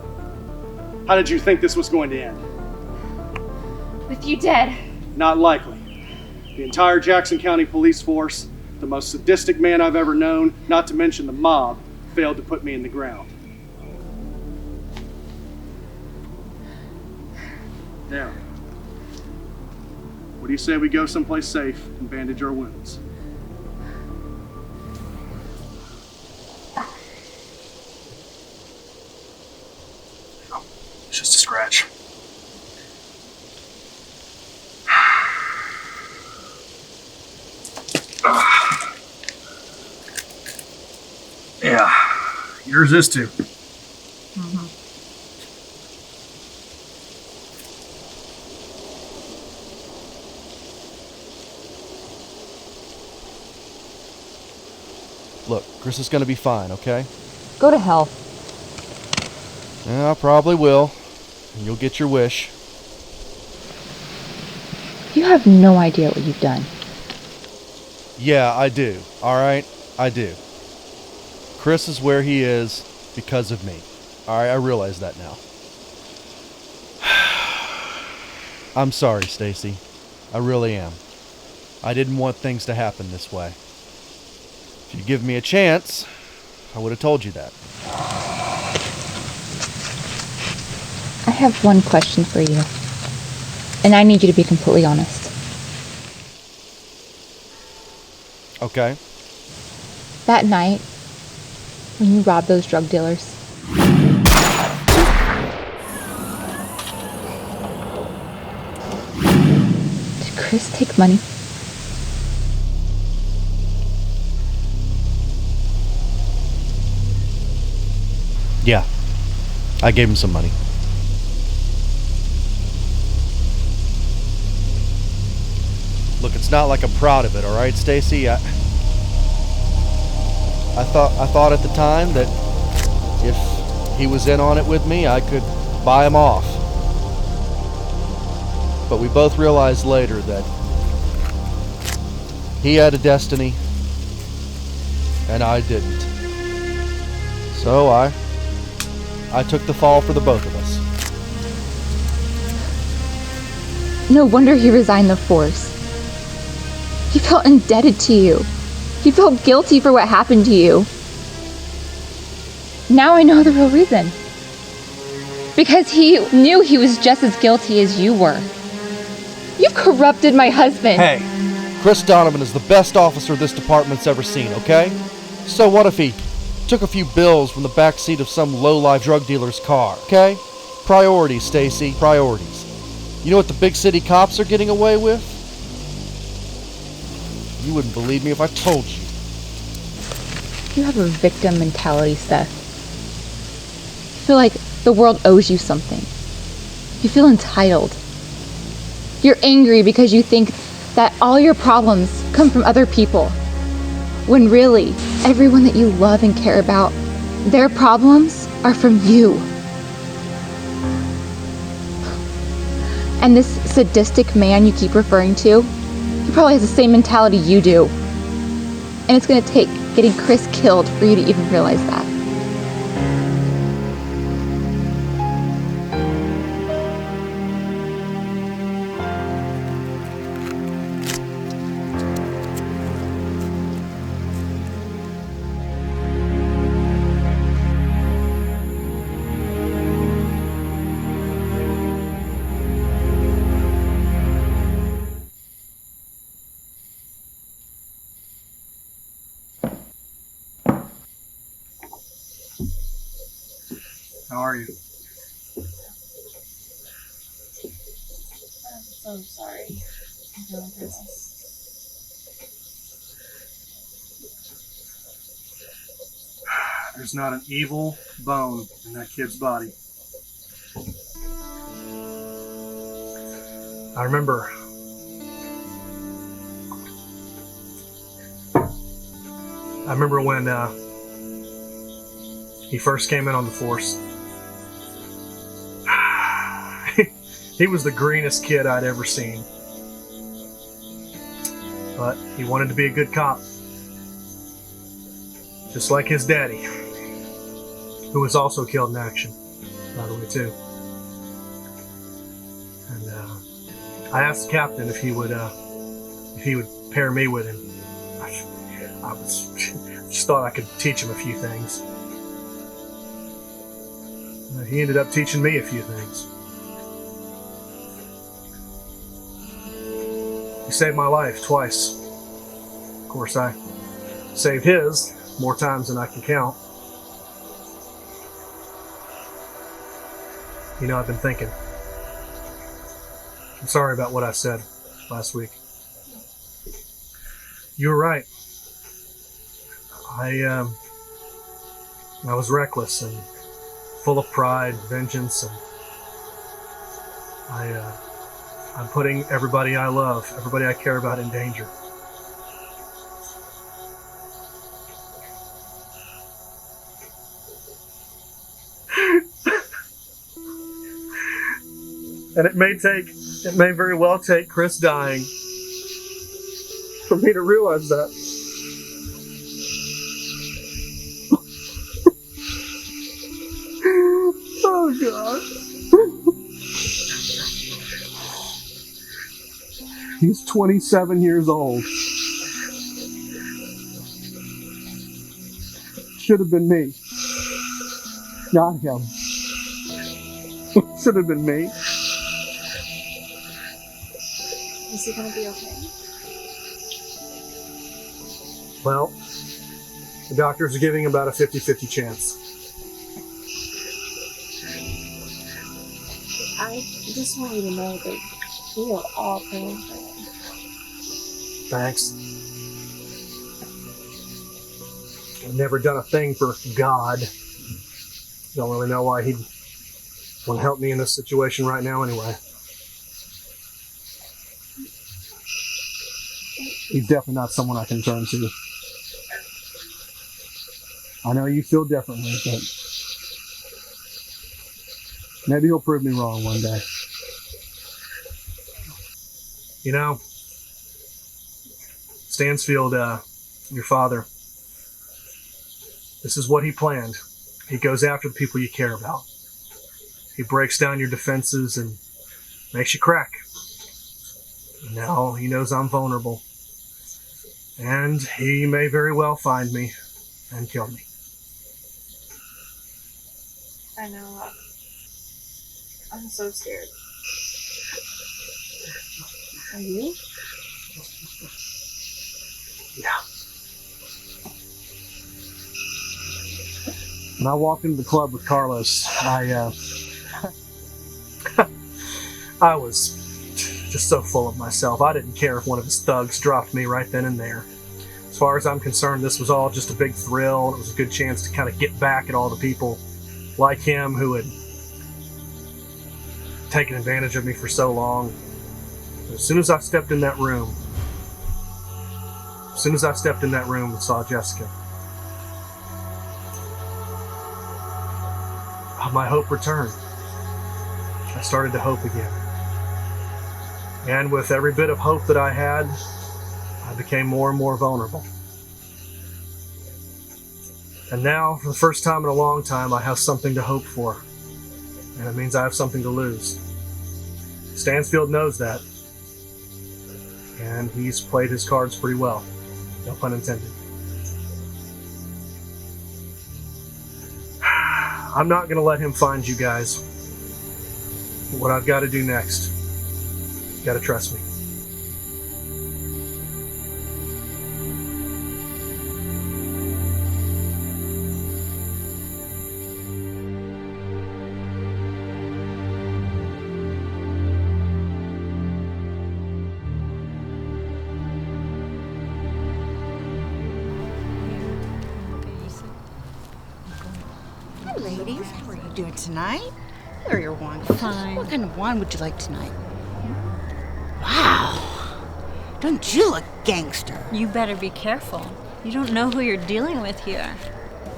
How did you think this was going to end? With you dead. Not likely. The entire Jackson County police force, the most sadistic man I've ever known, not to mention the mob, failed to put me in the ground. Now, what do you say we go someplace safe and bandage our wounds? It's just a scratch. Yeah, yours is too. Look, Chris is gonna be fine, okay? Go to hell. Yeah, I probably will. And you'll get your wish. You have no idea what you've done. Yeah, I do. Alright? I do. Chris is where he is because of me. Alright, I realize that now. I'm sorry, Stacy. I really am. I didn't want things to happen this way. If you'd give me a chance, I would have told you that. I have one question for you. And I need you to be completely honest. Okay. That night, when you robbed those drug dealers, did Chris take money? Yeah. I gave him some money. Look, it's not like I'm proud of it, all right, Stacy? I thought at the time that if he was in on it with me, I could buy him off. But we both realized later that he had a destiny and I didn't. So I took the fall for the both of us. No wonder he resigned the force. He felt indebted to you. He felt guilty for what happened to you. Now I know the real reason. Because he knew he was just as guilty as you were. You corrupted my husband. Hey, Chris Donovan is the best officer this department's ever seen, okay? So what if he took a few bills from the backseat of some low-life drug dealer's car, okay? Priorities, Stacy, priorities. You know what the big city cops are getting away with? You wouldn't believe me if I told you. You have a victim mentality, Seth. You feel like the world owes you something. You feel entitled. You're angry because you think that all your problems come from other people. When really, everyone that you love and care about, their problems are from you. And this sadistic man you keep referring to, he probably has the same mentality you do. And it's gonna take getting Chris killed for you to even realize that. How are you? I'm so sorry. I'm going through this. There's not an evil bone in that kid's body. I remember when he first came in on the force. He was the greenest kid I'd ever seen. But he wanted to be a good cop. Just like his daddy, who was also killed in action, by the way, too. And I asked the captain if he would pair me with him. I just thought I could teach him a few things. He ended up teaching me a few things. He saved my life twice. Of course, I saved his more times than I can count. You know, I've been thinking. I'm sorry about what I said last week. You were right. I was reckless and full of pride, vengeance, and I'm putting everybody I love, everybody I care about in danger. And it may very well take Chris dying for me to realize that. Oh, God. He's 27 years old. Should have been me. Not him. Should have been me. Is he gonna be okay? Well, the doctors are giving about a 50-50 chance. I just want you to know that we are all praying for him. Thanks. I've never done a thing for God. Don't really know why he'd want to help me in this situation right now anyway. He's definitely not someone I can turn to. I know you feel differently, but maybe he'll prove me wrong one day. You know, Stansfield, your father, this is what he planned. He goes after the people you care about. He breaks down your defenses and makes you crack. Now he knows I'm vulnerable. And he may very well find me and kill me. I know. I'm so scared. Are you? Yeah. When I walked into the club with Carlos, I was just so full of myself. I didn't care if one of his thugs dropped me right then and there. As far as I'm concerned, this was all just a big thrill. It was a good chance to kind of get back at all the people like him who had taken advantage of me for so long. As soon as I stepped in that room and saw Jessica, my hope returned. I started to hope again. And with every bit of hope that I had, I became more and more vulnerable. And now, for the first time in a long time, I have something to hope for. And it means I have something to lose. Stansfield knows that. And he's played his cards pretty well. No pun intended. I'm not going to let him find you guys. What I've got to do next, you got to trust me. Hi, ladies. How are you doing tonight? There, your wine. Fine. What kind of wine would you like tonight? Wow. Don't you look gangster? You better be careful. You don't know who you're dealing with here.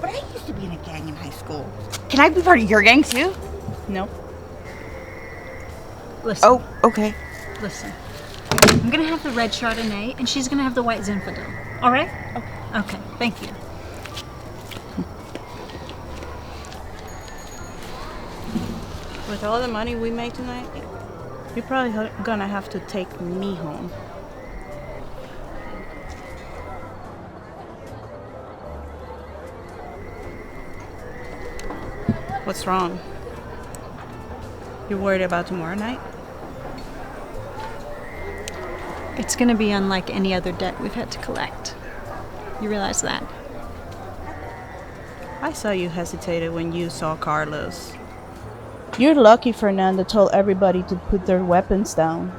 But I used to be in a gang in high school. Can I be part of your gang too? Nope. Listen. Oh, okay. Listen. I'm gonna have the red Chardonnay, and she's gonna have the white Zinfandel. All right? Okay. Thank you. With all the money we make tonight, you're probably gonna have to take me home. What's wrong? You're worried about tomorrow night? It's gonna be unlike any other debt we've had to collect. You realize that? I saw you hesitated when you saw Carlos. You're lucky Fernando told everybody to put their weapons down.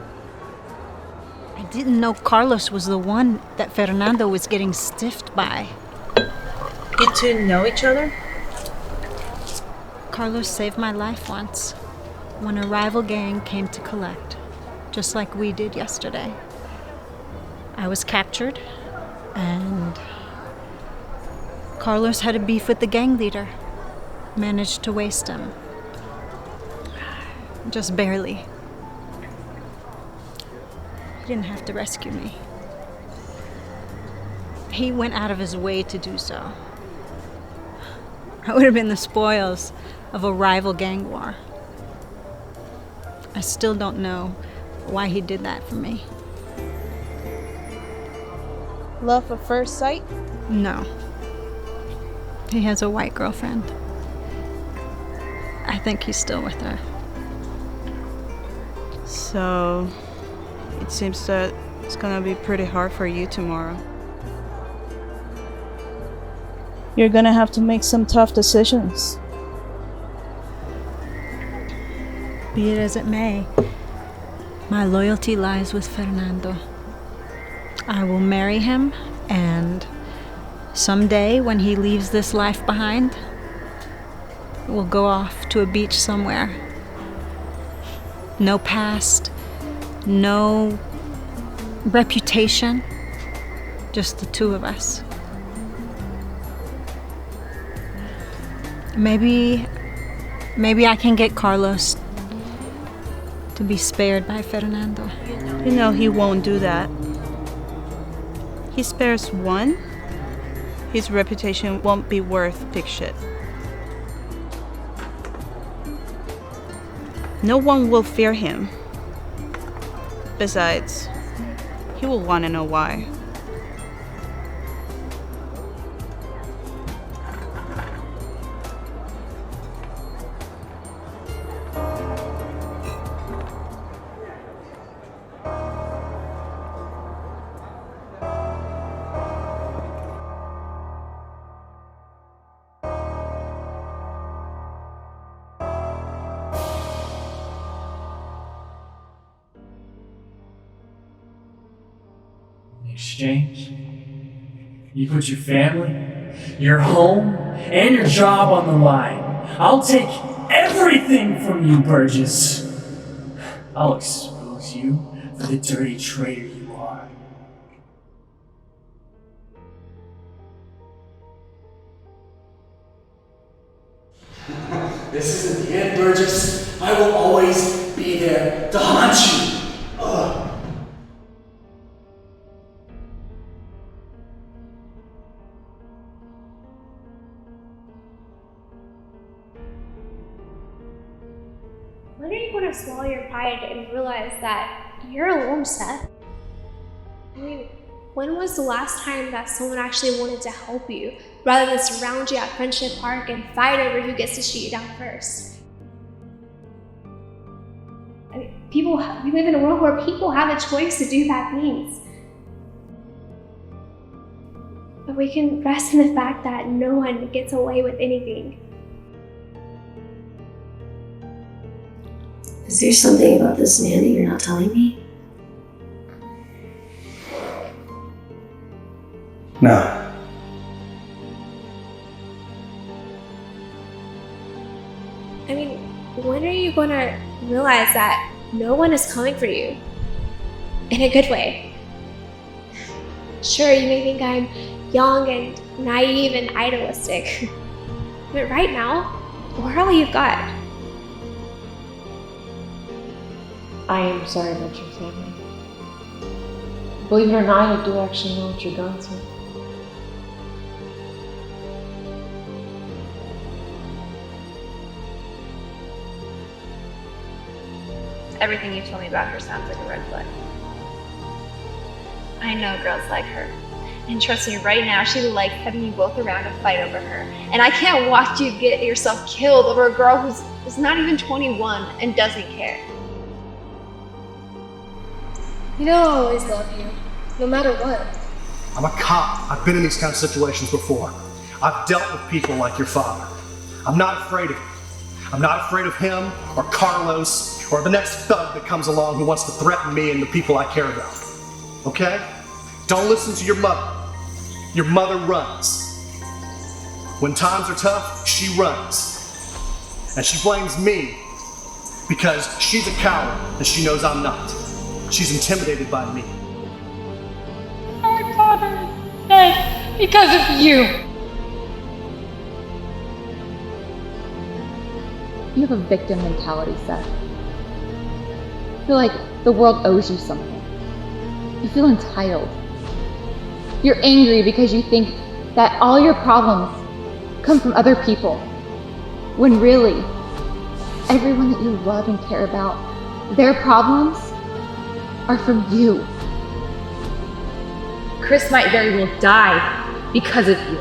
I didn't know Carlos was the one that Fernando was getting stiffed by. You two know each other? Carlos saved my life once, when a rival gang came to collect, just like we did yesterday. I was captured, and Carlos had a beef with the gang leader. Managed to waste him. Just barely. He didn't have to rescue me. He went out of his way to do so. I would have been the spoils of a rival gang war. I still don't know why he did that for me. Love at first sight? No. He has a white girlfriend. I think he's still with her. So, it seems that it's gonna be pretty hard for you tomorrow. You're gonna have to make some tough decisions. Be it as it may, my loyalty lies with Fernando. I will marry him, and someday when he leaves this life behind, we'll go off to a beach somewhere. No past, no reputation, just the two of us. Maybe I can get Carlos to be spared by Fernando. You know he won't do that. He spares one, his reputation won't be worth pig shit. No one will fear him. Besides, he will want to know why. Exchange. You put your family, your home, and your job on the line. I'll take everything from you, Burgess. I'll expose you for the dirty traitor you are. This isn't the end, Burgess. I will always be there to haunt you. Ugh. When are you going to swallow your pride and realize that you're alone, Seth? I mean, when was the last time that someone actually wanted to help you, rather than surround you at Friendship Park and fight over who gets to shoot you down first? I mean, we live in a world where people have a choice to do bad things. But we can rest in the fact that no one gets away with anything. Is there something about this man that you're not telling me? No. I mean, when are you going to realize that no one is coming for you? In a good way. Sure, you may think I'm young and naive and idealistic. But right now, we're all you've got. I am sorry about your family. Believe it or not, I do actually know what you're going through. Everything you told me about her sounds like a red flag. I know girls like her. And trust me, right now, she likes having you both around to fight over her. And I can't watch you get yourself killed over a girl who's not even 21 and doesn't care. You know I'll always love you, no matter what. I'm a cop. I've been in these kind of situations before. I've dealt with people like your father. I'm not afraid of him. I'm not afraid of him or Carlos or the next thug that comes along who wants to threaten me and the people I care about. Okay? Don't listen to your mother. Your mother runs. When times are tough, she runs. And she blames me because she's a coward and she knows I'm not. She's intimidated by me. My father is dead because of you. You have a victim mentality, Seth. You feel like the world owes you something. You feel entitled. You're angry because you think that all your problems come from other people, when really, everyone that you love and care about, their problems are from you. Chris might very well die because of you.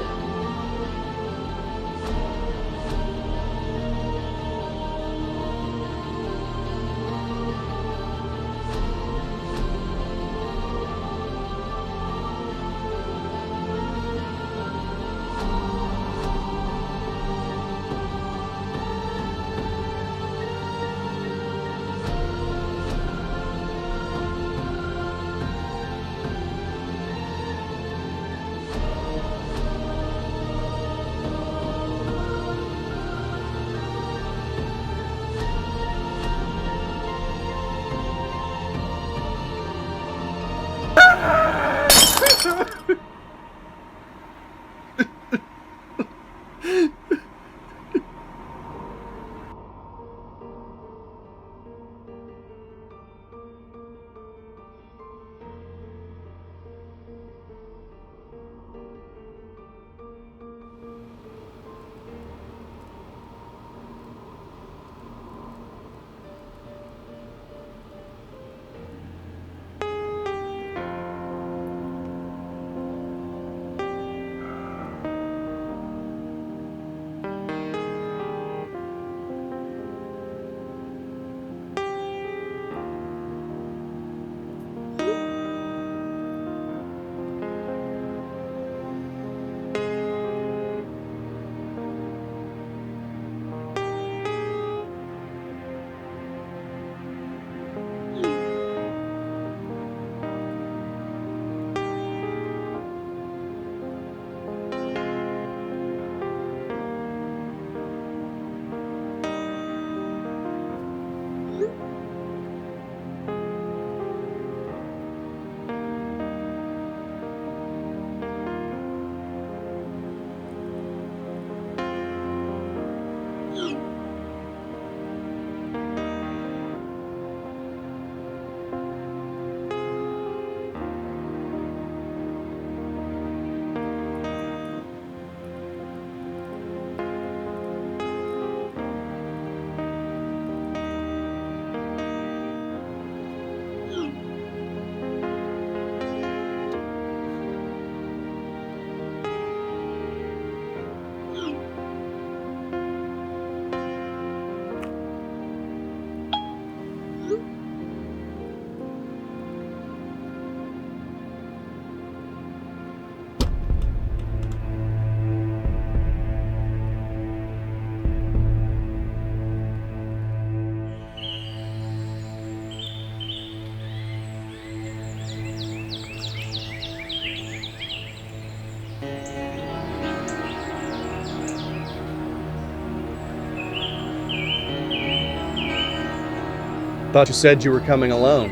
Thought you said you were coming alone.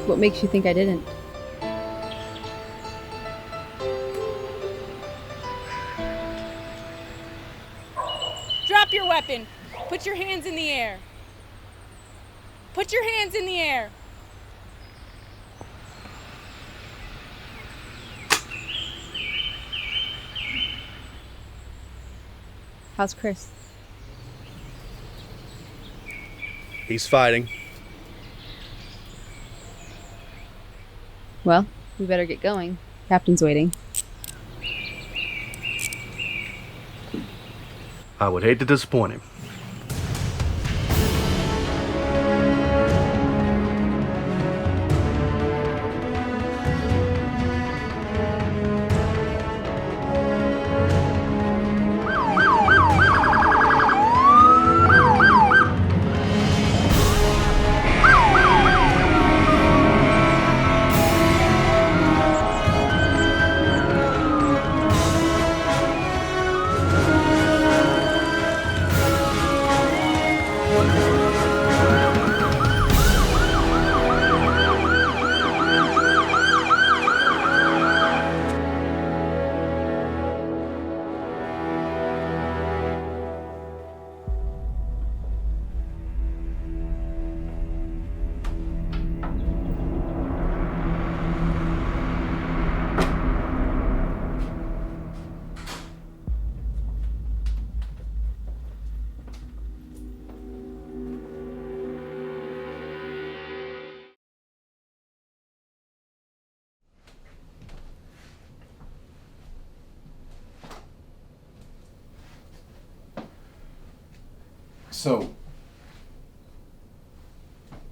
What makes you think I didn't? Drop your weapon. Put your hands in the air. Put your hands in the air. How's Chris? He's fighting. Well, we better get going. Captain's waiting. I would hate to disappoint him. So,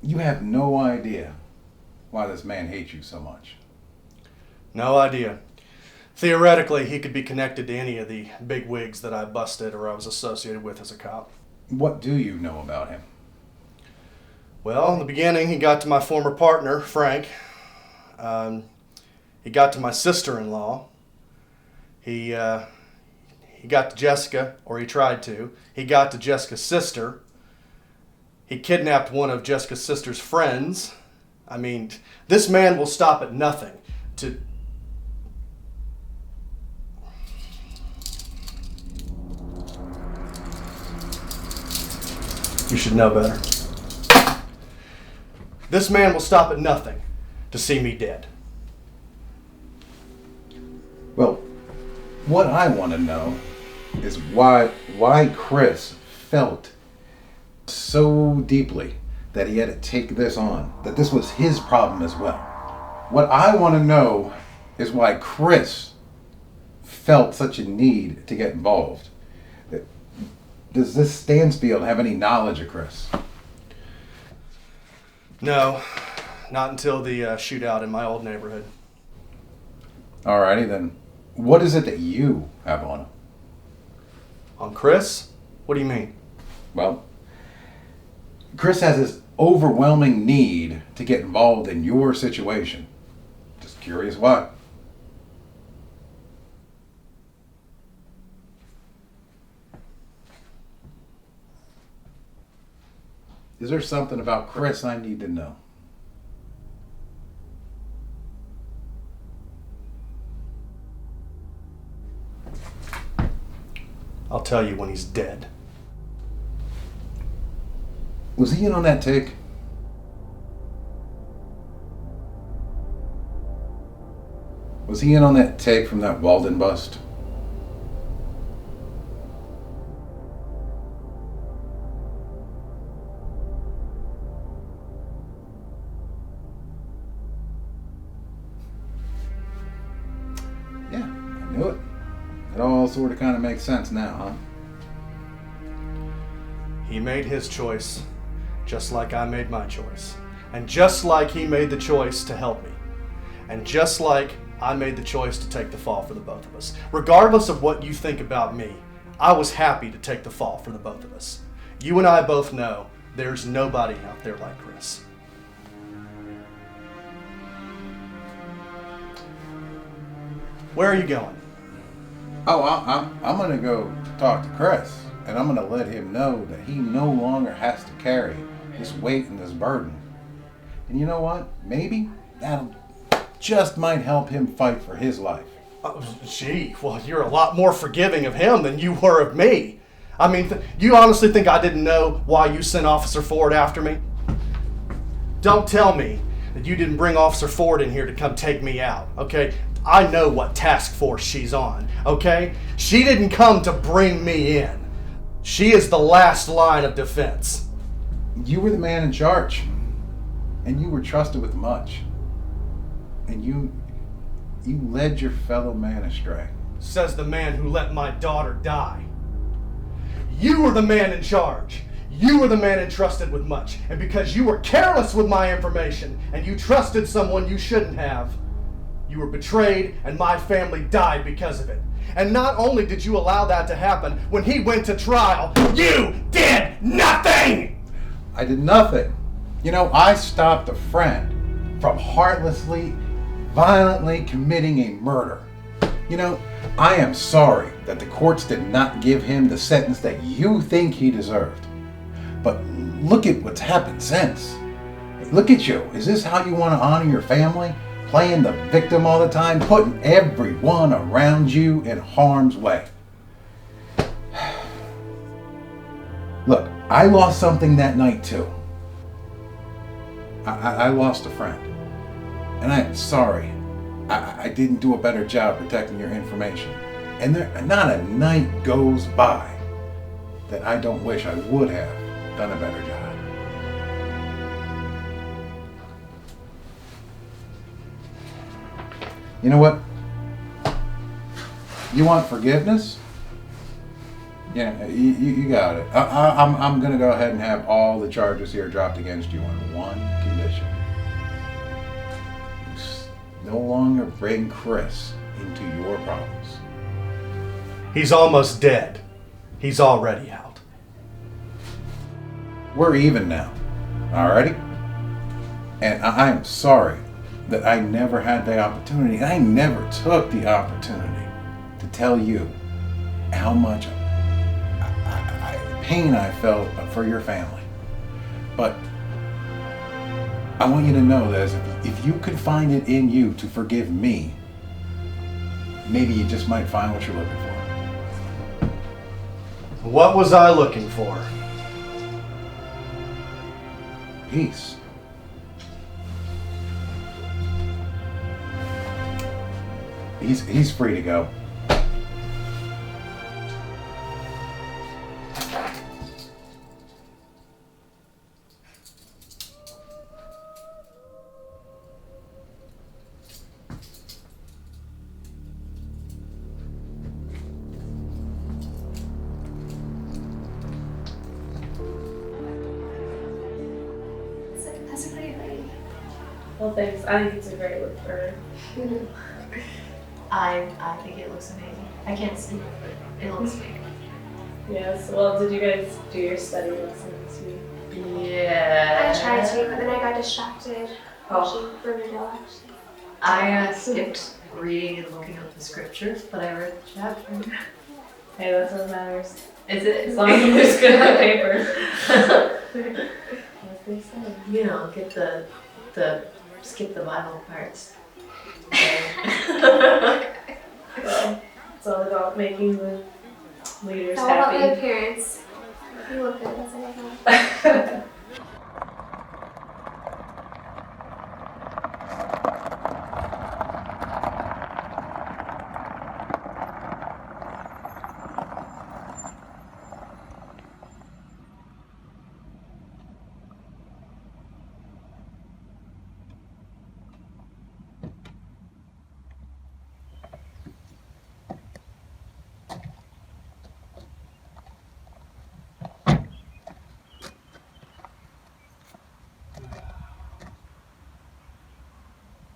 you have no idea why this man hates you so much? No idea. Theoretically, he could be connected to any of the big wigs that I busted or I was associated with as a cop. What do you know about him? Well, in the beginning, he got to my former partner, Frank. He got to my sister-in-law. He got to Jessica, or he tried to. He got to Jessica's sister. He kidnapped one of Jessica's sister's friends. I mean, this man will stop at nothing to... You should know better. This man will stop at nothing to see me dead. Well, what I want to know is why Chris felt so deeply that he had to take this on, that this was his problem as well. What I want to know is why Chris felt such a need to get involved. Does this Stansfield have any knowledge of Chris? No, not until the shootout in my old neighborhood. Alrighty then. What is it that you have on him? On Chris? What do you mean? Well, Chris has this overwhelming need to get involved in your situation. Just curious why. Is there something about Chris I need to know? I'll tell you when he's dead. Was he in on that take? Was he in on that take from that Walden bust? Yeah, I knew it. It all sort of kind of makes sense now, huh? He made his choice, just like I made my choice. And just like he made the choice to help me. And just like I made the choice to take the fall for the both of us. Regardless of what you think about me, I was happy to take the fall for the both of us. You and I both know there's nobody out there like Chris. Where are you going? Oh, I'm going to go talk to Chris, and I'm going to let him know that he no longer has to carry this weight and this burden. And you know what? Maybe that'll just might help him fight for his life. Gee, well, you're a lot more forgiving of him than you were of me. I mean, you honestly think I didn't know why you sent Officer Ford after me? Don't tell me that you didn't bring Officer Ford in here to come take me out, okay? I know what task force she's on, okay? She didn't come to bring me in. She is the last line of defense. You were the man in charge, and you were trusted with much. And you led your fellow man astray. Says the man who let my daughter die. You were the man in charge. You were the man entrusted with much. And because you were careless with my information and you trusted someone you shouldn't have, you were betrayed and my family died because of it. And not only did you allow that to happen, when he went to trial, you did nothing! I did nothing. You know, I stopped a friend from heartlessly, violently committing a murder. You know, I am sorry that the courts did not give him the sentence that you think he deserved. But look at what's happened since. Look at you. Is this how you want to honor your family? Playing the victim all the time, putting everyone around you in harm's way. Look, I lost something that night too. I lost a friend. And I'm sorry. I didn't do a better job protecting your information. And not a night goes by that I don't wish I would have done a better job. You know what? You want forgiveness? Yeah, you got it. I'm going to go ahead and have all the charges here dropped against you on one condition. No longer bring Chris into your problems. He's almost dead. He's already out. We're even now. Alrighty? And I'm sorry that I never had the opportunity. I never took the opportunity to tell you how much pain I felt for your family. But I want you to know that if you could find it in you to forgive me, maybe you just might find what you're looking for. What was I looking for? Peace. He's free to go. That's a pretty ring. Well, thanks. I think it's a great look for her. I think it looks amazing. I can't see, but it looks big. Yes. Well, did you guys do your study lessons? Yeah. I tried to, but then I got distracted watching Riverdale, actually. I skipped reading and looking up the scriptures, but I read the chapter. Hey, that's what matters. Is it? As long as it's good on paper. What they say. You know, get the skip the Bible parts. Well, it's all about making the leaders It's all happy. about the appearance. You look good, that's what I have.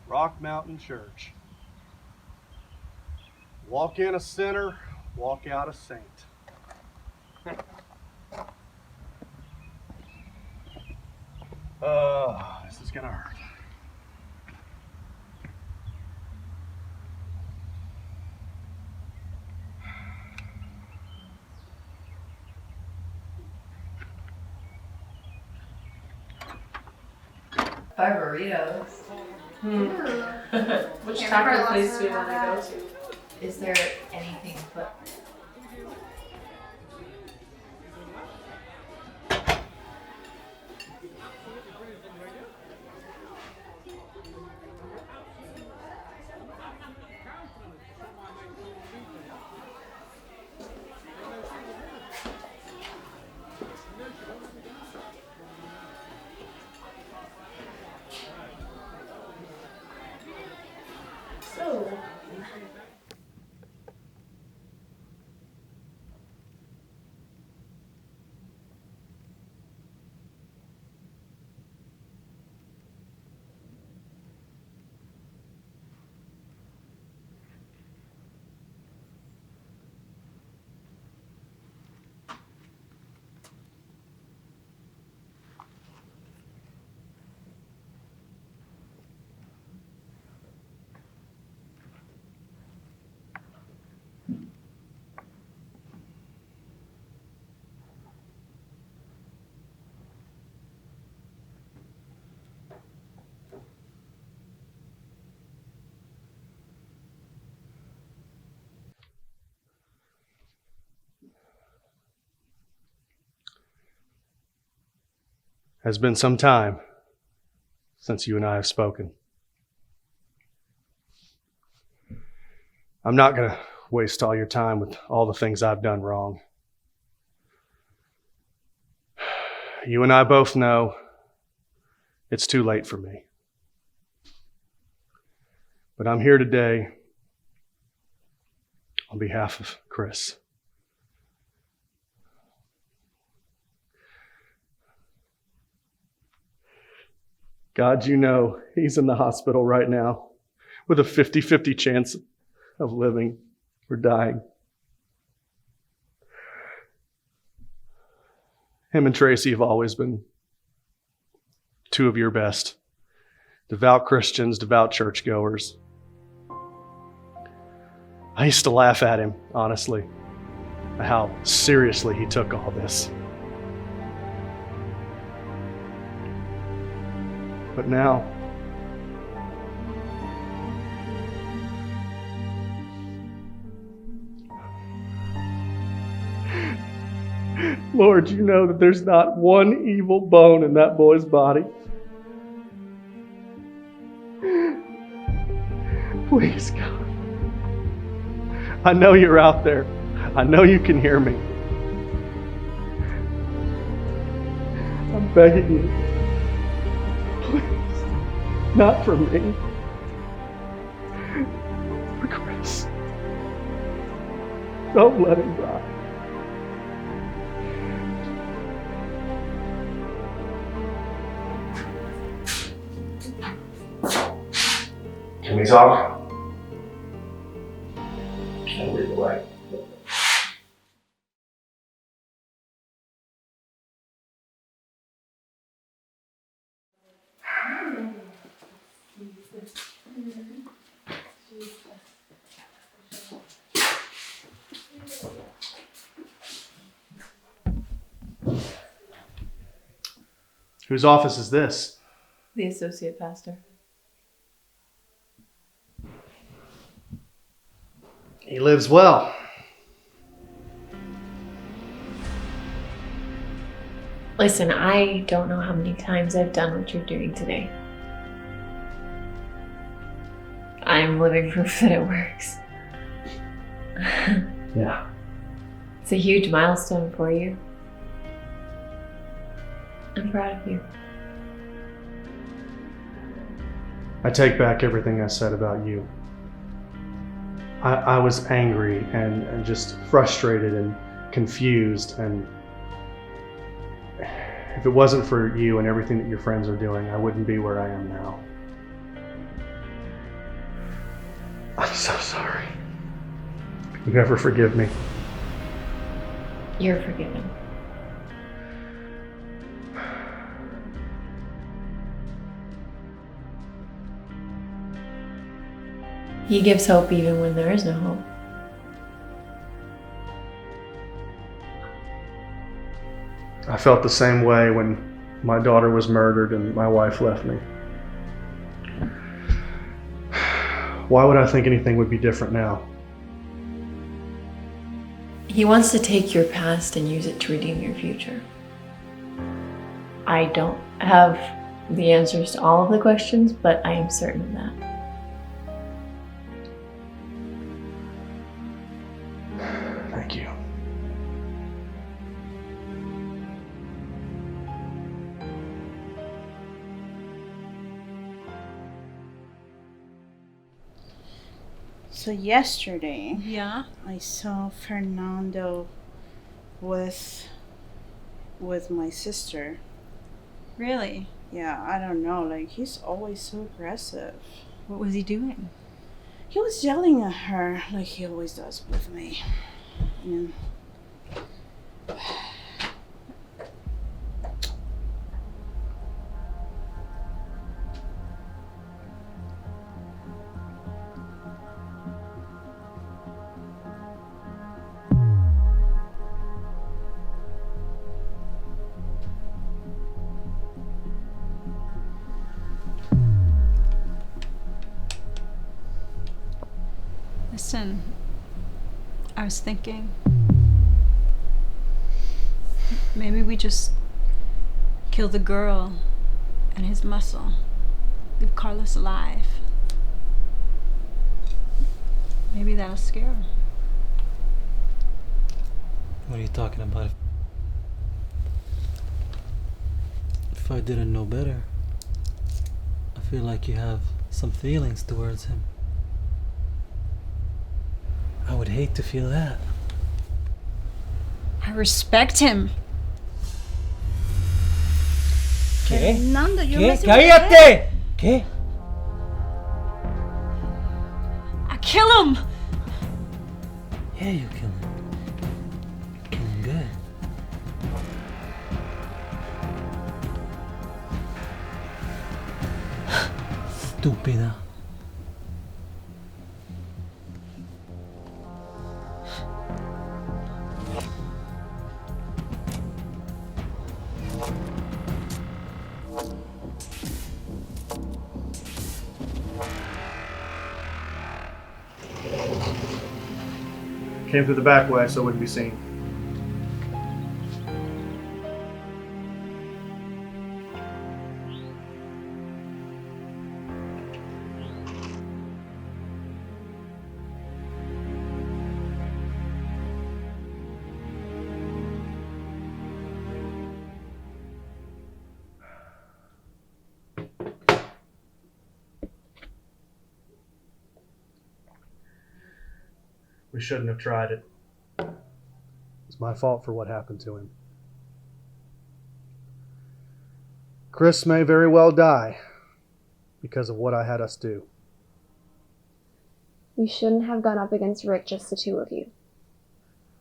Rock Mountain Church. Walk in a sinner, walk out a saint. This is gonna hurt. Five burritos. Which taco place do you want to go to? Is there anything but has been some time since you and I have spoken. I'm not going to waste all your time with all the things I've done wrong. You and I both know it's too late for me. But I'm here today on behalf of Chris. God, you know he's in the hospital right now with a 50-50 chance of living or dying. Him and Tracy have always been two of your best. Devout Christians, devout churchgoers. I used to laugh at him, honestly, at how seriously he took all this. But now, Lord, you know that there's not one evil bone in that boy's body. Please, God. I know you're out there. I know you can hear me. I'm begging you. Please. Not for me. For Chris. Don't let him die. Can we talk? I'll lead the way. Whose office is this? The associate pastor. He lives well. Listen, I don't know how many times I've done what you're doing today. I'm living proof that it works. Yeah. It's a huge milestone for you. I'm proud of you. I take back everything I said about you. I was angry and just frustrated and confused, and if it wasn't for you and everything that your friends are doing, I wouldn't be where I am now. I'm so sorry. You ever forgive me? You're forgiven. He gives hope even when there is no hope. I felt the same way when my daughter was murdered and my wife left me. Why would I think anything would be different now? He wants to take your past and use it to redeem your future. I don't have the answers to all of the questions, but I am certain of that. Thank you. So yesterday, yeah, I saw Fernando with my sister. Really? Yeah, I don't know. Like, he's always so aggressive. What was he doing? He was yelling at her like he always does with me. And Listen, I was thinking maybe we just Kill the girl and his muscle. Leave Carlos alive. Maybe that'll scare him. What are you talking about? If I didn't know better, I feel like you have some feelings towards him. I would hate to feel that. I respect him. ¿Qué? Fernando, you're ¿Qué? messing with his ¡Cállate! head. ¿Qué? I kill him. Yeah, you kill him. Kill him good. Estúpida. Came through the back way so it wouldn't be seen. We shouldn't have tried it. It's my fault for what happened to him. Chris may very well die because of what I had us do. You shouldn't have gone up against Rick, just the two of you.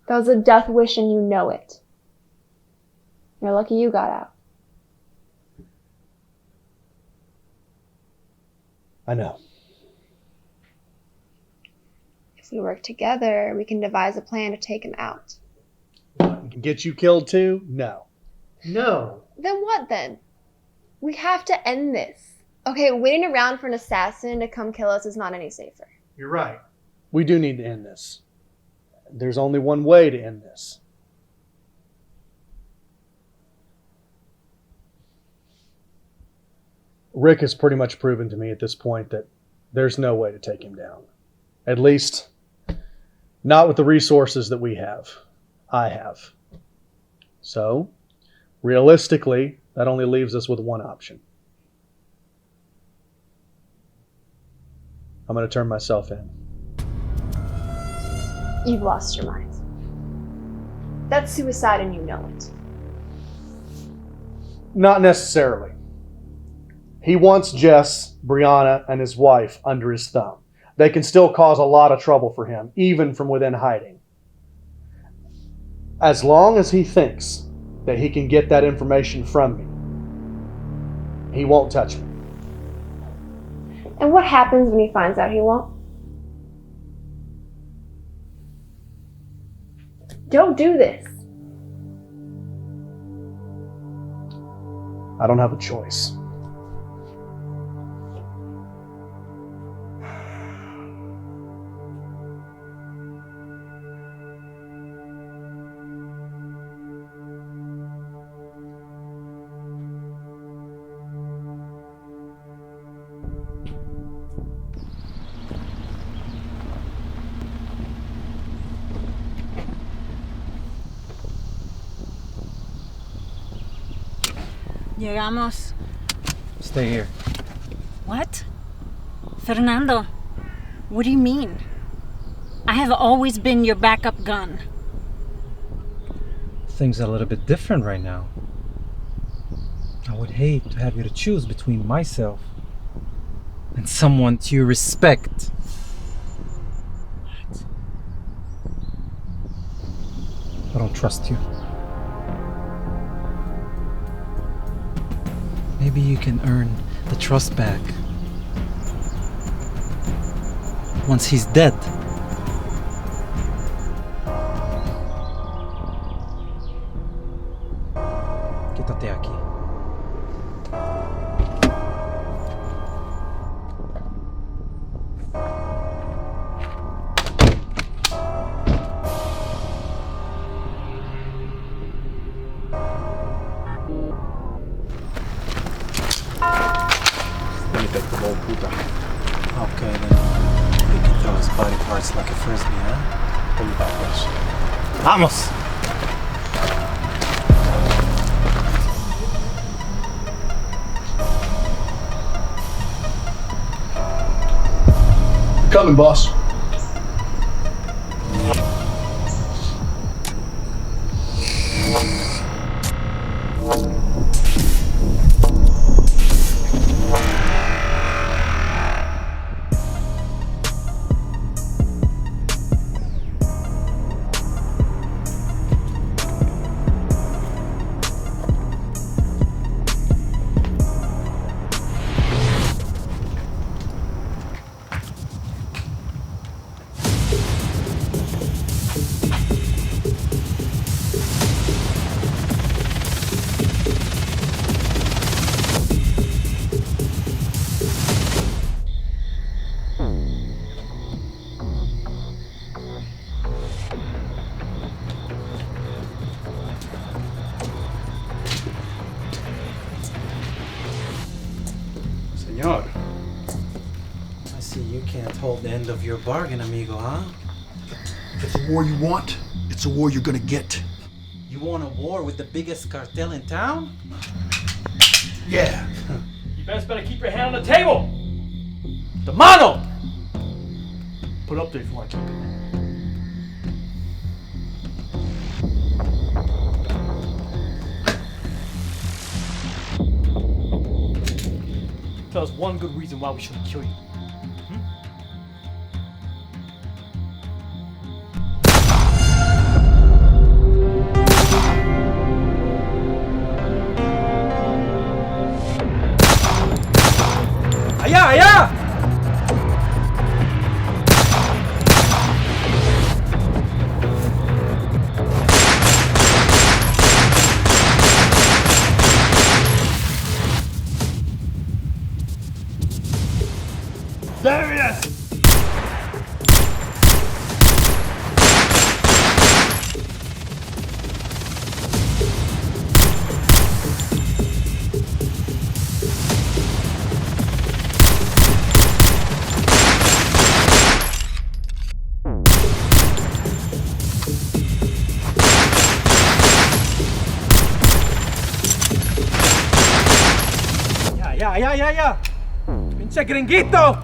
That was a death wish and you know it. You're lucky you got out. I know. If we work together, we can devise a plan to take him out. Get you killed too? No. No. Then what then? We have to end this. Okay, waiting around for an assassin to come kill us is not any safer. You're right. We do need to end this. There's only one way to end this. Rick has pretty much proven to me at this point that there's no way to take him down. At least, not with the resources that we have. I have. So, realistically, that only leaves us with one option. I'm going to turn myself in. You've lost your mind. That's suicide and you know it. Not necessarily. He wants Jess, Brianna, and his wife under his thumb. They can still cause a lot of trouble for him, even from within hiding. As long as he thinks that he can get that information from me, he won't touch me. And what happens when he finds out he won't? Don't do this. I don't have a choice. Llegamos. Stay here. What? Fernando, what do you mean? I have always been your backup gun. Things are a little bit different right now. I would hate to have you to choose between myself and someone you respect. What? I don't trust you. Maybe you can earn the trust back once he's dead. Quédate aquí. puta. Okay, then we can throw his body parts like a frisbee, huh? Hold back, boss. Vamos! Coming, boss. Senor, I see you can't hold the end of your bargain, amigo, huh? If it's a war you want, it's a war you're gonna get. You want a war with the biggest cartel in town? Yeah. You best better keep your hand on the table! The mano! Put it up there if you want to keep it. Tell us one good reason why we shouldn't kill you. Allá, allá! There he is! Ya. Pinche gringuito.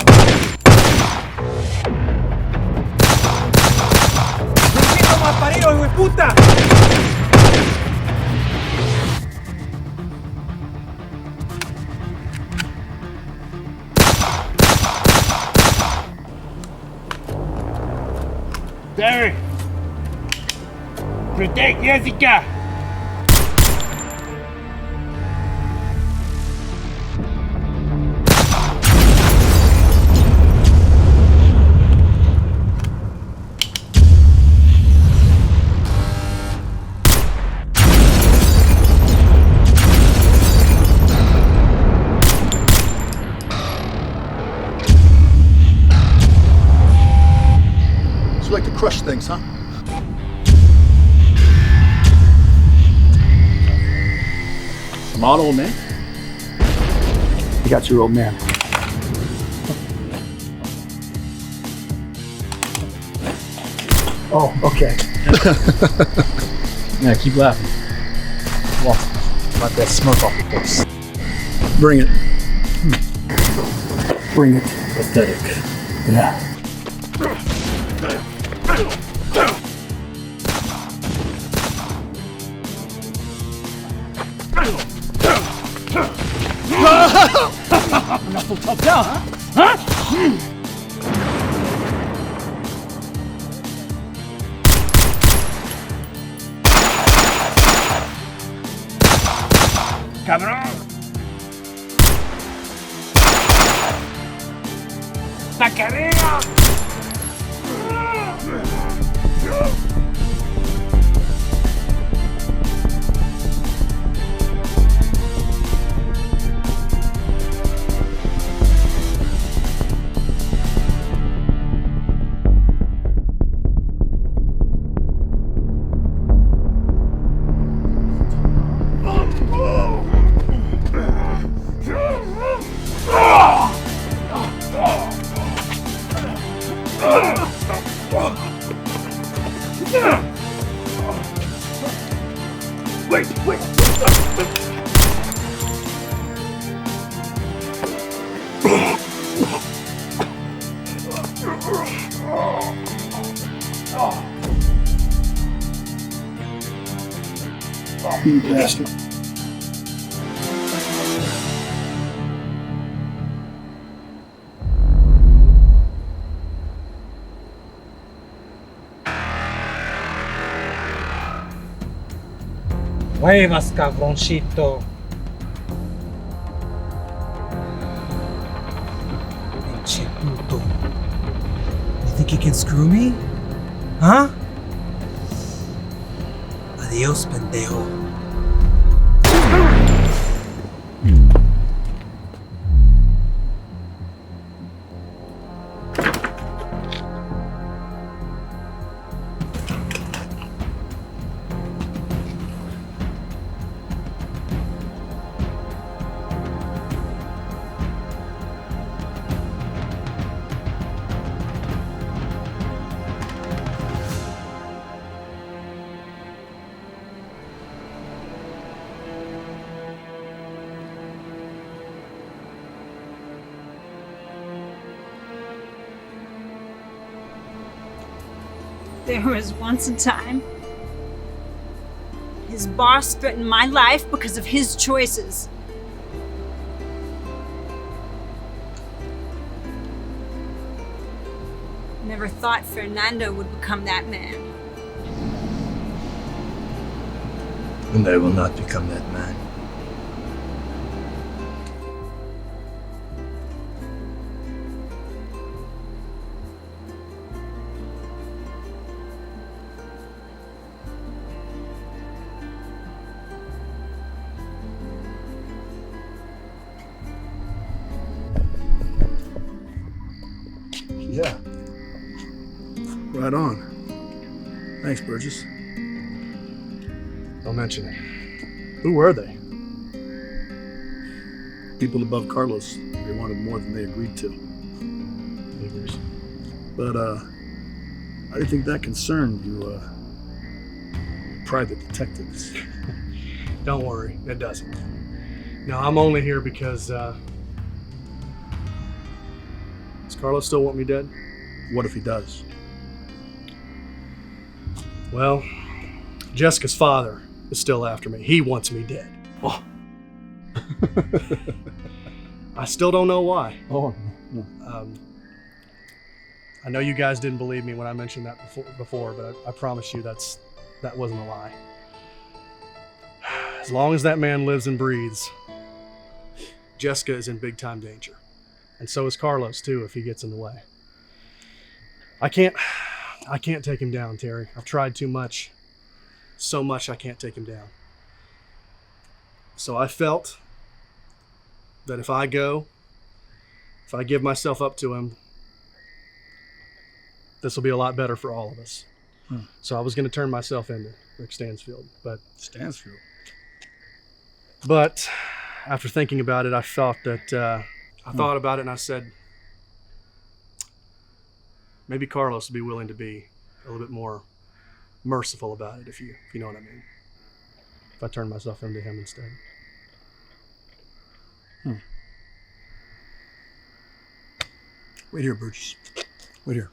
Gringuito más parido, hijo de puta. Derek! Protect Jessica! You like to crush things, huh? Come on, old man. You got your old man. Oh, okay. Yeah, keep laughing. Well, let that smirk off your face. Bring it. Bring it. Pathetic. Yeah. Not so tough now, huh? Cabrón! ¡Taquería! You bastard. Huevas, cabroncito. Pinche puto. You think you can screw me? Huh? Adios, pendejo. There was once a time. His boss threatened my life because of his choices. Never thought Fernando would become that man. And I will not become that man. Yeah. Right on. Thanks, Burgess. Don't mention it. Who were they? People above Carlos. They wanted more than they agreed to. Neighbors. But, I didn't think that concerned you, private detectives. Don't worry, it doesn't. No, I'm only here because, does Carlos still want me dead? What if he does? Well, Jessica's father is still after me. He wants me dead. Oh. I still don't know why. Oh, no. I know you guys didn't believe me when I mentioned that before, but I promise you that wasn't a lie. As long as that man lives and breathes, Jessica is in big time danger. And so is Carlos too, if he gets in the way. I can't take him down, Terry. I've tried too much. So much I can't take him down. So I felt that if I give myself up to him, this will be a lot better for all of us. So I was going to turn myself into Rick Stansfield, but Stansfield. But after thinking about it, I felt that I thought about it and I said, maybe Carlos would be willing to be a little bit more merciful about it, if you know what I mean. If I turned myself into him instead. Wait here, Burgess. Wait here.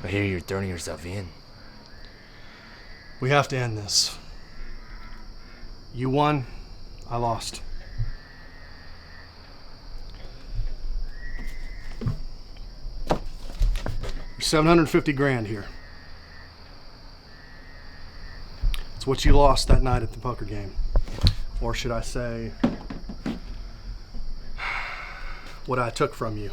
I hear you're turning yourself in. We have to end this. You won, I lost. There's 750 grand here. It's what you lost that night at the poker game. Or should I say, what I took from you.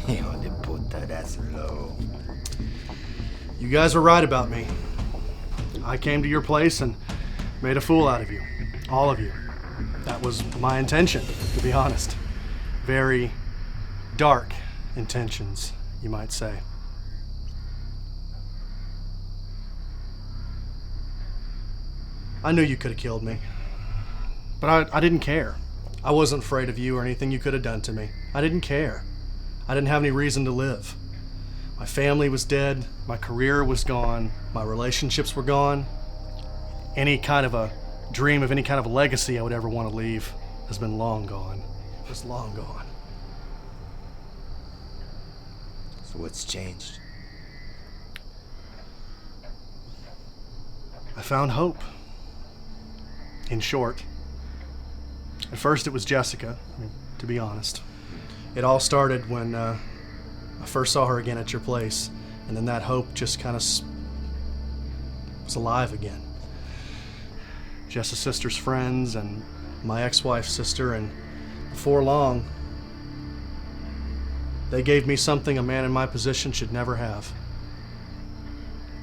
Hijo de puta, that's low. You guys are right about me. I came to your place and made a fool out of you. All of you. That was my intention, to be honest. Very dark intentions, you might say. I knew you could have killed me, but I didn't care. I wasn't afraid of you or anything you could have done to me. I didn't care. I didn't have any reason to live. My family was dead, my career was gone, my relationships were gone. Any kind of a dream of any kind of a legacy I would ever want to leave has been long gone. It was long gone. So what's changed? I found hope. In short, at first it was Jessica, to be honest. It all started when I first saw her again at your place, and then that hope just kind of was alive again. Jess's sister's friends and my ex-wife's sister, and before long, they gave me something a man in my position should never have.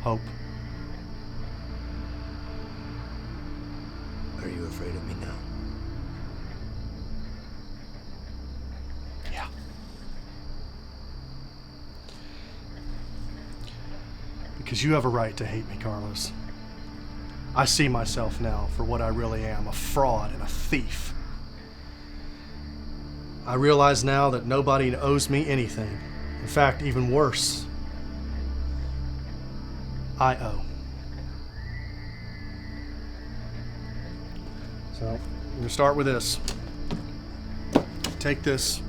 Hope. Are you afraid of me now? Yeah. Because you have a right to hate me, Carlos. I see myself now for what I really am, a fraud and a thief. I realize now that nobody owes me anything. In fact, even worse, I owe. So, I'm gonna start with this. Take this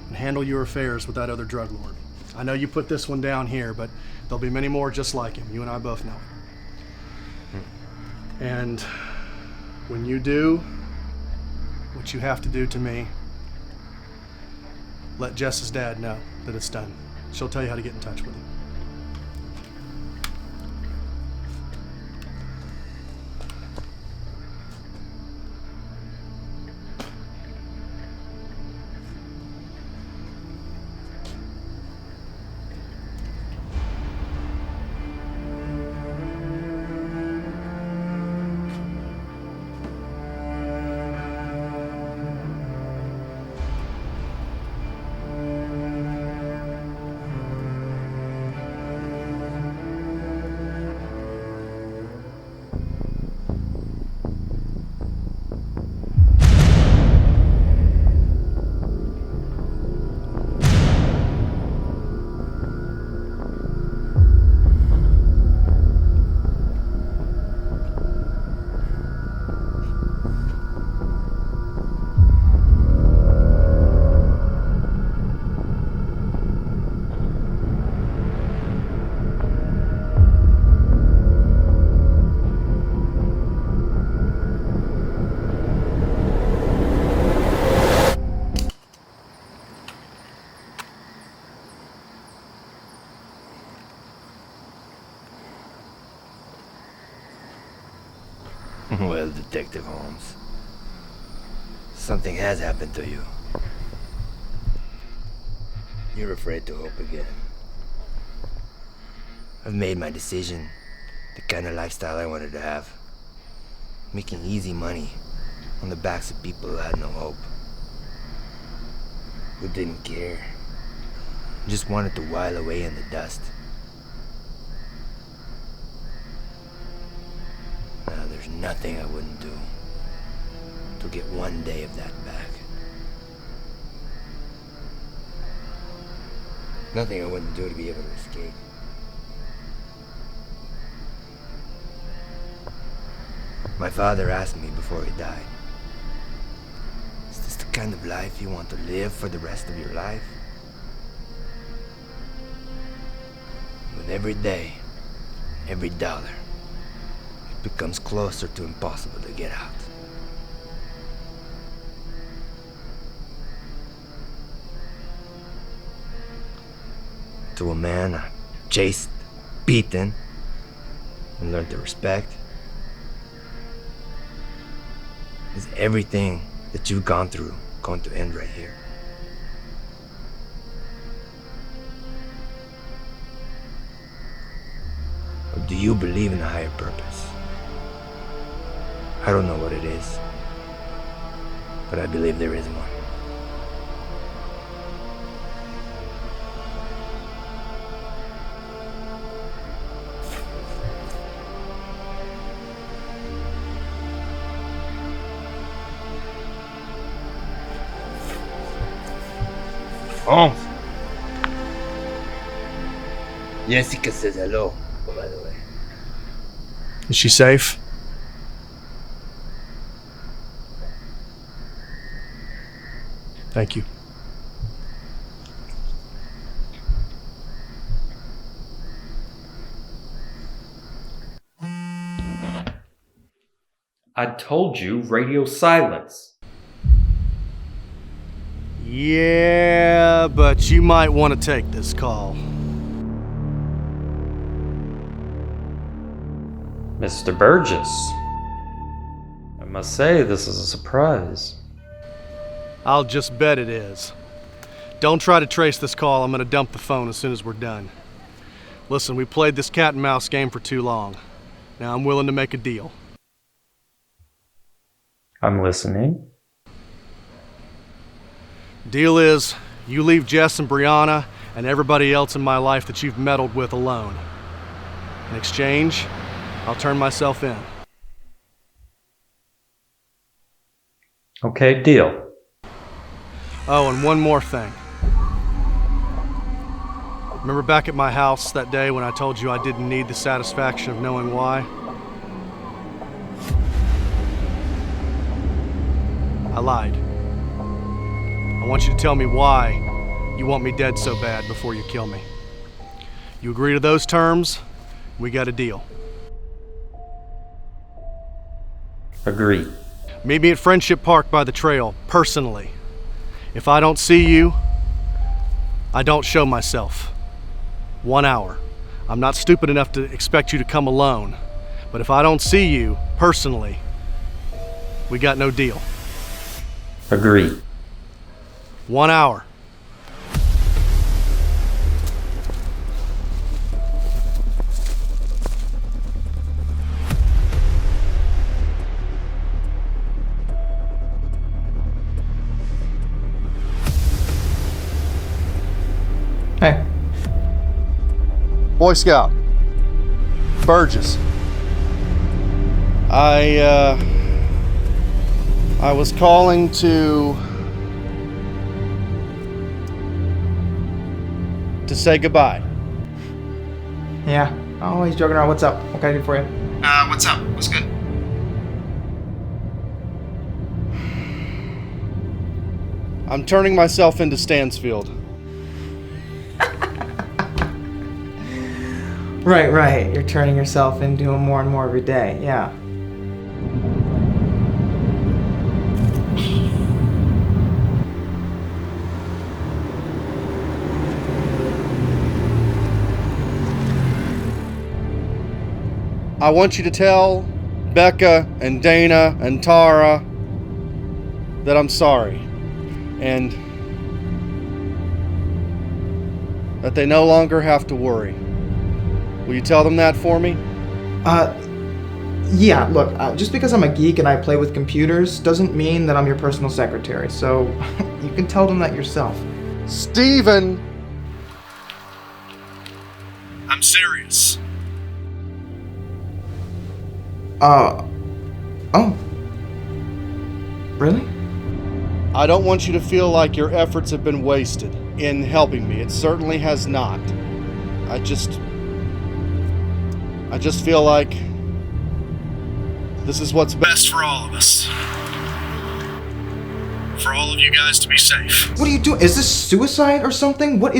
and handle your affairs with that other drug lord. I know you put this one down here, but there'll be many more just like him. You and I both know it. And when you do what you have to do to me, let Jess's dad know that it's done. She'll tell you how to get in touch with him. Well, Detective Holmes, something has happened to you. You're afraid to hope again. I've made my decision, the kind of lifestyle I wanted to have. Making easy money on the backs of people who had no hope. Who didn't care. Just wanted to while away in the dust. Now there's nothing I wouldn't do to get one day of that back. Nothing I wouldn't do to be able to escape. My father asked me before he died, is this the kind of life you want to live for the rest of your life? With every day, every dollar, it becomes closer to impossible to get out. To a man chased, beaten, and learned to respect, is everything that you've gone through going to end right here? Or do you believe in a higher purpose? I don't know what it is, but I believe there is one. Oh. Jessica says hello, by the way. Is she safe? Thank you. I told you, radio silence. Yeah, but you might want to take this call. Mr. Burgess. I must say, this is a surprise. I'll just bet it is. Don't try to trace this call. I'm going to dump the phone as soon as we're done. Listen, we played this cat and mouse game for too long. Now I'm willing to make a deal. I'm listening. Deal is, you leave Jess and Brianna and everybody else in my life that you've meddled with alone. In exchange, I'll turn myself in. Okay, deal. Oh, and one more thing. Remember back at my house that day when I told you I didn't need the satisfaction of knowing why? I lied. I want you to tell me why you want me dead so bad before you kill me. You agree to those terms, we got a deal. Agreed. Meet me at Friendship Park by the trail, personally. If I don't see you, I don't show myself. 1 hour. I'm not stupid enough to expect you to come alone. But if I don't see you, personally, we got no deal. Agreed. 1 hour. Hey. Boy Scout. Burgess. I was calling to say goodbye. Yeah, always joking around. What's up? What can I do for you? What's up? What's good? I'm turning myself into Stansfield. Right. You're turning yourself into him more and more every day. Yeah. I want you to tell Becca and Dana and Tara that I'm sorry and that they no longer have to worry. Will you tell them that for me? Yeah, look, just because I'm a geek and I play with computers doesn't mean that I'm your personal secretary, so you can tell them that yourself. Steven! I'm serious. Oh. Really? I don't want you to feel like your efforts have been wasted in helping me. It certainly has not. I just feel like this is what's best for all of us. For all of you guys to be safe. What are you doing? Is this suicide or something? What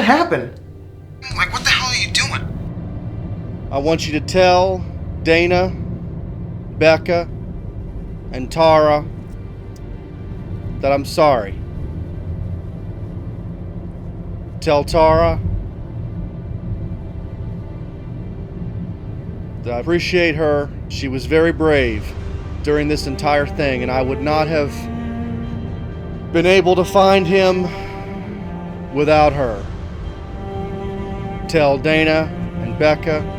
happened? Like, what the hell are you doing? I want you to tell Dana, Becca, and Tara that I'm sorry. Tell Tara that I appreciate her. She was very brave during this entire thing, and I would not have been able to find him without her. Tell Dana and Becca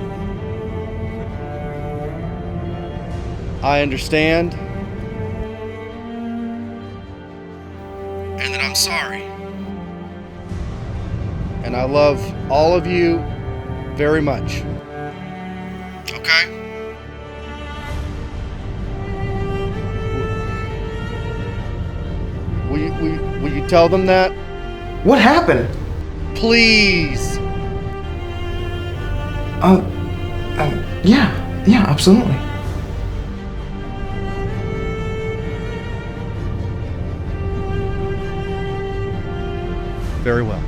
I understand, sorry. And I love all of you very much. Okay? Will you tell them that? What happened? Please. Yeah, absolutely. Very well.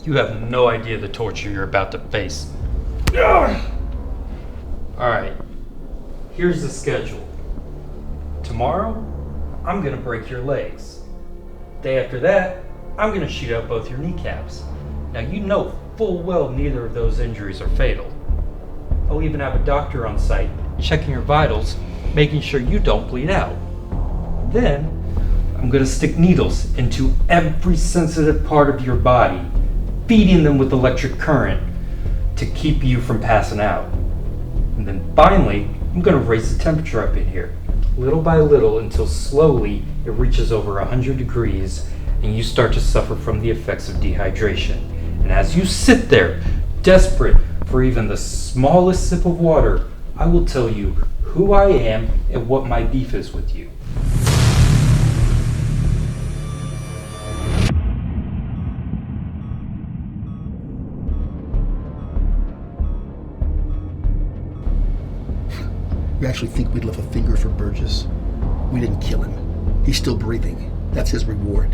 You have no idea the torture you're about to face. Alright, here's the schedule. Tomorrow, I'm gonna break your legs. Day after that, I'm gonna shoot out both your kneecaps. Now you know full well neither of those injuries are fatal. I'll even have a doctor on site checking your vitals, making sure you don't bleed out. Then, I'm gonna stick needles into every sensitive part of your body, feeding them with electric current to keep you from passing out. And then finally, I'm gonna raise the temperature up in here, little by little, until slowly it reaches over 100 degrees and you start to suffer from the effects of dehydration. And as you sit there, desperate for even the smallest sip of water, I will tell you who I am and what my beef is with you. You actually think we'd lift a finger for Burgess? We didn't kill him. He's still breathing. That's his reward.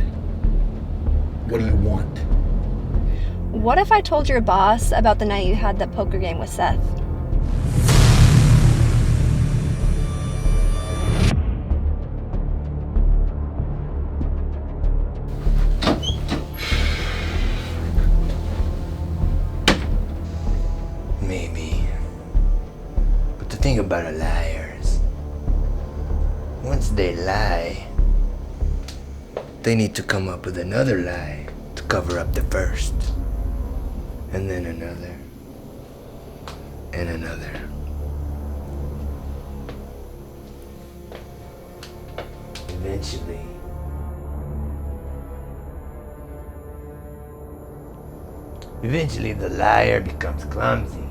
What do you want? What if I told your boss about the night you had that poker game with Seth? Maybe. But the thing about a liar is, once they lie, they need to come up with another lie to cover up the first. And then another. And another. Eventually the liar becomes clumsy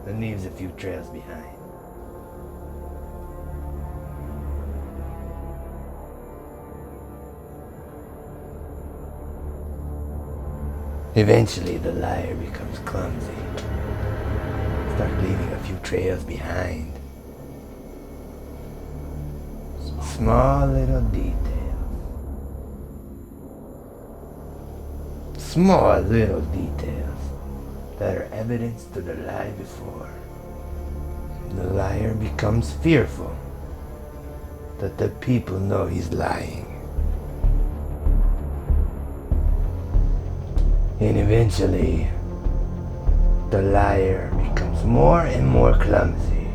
and leaves a few trails behind. Eventually the liar becomes clumsy, start leaving a few trails behind. Small little details. Small little details that are evidence to the lie before. The liar becomes fearful that the people know he's lying. And eventually, the liar becomes more and more clumsy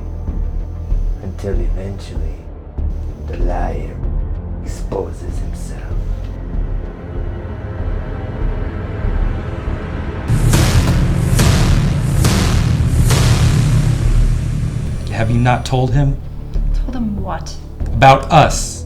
until eventually the liar exposes himself. Have you not told him? Told him what? About us.